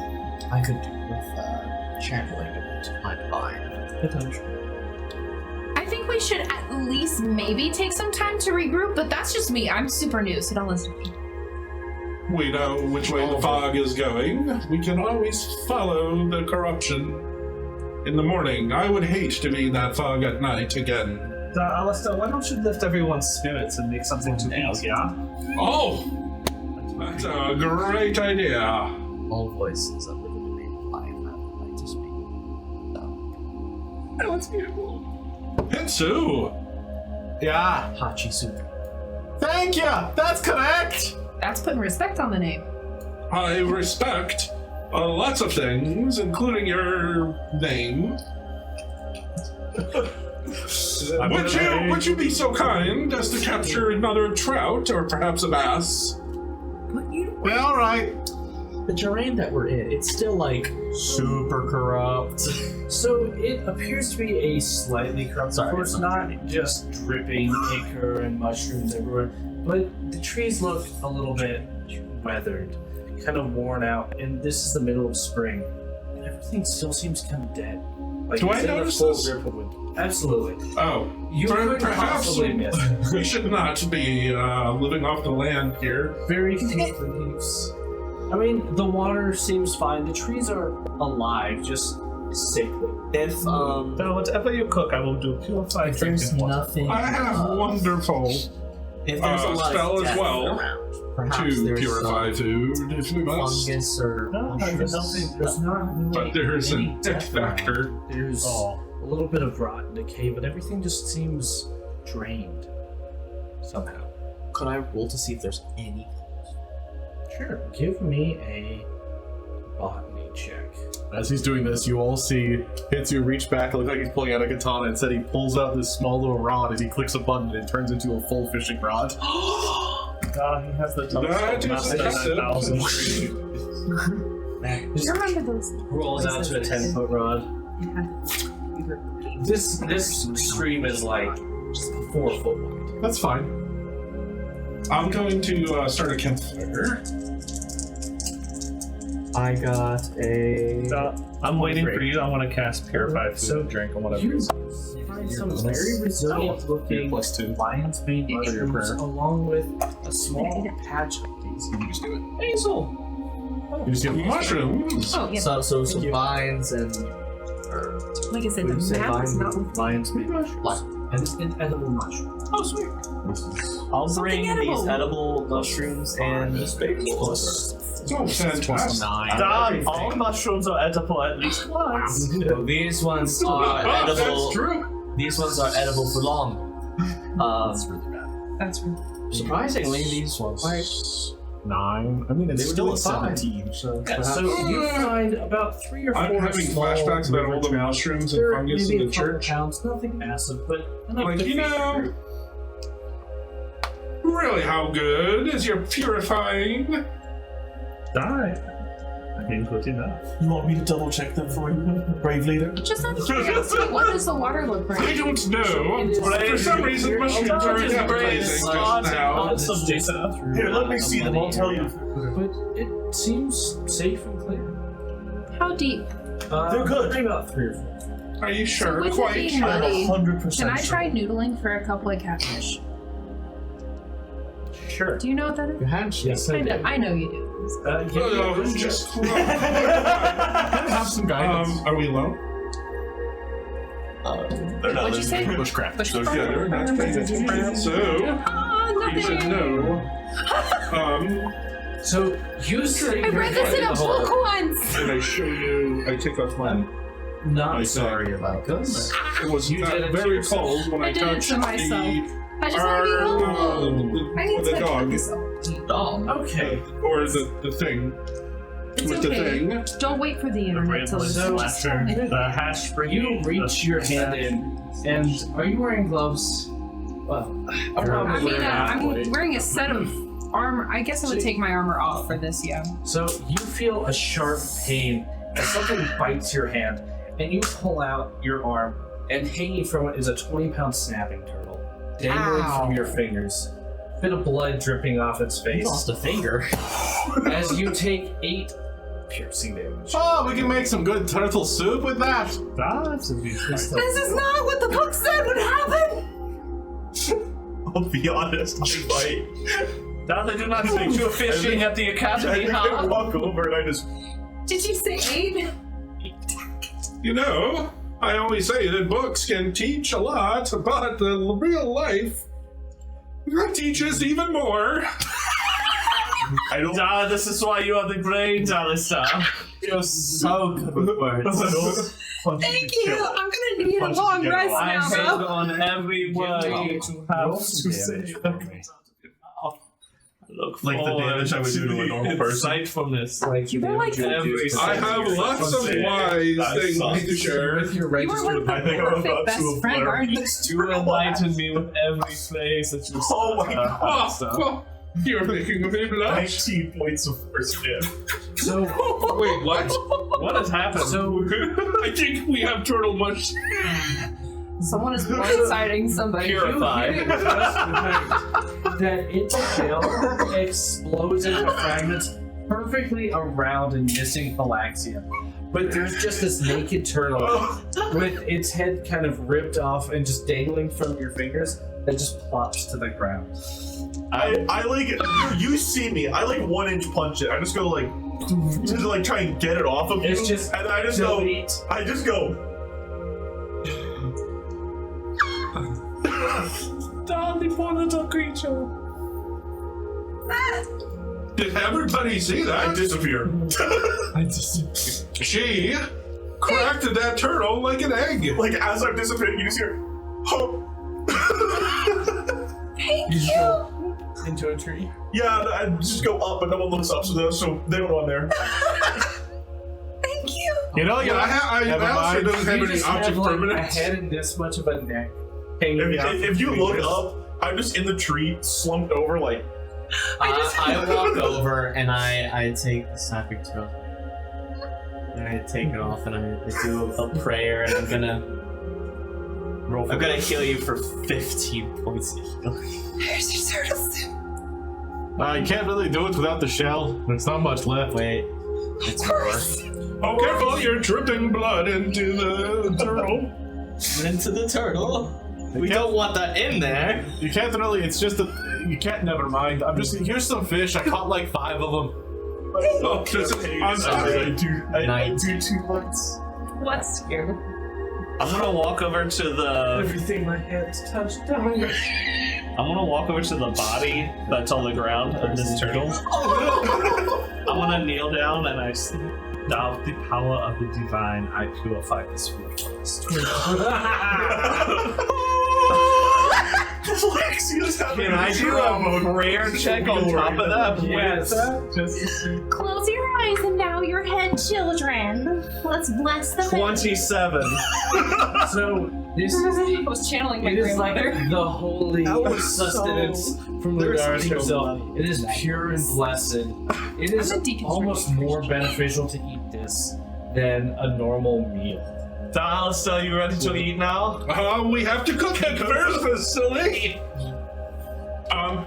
I could do with channeling a bit of my divine potential. I think we should at least maybe take some time to regroup, but that's just me. I'm super new, so don't listen to me. we know which way the fog is going. We can always follow the corruption in the morning. I would hate to be in that fog at night again. Alister, why don't you lift everyone's spirits and make something to eat, yeah? Oh! That's a great idea. All voices of the domain of life would like to speak. Oh, it's beautiful. Hitsu! Yeah. Hachisu. Thank you. That's correct. That's putting respect on the name. I respect lots of things, including your name. Would you be so kind as to capture another trout, or perhaps a bass? Yeah, all right. The terrain that we're in, it's still like super corrupt. So it appears to be a slightly corrupt. Of course, not just dripping ichor and mushrooms everywhere, but the trees look a little bit weathered, kind of worn out, and this is the middle of spring, and everything still seems kind of dead. Like Do I it's in the notice full this? grip of winter. Absolutely. Oh, You couldn't perhaps possibly miss it. we should not be living off the land here. Very few leaves. I mean, the water seems fine. The trees are alive, just sickly. If No, whatever you cook, I will do purified If there's drinking water. nothing, I have wonderful if there's a lot spell of as death well around, perhaps to there's purify some food if we must. fungus or No, mushrooms. There's not really But there's any a death death around. factor. There's a little bit of rot and decay, but everything just seems drained somehow. Could I roll to see if there's any? Sure. Give me a botany check. As he's doing this, you all see Hitsu reach back, look like he's pulling out a katana, and said he pulls out this small little rod and he clicks a button and it turns into a full fishing rod. God, he has the That is Master impressive. 9000. You remember those? Rolls out to a 10-foot rod. This stream is like 4 foot wide. That's fine. I'm going to start a campfire. I got a. I'm waiting for you. I want to cast purified food So and drink or whatever. You find some very resilient looking lion's mane mushrooms along with a small patch of these. You just do it. Basil! You just do it. Mushrooms! Oh, yeah. So some vines and. Like I said, Would the you say map is vine? not with Lion's mane mushrooms. And an edible mushroom. Oh, sweet. I'll Something bring edible. these edible mushrooms and Oh, fantastic. All mushrooms are edible at least once. So these ones are edible. That's true. These ones are edible for long. That's really bad. That's rude. Surprisingly, these ones. 9. I mean, They it's were still doing a fine. 17. So So you find about 3 or 4 I'm having small flashbacks about all the river mushrooms and They're fungus maybe in the a couple church. pounds, nothing massive, but enough Like, to you feed your know, group. really, how good is your purifying? Die. I mean, good enough. You want me to double check them for you, brave leader? Just out of curiosity, what does the water look I like? don't know. For some reason, mushrooms are appetizing just now. Some data. Here, let me see them. I'll tell you. But it seems safe and clear. How deep? They're good. Maybe about 3 or 4. Are you sure? with it Quite being sure? muddy, 100%. Can I try noodling for a couple of catfish? Sure. Do you know what that is? Your handshake. Yes, I I do. know, I know you do. Give me a Oh, wisdom. just have some guidance. Are we low? They're not What'd you say? bushcraft. Bushcraft? Yeah, they're not paying So, Ah, you should nothing. know. So you say I read this in a book once. And I show you, I take off my. Not I sorry about this. It was You did it to very yourself. cold when I I did it touched to myself. the. I just want to be helpful. I need the to dog. Dog. Okay. Or the thing. It's with the okay. thing. Don't wait for the internet to So- listen. The hash brigade. You reach your hand in, and are you wearing gloves? Well, I mean, not. I'm wearing a set of armor. I guess I would take my armor off for this, yeah. So you feel a sharp pain as something bites your hand, and you pull out your arm, and hanging from it is a 20-pound snapping turtle, dangling from your fingers. Bit of blood dripping off its face. Lost a finger. As you take 8 piercing damage. Oh, we can make some good turtle soup with that. That's a beautiful. This is not what the book said would happen! I'll be honest, I might. Now they do not take you fishing at the academy, I huh? walk over and I just. Did you say Aiden? You know, I always say that books can teach a lot, but the real life teaches even more. I don't. This is why you are the brains, Alister. You're so good with words. Thank you. I'm gonna need a long rest I now, hate though. on every word you have to say. Look Like the damage I would do to a normal person. Insightfulness. Like you They're like every I have lots of wise things to share. with your You are register. one of the I think I'm perfect about best to friend, flare. aren't you? You enlighten me with every place that you Oh my Alister. Oh, you're making me blush. 19 points of first damage. So Wait, what? What has happened? So I think we have turtle mush. Someone is blindsiding somebody. Purify. you just that its shell explodes into fragments perfectly around and missing Phylaxia. But there's just this naked turtle with its head kind of ripped off and just dangling from your fingers that just plops to the ground. I like, you see me, I like 1-inch punch it. I just go like, to like try and get it off of you. It's just and I just delete. go. Darling, poor little creature. Did everybody see I that? disappear. She cracked that turtle like an egg. Like as I'm disappearing, you just hear, oh. Thank You just you. go into a tree. Yeah, I just go up, but no one looks up, so they don't know I'm there. Thank you. You know, Yeah, Alister doesn't have You any just have object like a permanence. head and this much of a neck hanging out. If you look up, I'm just in the tree, slumped over, like. I walk over and I take the snapping turtle. And I take it off and I do a prayer and I'm gonna heal you for 15 points of healing. Here's your turtle soup. you can't really do it without the shell. There's not much left. Wait, it's Of more. course. Oh, careful, you're dripping blood into the turtle. Into the turtle. We don't want that in there. You can't really. It's just you can't. Never mind. I'm just. Here's some fish. I caught like 5 of them. Oh, I'm sorry. I do 2 points. What's here? I'm gonna walk over to the. Everything my hands touched down. I'm gonna walk over to the body that's on the ground of this turtle. I'm gonna kneel down and I say, "Thou, the power of the divine, I purify this food for this turtle." Can I do a prayer check on top of that? Yes. Close your eyes and bow your head, children. Let's bless the 27. So this I was channeling my it is like grandmother. the holy sustenance from Lunaris himself. It is pure and blessed. It is I'm a deconstructed almost more beneficial to eat this than a normal meal. Alister, are you ready to eat now? We have to cook it first, silly.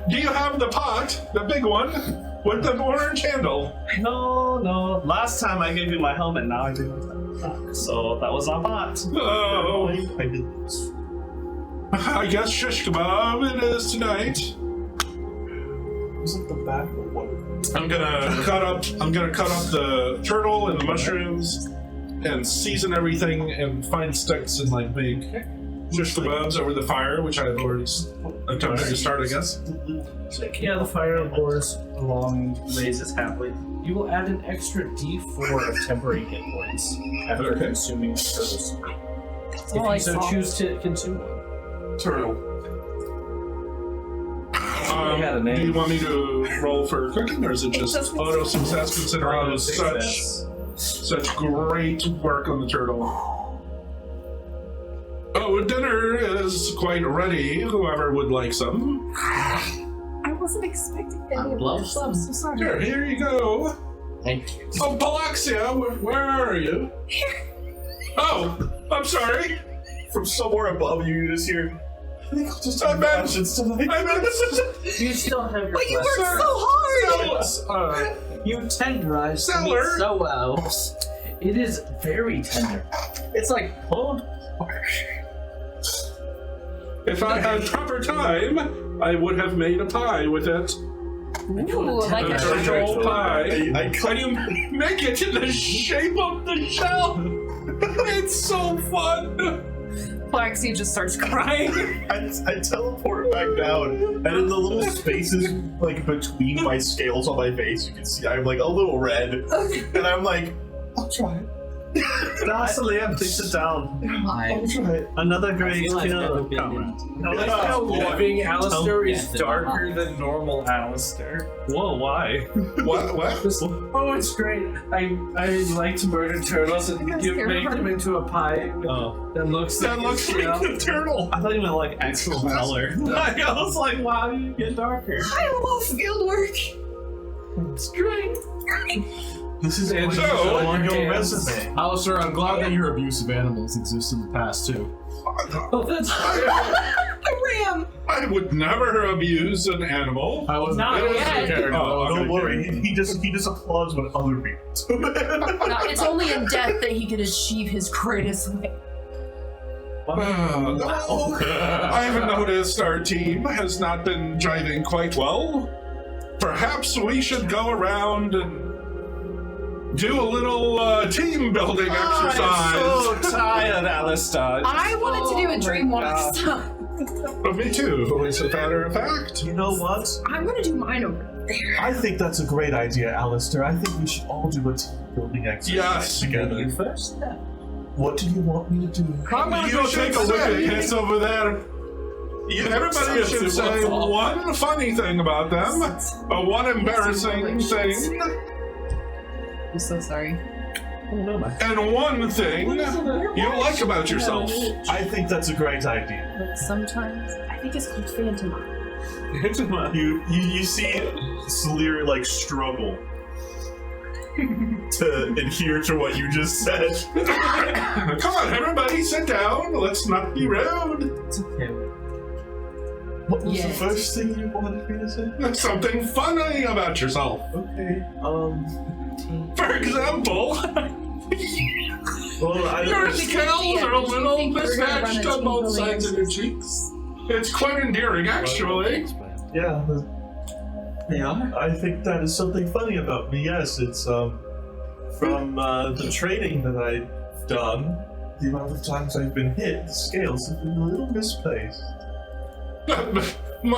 Do you have the pot, the big one, with the orange handle? No. Last time I gave you my helmet, now I do. So that was on pot. Oh, I did this. I guess shish kebab it is tonight. Was it the back or what? I'm gonna cut up the turtle and the mushrooms and season everything and find sticks and like make shish kebabs over the fire, which I've already attempted to start, I guess. So yeah, the fire roars along and blazes happily. You will add an extra D4 of temporary hit points after Okay. consuming the turtle soup. If all you I so saw. choose to consume one. Turtle. had a name. Do you want me to roll for cooking, or is it just auto success considering it was such great work on the turtle? Oh, dinner is quite ready. Whoever would like some. I wasn't expecting any I would of love this. some. I'm so sorry. Here you go. Thank you. Oh, Palaxia, where are you? Oh, I'm sorry. From somewhere above you, you just hear. I think I'll just I meant- You still have your But you blessing. worked so hard! You tenderized me Seller. so well. It is very tender. It's like pulled. If I had proper time, I would have made a pie with it. Ooh, like a Control pie. I Can you make it in the shape of the shell? It's so fun. Plaxi just starts crying. I teleport back down, and in the little spaces like between my scales on my face, you can see I'm like a little red, and I'm like, I'll try it. Liam, please sit down. I'll try it. Another great feel I've never kill. been Comrade. I like how living Alister is Yeah. darker than normal Alister. Whoa, why? What? Oh, it's great. I like to murder turtles and make them into a pie Oh. that looks That like looks a like shell. a turtle. I thought you meant like actual color. Like, I was like, wow, you get darker. I love field work. It's great. This is And so, on your hands. resume. Alister, I'm glad that your abusive animals exist in the past too. Oh, that's A ram. I would never abuse an animal. I wasn't. Not I wasn't yet. character. Oh, Don't okay. worry, he just applauds when other people do it. No, it's only in death that he can achieve his greatest way. I've noticed our team has not been driving quite well. Perhaps we should go around and do a little team building exercise. I'm so tired, Alister. I wanted to do a dream walk stuff. Me too, as a matter of fact. You know what? I'm gonna do mine over there. I think that's a great idea, Alister. I think we should all do a team building exercise Yes. together. You first? Yeah. What do you want me to do? I'm gonna You go should take a look at say- Kiss over there. Everybody should say one funny thing about them, one embarrassing thing, I'm so sorry. and one thing you like about yourself. I think that's a great idea. But sometimes I think it's called phantom. You see Sleer like struggle to adhere to what you just said. Come on, everybody, sit down. Let's not be rude. It's okay. What was Yes. the first thing you wanted me to say? Something funny about yourself. Okay. For example, Well, I your don't. scales are a little mismatched on both sides of your cheeks. It's quite endearing, actually. Yeah. Yeah. I think that is something funny about me. Yes, it's from the training that I've done. The amount of times I've been hit, the scales have been a little misplaced.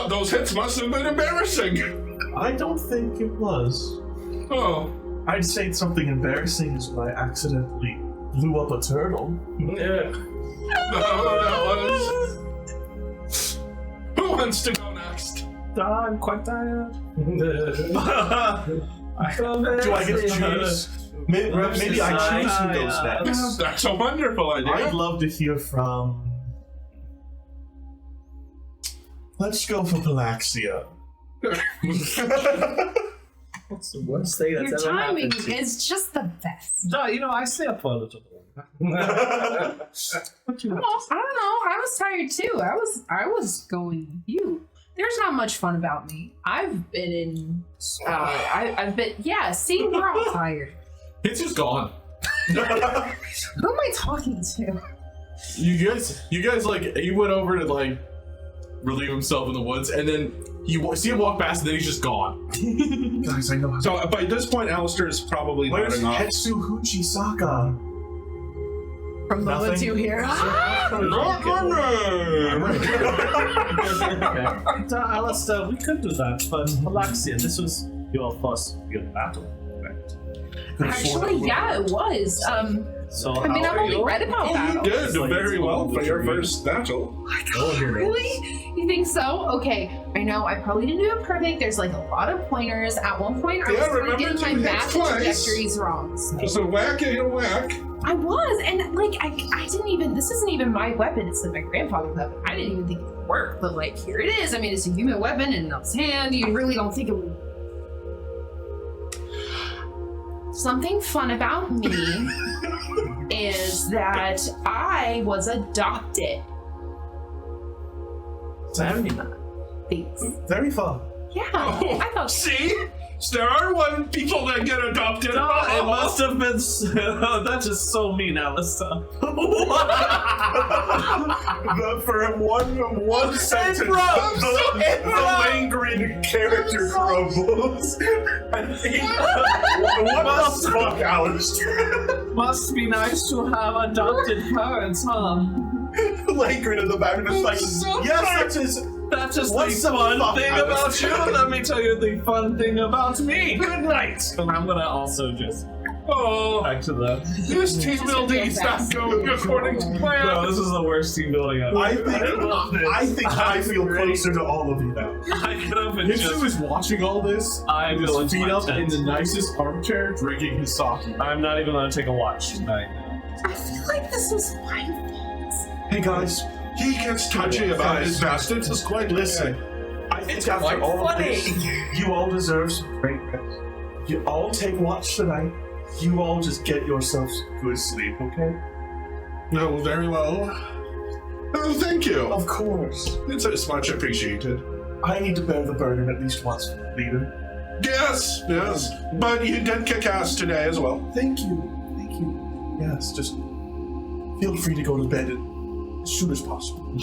Those hits must have been embarrassing. I don't think it was. Oh, I'd say something embarrassing is when I accidentally blew up a turtle. yeah. No, that was. Who wants to go next? I'm quite tired. Do I get to choose? Maybe I choose who goes next. That's a wonderful idea. I'd love to hear from. Let's go for Palaxia. What's the worst thing Your that's ever timing happened to you? is just the best. No, you know, I stay up for a little bit. Well, I don't know. I was tired too. I was going with you. There's not much fun about me. I've been in. I've been. Yeah. See, we're all tired. It's just gone. Who am I talking to? You guys, like, you went over to, like, relieve himself in the woods, and then you see him walk past, and then he's just gone. Guys, I know. So by this point, Alistair is probably Where's nodding off. Hetsu Hujisaka? From the woods you hear. Alistair, we could do that, but Palaxia, this was your first real battle, right? Actually, yeah, it was. So I mean, I've only read about You that. did very well for your first battle. Really? You think so? Okay, I know I probably didn't do it perfect. There's like a lot of pointers. At one point, I Yeah, was really remember getting to my hit math and twice. trajectories wrong. So. Just a whack and a whack. I was, and like I didn't even. This isn't even my weapon. It's like my grandfather's weapon. I didn't even think it would work, but like here it is. I mean, it's a human weapon in his hand. You really don't think it would. Something fun about me is that I was adopted. Very Thanks. very fun. Yeah, I thought. See? There are one people that get adopted. It must have been. That's just so mean, Alister. For one sentence, the lingering character crumbles. What the fuck, Alister? Must be nice to have adopted parents, huh? Langren in the back of the like, yes, That's just What's the the fun fuck, thing Alister? about you. Let me tell you the fun thing about me. Good night. And I'm gonna also just back to the. This team building is not going according to plan. No, this is the worst team building ever. I think I feel closer to all of you now. I get up and Hitsu just. is watching all this. I with feel his feet up in tent. the nicest armchair, drinking his sake. I'm not even gonna take a watch tonight. I feel like this was my fault. Hey guys, He gets touchy about his bastards. It's quite listen. I think after all of this, you all deserve some great rest. You all take watch tonight. You all just get yourselves good sleep, okay? No, very well. Oh, thank you. Of course. It's much appreciated. I need to bear the burden at least once, leader. Yes, yes. But you did kick ass today as well. Thank you. Thank you. Yes, just feel free to go to bed as soon as possible.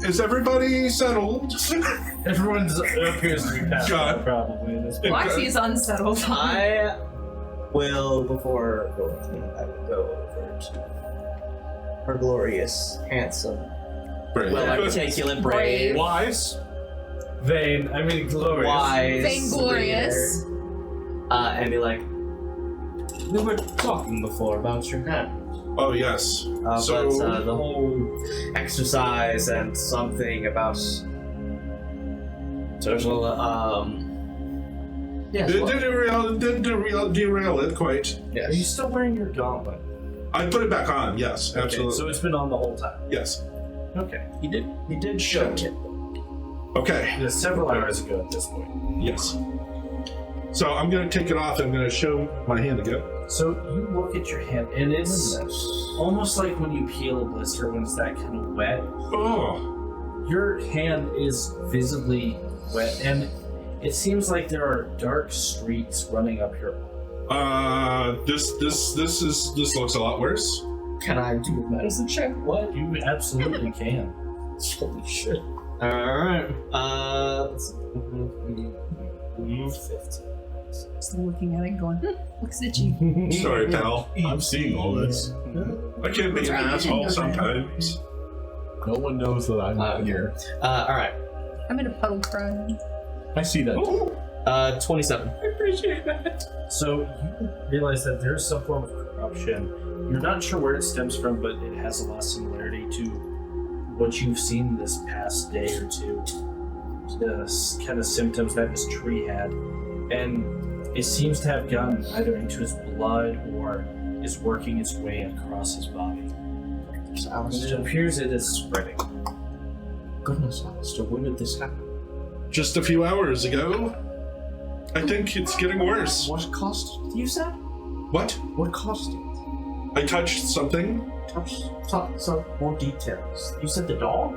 Is everybody settled? Everyone's appears to be passed God. out, probably. Blaxie's unsettled. I will, before going to me, I will go over to her glorious, handsome, Brave. well-articulate, brave, Wise. Vain. I mean, glorious. wise, Vainglorious. leader, and be like, we were talking before about your hand. Oh, yes. But So- the whole exercise and something about social, yes, Did derail it quite. Are you still wearing your gauntlet? I put it back on, yes, absolutely. Okay, so it's been on the whole time. Yes. Okay. he did show it. Okay, It was several hours ago at this point. yes. So I'm going to take it off and I'm going to show my hand again. So you look at your hand, and it's almost like when you peel a blister when it's that kind of wet. Oh, Your hand is visibly wet, and it seems like there are dark streaks running up your. this looks a lot worse. Can I do a medicine check? What? You absolutely can. Holy shit. Alright. Let's 15. Still looking at it going, looks itchy. Sorry, pal. I'm seeing all this. I can't be an asshole sometimes. No one knows that I'm not here. Alright. I'm in a puddle cry. I see that. 27. So you realize that there's some form of corruption. You're not sure where it stems from, but it has a lot of similarity to what you've seen this past day or two. The kind of symptoms that this tree had. And it seems to have gotten either into his blood or is working its way across his body. And it appears it is spreading. Goodness, Alister, when did this happen? Just a few hours ago. I think it's getting worse. What caused it, you said? What? What caused it? I touched something. Talk some more details. You said the dog?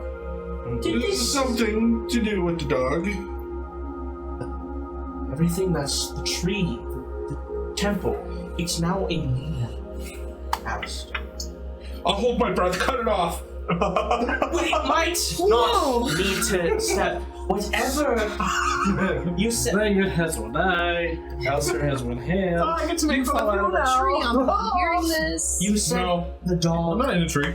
Something to do with the dog. Everything that's the tree, the temple, it's now a man. Alister. I'll hold my breath. Cut it off. We might not need to step. Whatever you said. Langren has one eye, Alister has one hand. I get to make fun Tree on hearing this. You said the dog. I'm not in a tree.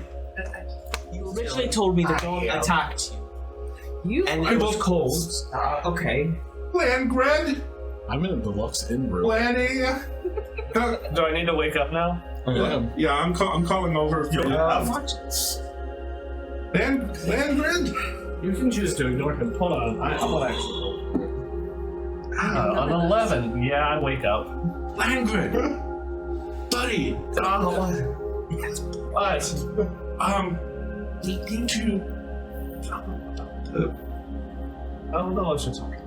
You originally told me the dog attacked you. And it was cold. Okay. Landgren? I'm in a deluxe inn room. Lanny? Do I need to wake up now? I am. Yeah, I'm calling over. Landgren? You can choose to ignore him. Hold on, I'll actually. An 11. Yeah, I wake up. Landgren! Buddy! What? We need to. I don't know what you're talking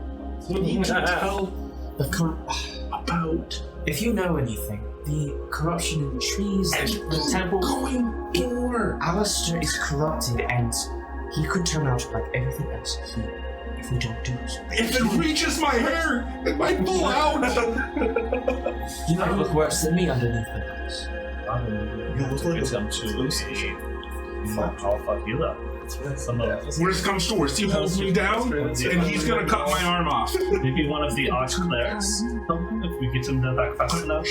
We need to tell about. If you know anything, the corruption in the trees, the temple. Going for. Alister is corrupted, and he could turn out like everything else. if we don't do so. If it reaches my hair, it might pull out. You might look worse than me underneath the house. I'll fuck you up. Worst comes to worst, he holds me down, and he's gonna cut my arm off. Maybe one of the arch clerics. If we get him there back fast enough.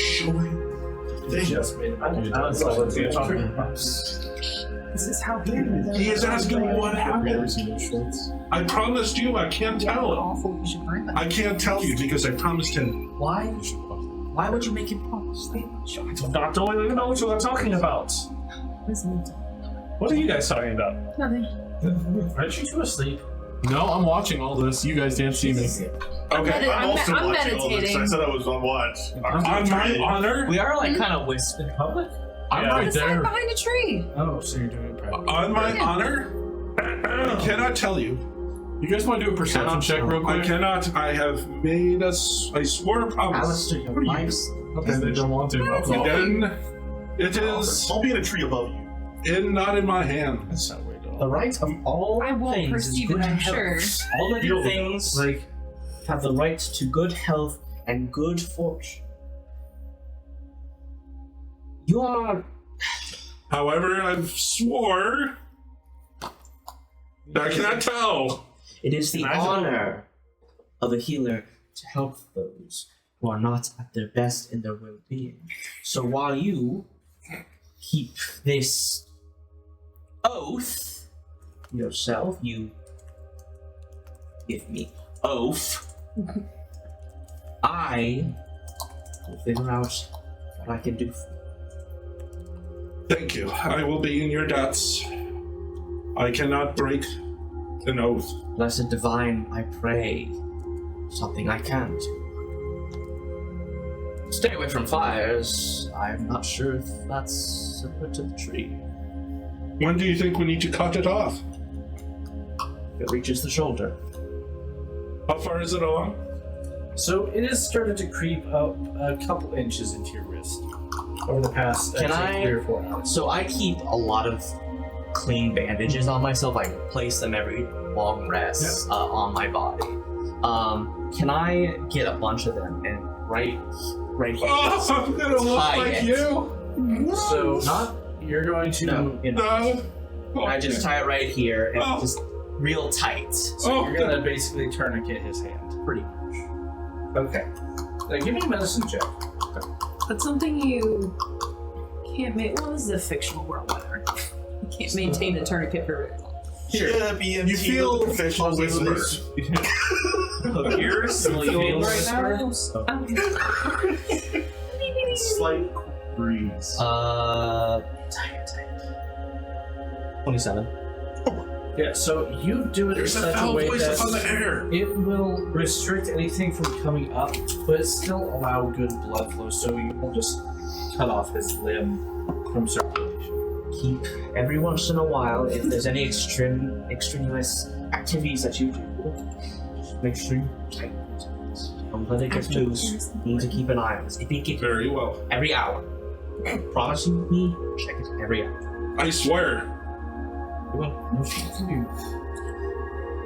They just made it. I don't know what you're talking about. This is how He is asking me what happened. I promised you I can't tell him. awful you should bring I can't tell you because I promised him. Why? Why would you make him promise? I don't even know what you're talking about. What are you guys talking about? Nothing. Aren't you two asleep? No, I'm watching all this. You guys can't see me. Okay, I'm also I'm watching all this. meditating. I said I was on watch. on my honor, We are like kind of whispering. Public? I'm Yeah. right It's like there. behind a tree. Oh, so you're doing it private. on my honor, I cannot tell you. You guys want to do a perception check real I quick? cannot. I have made I swore a promise. Alister, your life's Okay, they don't want to. That's all. Then it is I'll be in a tree above you. not in my hand. That's not weird at all. the right of all I won't things is perceive good it, I'm health. sure. All living things Like, have the right to good health and good fortune. You are However, I've swore. I cannot tell. It is the Imagine- honor of a healer to help those who are not at their best in their well-being. So while you keep this oath yourself, you give me oath, I will figure out what I can do for you. Thank you. I will be in your debts. I cannot break an oath. Blessed Divine, I pray something I can do. Stay away from fires. I'm not sure if that's similar to the tree. When do you think we need to cut it off? If it reaches the shoulder. How far is it along? So it has started to creep up a couple inches into your wrist over the past Can I'd say I- 3 or 4 hours. So I keep a lot of clean bandages on myself. I place them every long rest on my body. Can I get a bunch of them and right here? Oh, I'm gonna look Tie like it. you. So Not you're going to no, you know. No. I just tie it right here and Oh. just real tight. Oh, you're gonna basically tourniquet his hand. Pretty much. Okay. Now give me a medicine check. That's something you can't make. Well, this is a fictional world, whatever. You can't maintain a tourniquet for very long. Here, You feel professional whisper. Here's Right now? Slight breeze. Tight. 27. Yeah, so you do it There's in a such a foul way voice up on the that air. it will restrict anything from coming up, but still allow good blood flow, so you won't just cut off his limb from circulation. Keep every once in a while, if there's any extraneous activities that you do, just make sure you tighten it. Don't let it get loose. You need to keep an eye on this. If it gets Very well. every hour, promise me, check it every hour. I swear.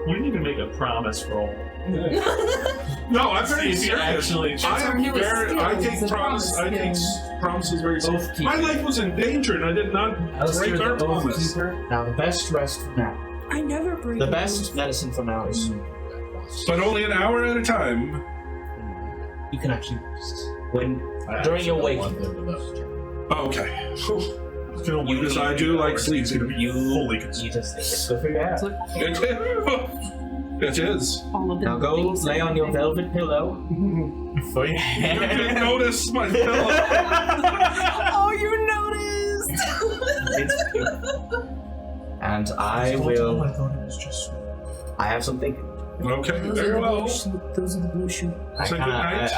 we need to make a promise roll. No, I'm very See if you serious. actually- I our am newest very. I skill, take is a promise. I take promise, promises very seriously. Both keep My it. life was in danger, and I did not Alister, break our the oath promise. keeper. Now, the best rest for now. I never break The a best rule. medicine for now is But only an hour at a time. you can actually rest. During your waking. Okay. You Because I do like sleep. You fully just think it's good for your health. It is. All of Now them. go lay on your velvet pillow for your You head. didn't notice my pillow. Oh, you noticed! It's beautiful. And I will. I have something. Okay, Those very are the well. blue shoe. Those are the blue shoe. I Say kind goodnight.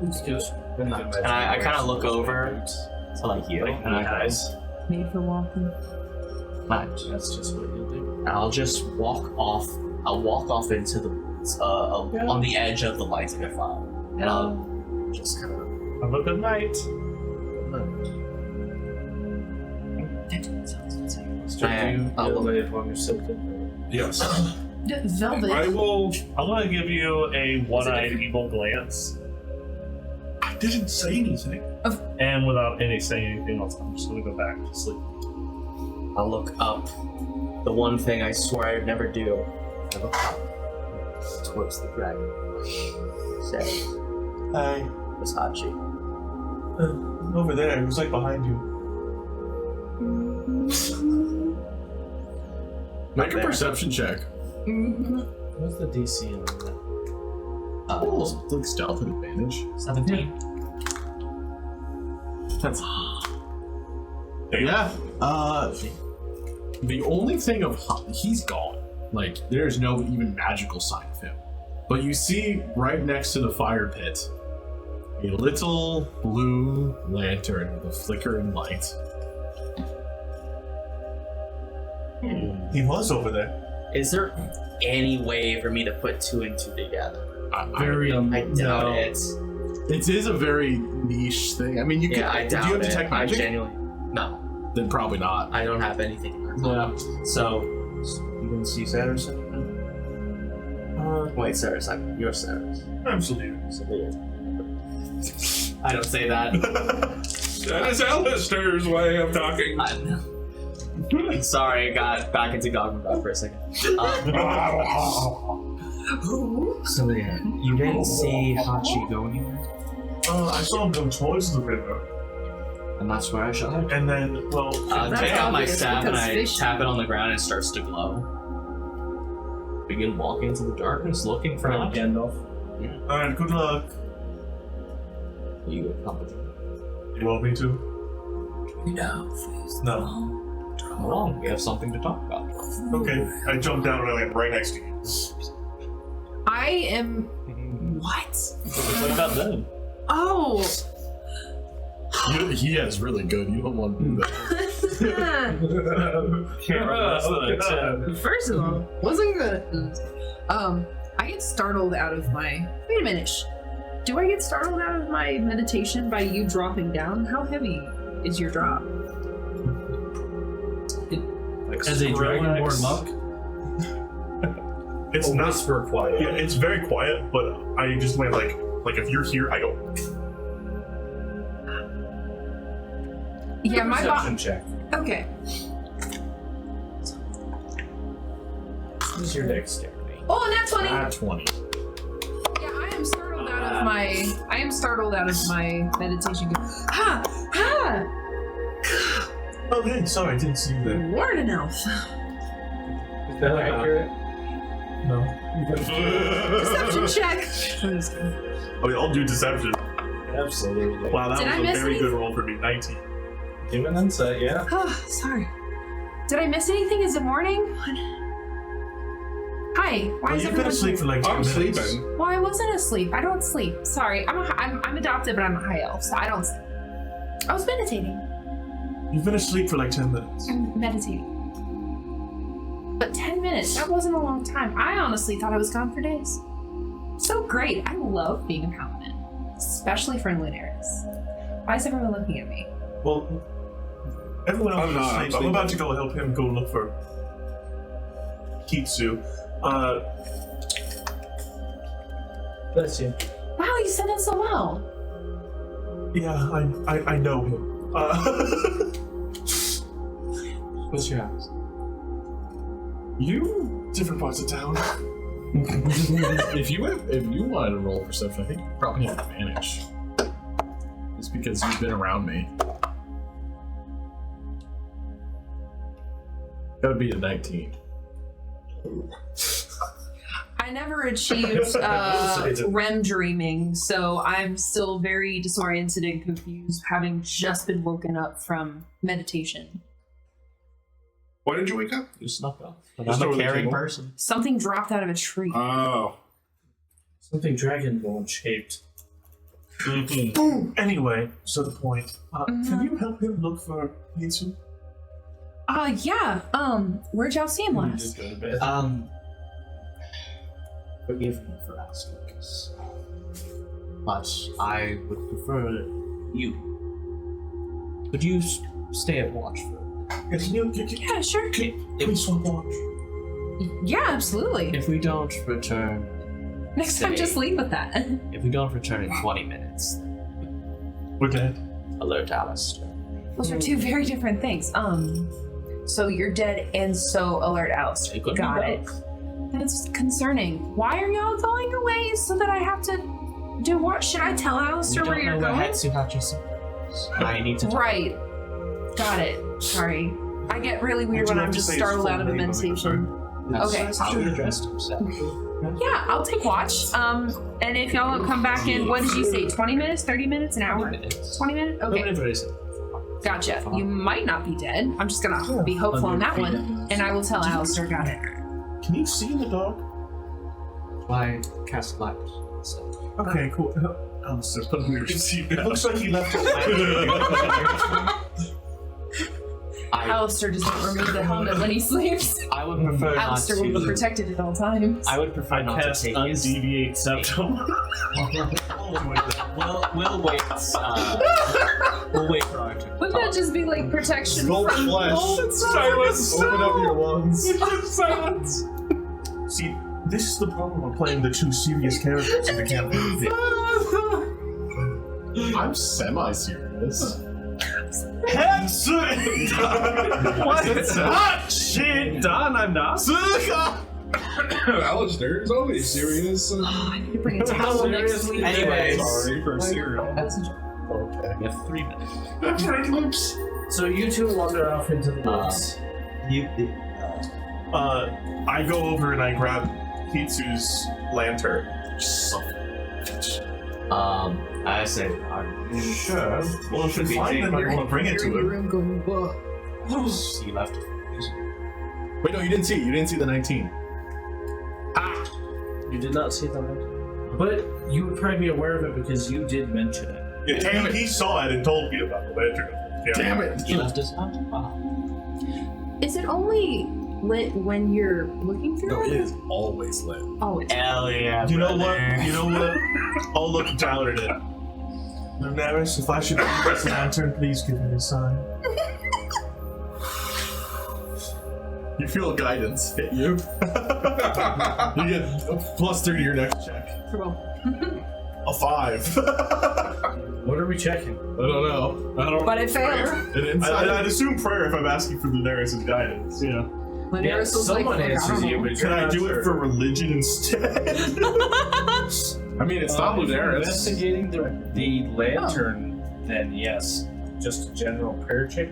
of. Good night. And I kind of look over to like you, and I guys. Made for walking. That's just what you'll do. And I'll just walk off. I'll walk off into the woods, on the edge of the lights of your fire, and I'll just kind of. Have a good night. So do you I'll lay upon your silken? Yes. Velvet. I will. I'm gonna give you a one-eyed evil glance, I didn't say anything. and without any saying anything else, I'm just gonna go back to sleep. I'll look up. The one thing I swear I'd never do. I look up towards the dragon. Say, Hi. Miss Hachi. Over there. It was like behind you. Make a perception check. What's the DC on that? Oh, like stealth advantage. 17. That's yeah. The only thing of he's gone. Like there's no even magical sign of him. But you see right next to the fire pit a little blue lantern with a flickering light. He was over there. Is there any way for me to put two and two together? I doubt it. It is a very niche thing. I mean, you Yeah, I could. doubt Do you have it. detect magic? I genuinely no. Then probably not. I don't have anything in my Yeah. So you can see Cyrus. Wait, Cyrus, you're Cyrus. I'm Celia. I don't say that. That is Alister's way of talking. Sorry, I got back into Goblin Mode for a second. So yeah, you didn't see Hachi go anywhere? I saw him go towards the river. And that's where I shot him. And then, well, Take out my obvious, staff and because I fish- tap it on the ground and it starts to glow. Begin walking into the darkness looking for From Hachi. Gandalf. alright, good luck. You accompany me. You want me to? No. No. Wrong. We have something to talk about. Okay. I jumped down and I land right next to you. I am. What? What about them? Oh. He has really good. You don't want to do that. First of all, wasn't good. I get startled out of my. Wait a minute. Do I get startled out of my meditation by you dropping down? How heavy is your drop? As a dragonborn monk, It's not whisper quiet. Yeah, it's very quiet, but I just land like if you're here, I go. Yeah, my Perception bot. check. Okay. What is your dexterity? Oh, and that's funny. 20. Yeah, I am startled out of my. I am startled out of my meditation. Ha! Ha! Okay, sorry, I didn't see you there. Warden elf. Is that accurate? No. Perception check. Okay, I'll do deception. Absolutely. Wow, that Did I was a miss very anything? good roll for me. 19. Give an insight, yeah. Oh, sorry. Did I miss anything? Is it morning? Hi. Why is You've been everyone asleep for like 2 I'm minutes. sleeping. Well, I wasn't asleep. I don't sleep. Sorry. I'm adopted, but I'm a high elf, so I don't sleep. I was meditating. You've been asleep for like 10 minutes. I'm meditating. But 10 minutes, that wasn't a long time. I honestly thought I was gone for days. So great. I love being a paladin, especially for Lunaris. Why is everyone looking at me? Well, everyone else I'm is not, asleep. I'm I'm about to go help him go look for Kitsu. Bless you. Wow, you said it so well. Yeah, I know him. What's your house? You different parts of town. if you wanted to roll perception, I think you probably have advantage. It's because you've been around me. That would be a 19. I never achieved REM dreaming, so I'm still very disoriented and confused, having just been woken up from meditation. Why did you wake up? You snuck off. Just I'm over a the caring table? person. Something dropped out of a tree. Oh. Something dragonborn shaped. Boom! Anyway, so the point. Can you help him look for Kitsu? Yeah. Where'd y'all see him last? Just go to bed. Forgive me for asking this, but I would prefer you. Could you stay at watch for? Yeah, can you Yeah, sure. please swap watch? Yeah, absolutely. If we don't return, Next time, just leave with that. if we don't return in 20 minutes, We're dead. alert Alister. Those are two very different things. So you're dead and so alert Alister. It could be Got it. That's concerning. Why are y'all going away so that I have to do what? Should I tell Alister where you're going? I need to. Right. Got it. Sorry. I get really weird when I'm just startled out of a meditation. Okay. How he addressed himself. Yeah, I'll take watch. And if y'all don't come back in, what did you say? 20 minutes? 30 minutes? An hour? 20 minutes? Okay. Gotcha. You might not be dead. I'm just gonna be hopeful on that one. And I will tell Alister. Got it. Can you see in the dark? I cast light. Okay, cool. Alister, put him in your seat. It looks like he left his Alister doesn't remove the helmet when he sleeps. I would prefer not Alister to. will be protected at all times. I would prefer not to Cast take undeviate septum. We'll wait. We'll wait for our turn. Wouldn't that just be like protection Gold from flesh. gold? Silence! Open up your lungs. Silence! See, this is the problem of playing the two serious characters in the campaign. I'm semi-serious. What? Hot shit, Don, I'm not. Alister is always serious. I need to bring a towel next week. Anyways, Sorry for cereal. Okay. we have 3 minutes. So you two wander off into the woods. I go over and I grab Hitsu's lantern. I say, are you sure? Well, if it's fine, then I want to bring it to him. He left it. Wait, no, you didn't see it. You didn't see the 19. You did not see the lantern, but you would probably be aware of it because you did mention it. Yeah, damn it. He saw it and told me about the lantern. Damn it. He left his out. Is it only lit when you're looking through No, it? it is always lit. Oh, it's Hell yeah, You know brother. what? You know what? I'll look at Tyler and Lunaris, if I should use this lantern, please give me a sign. You feel guidance hit you. You get a +3 to your next check. A 5. What are we checking? I don't know. But it failed. An insight. I'd assume prayer if I'm asking for Lunaris' guidance. Yeah. Lunaris was like, someone answers you, but Can you're I not do sure. it for religion instead? I mean, it's not If you're Lunaris. investigating the lantern, then yes. Just a general prayer check.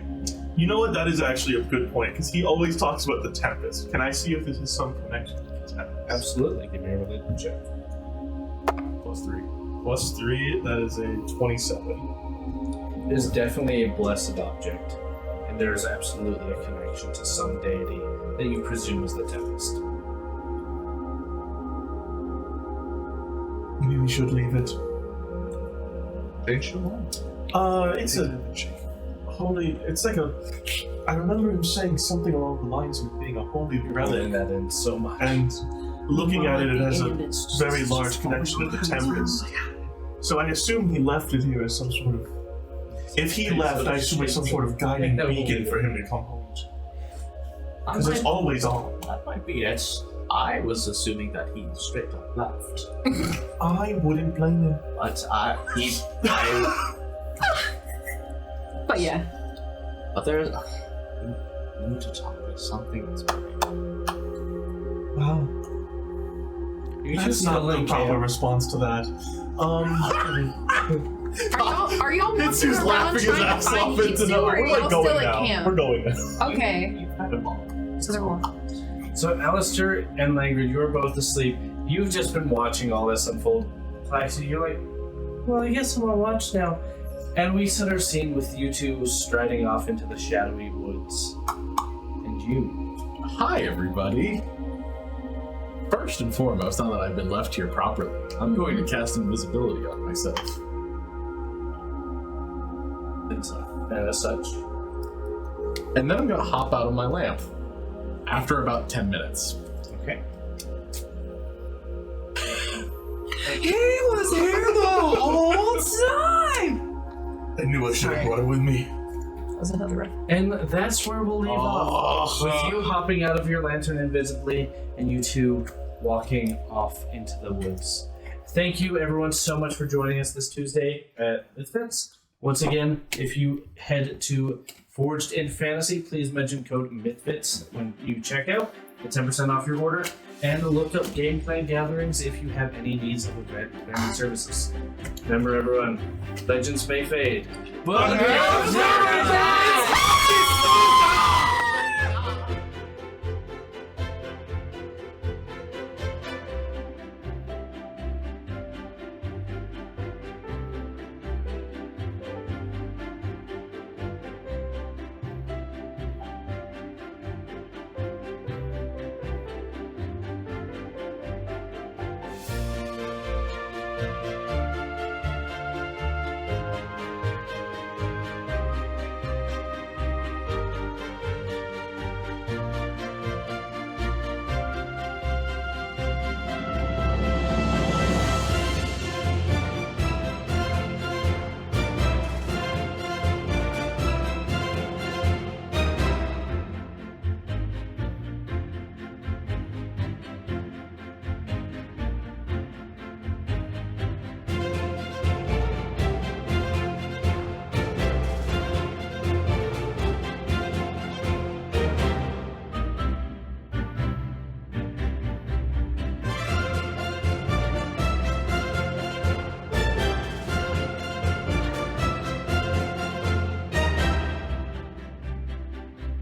You know what? That is actually a good point, because he always talks about the Tempest. Can I see if this is some connection to the Tempest? Absolutely. Give me a religion check. +3. +3, that is a 27. It is definitely a blessed object, and there is absolutely a connection to some deity that you presume is the Tempest. Maybe we should leave it. It's a holy. It's like a. I remember him saying something along the lines of being a holy relic, Pulling that in so much. and looking at it, it has a very large connection to the Tempest. So I assume he left it here as some sort of. If he left, I assume it's some sort of guiding beacon for him to come home to. Because it's always on. That might be it. I was assuming that he straight up left. I wouldn't blame him. But But yeah. But there's. We need to talk about something that's Wow. You That's just not the link proper in. response to that. Are y'all walking Hitsu's around laughing his trying to ass find off into Hitsu, the- or are We're y'all like still going at now. camp? We're going now. Okay. So they're walking. So Alister and Langrid, you're both asleep. You've just been watching all this unfold. Plaxi, you're like, well, I guess I'm gonna watch now. And we set our scene with you two striding off into the shadowy woods. And you. Hi, everybody. First and foremost, now that I've been left here properly, I'm going to cast invisibility on myself. And as such. And then I'm going to hop out of my lamp after about 10 minutes. Okay. He was here the whole time! I knew I should have brought it with me. was another rough. And that's where we'll leave off, with you hopping out of your lantern invisibly and you two walking off into the woods. Thank you everyone so much for joining us this Tuesday at MythFits. Once again, if you head to Forged in Fantasy, please mention code MythFits when you check out. Get 10% off your order. And look up Game Plan Gatherings if you have any needs of event planning services. Remember everyone, legends may fade, but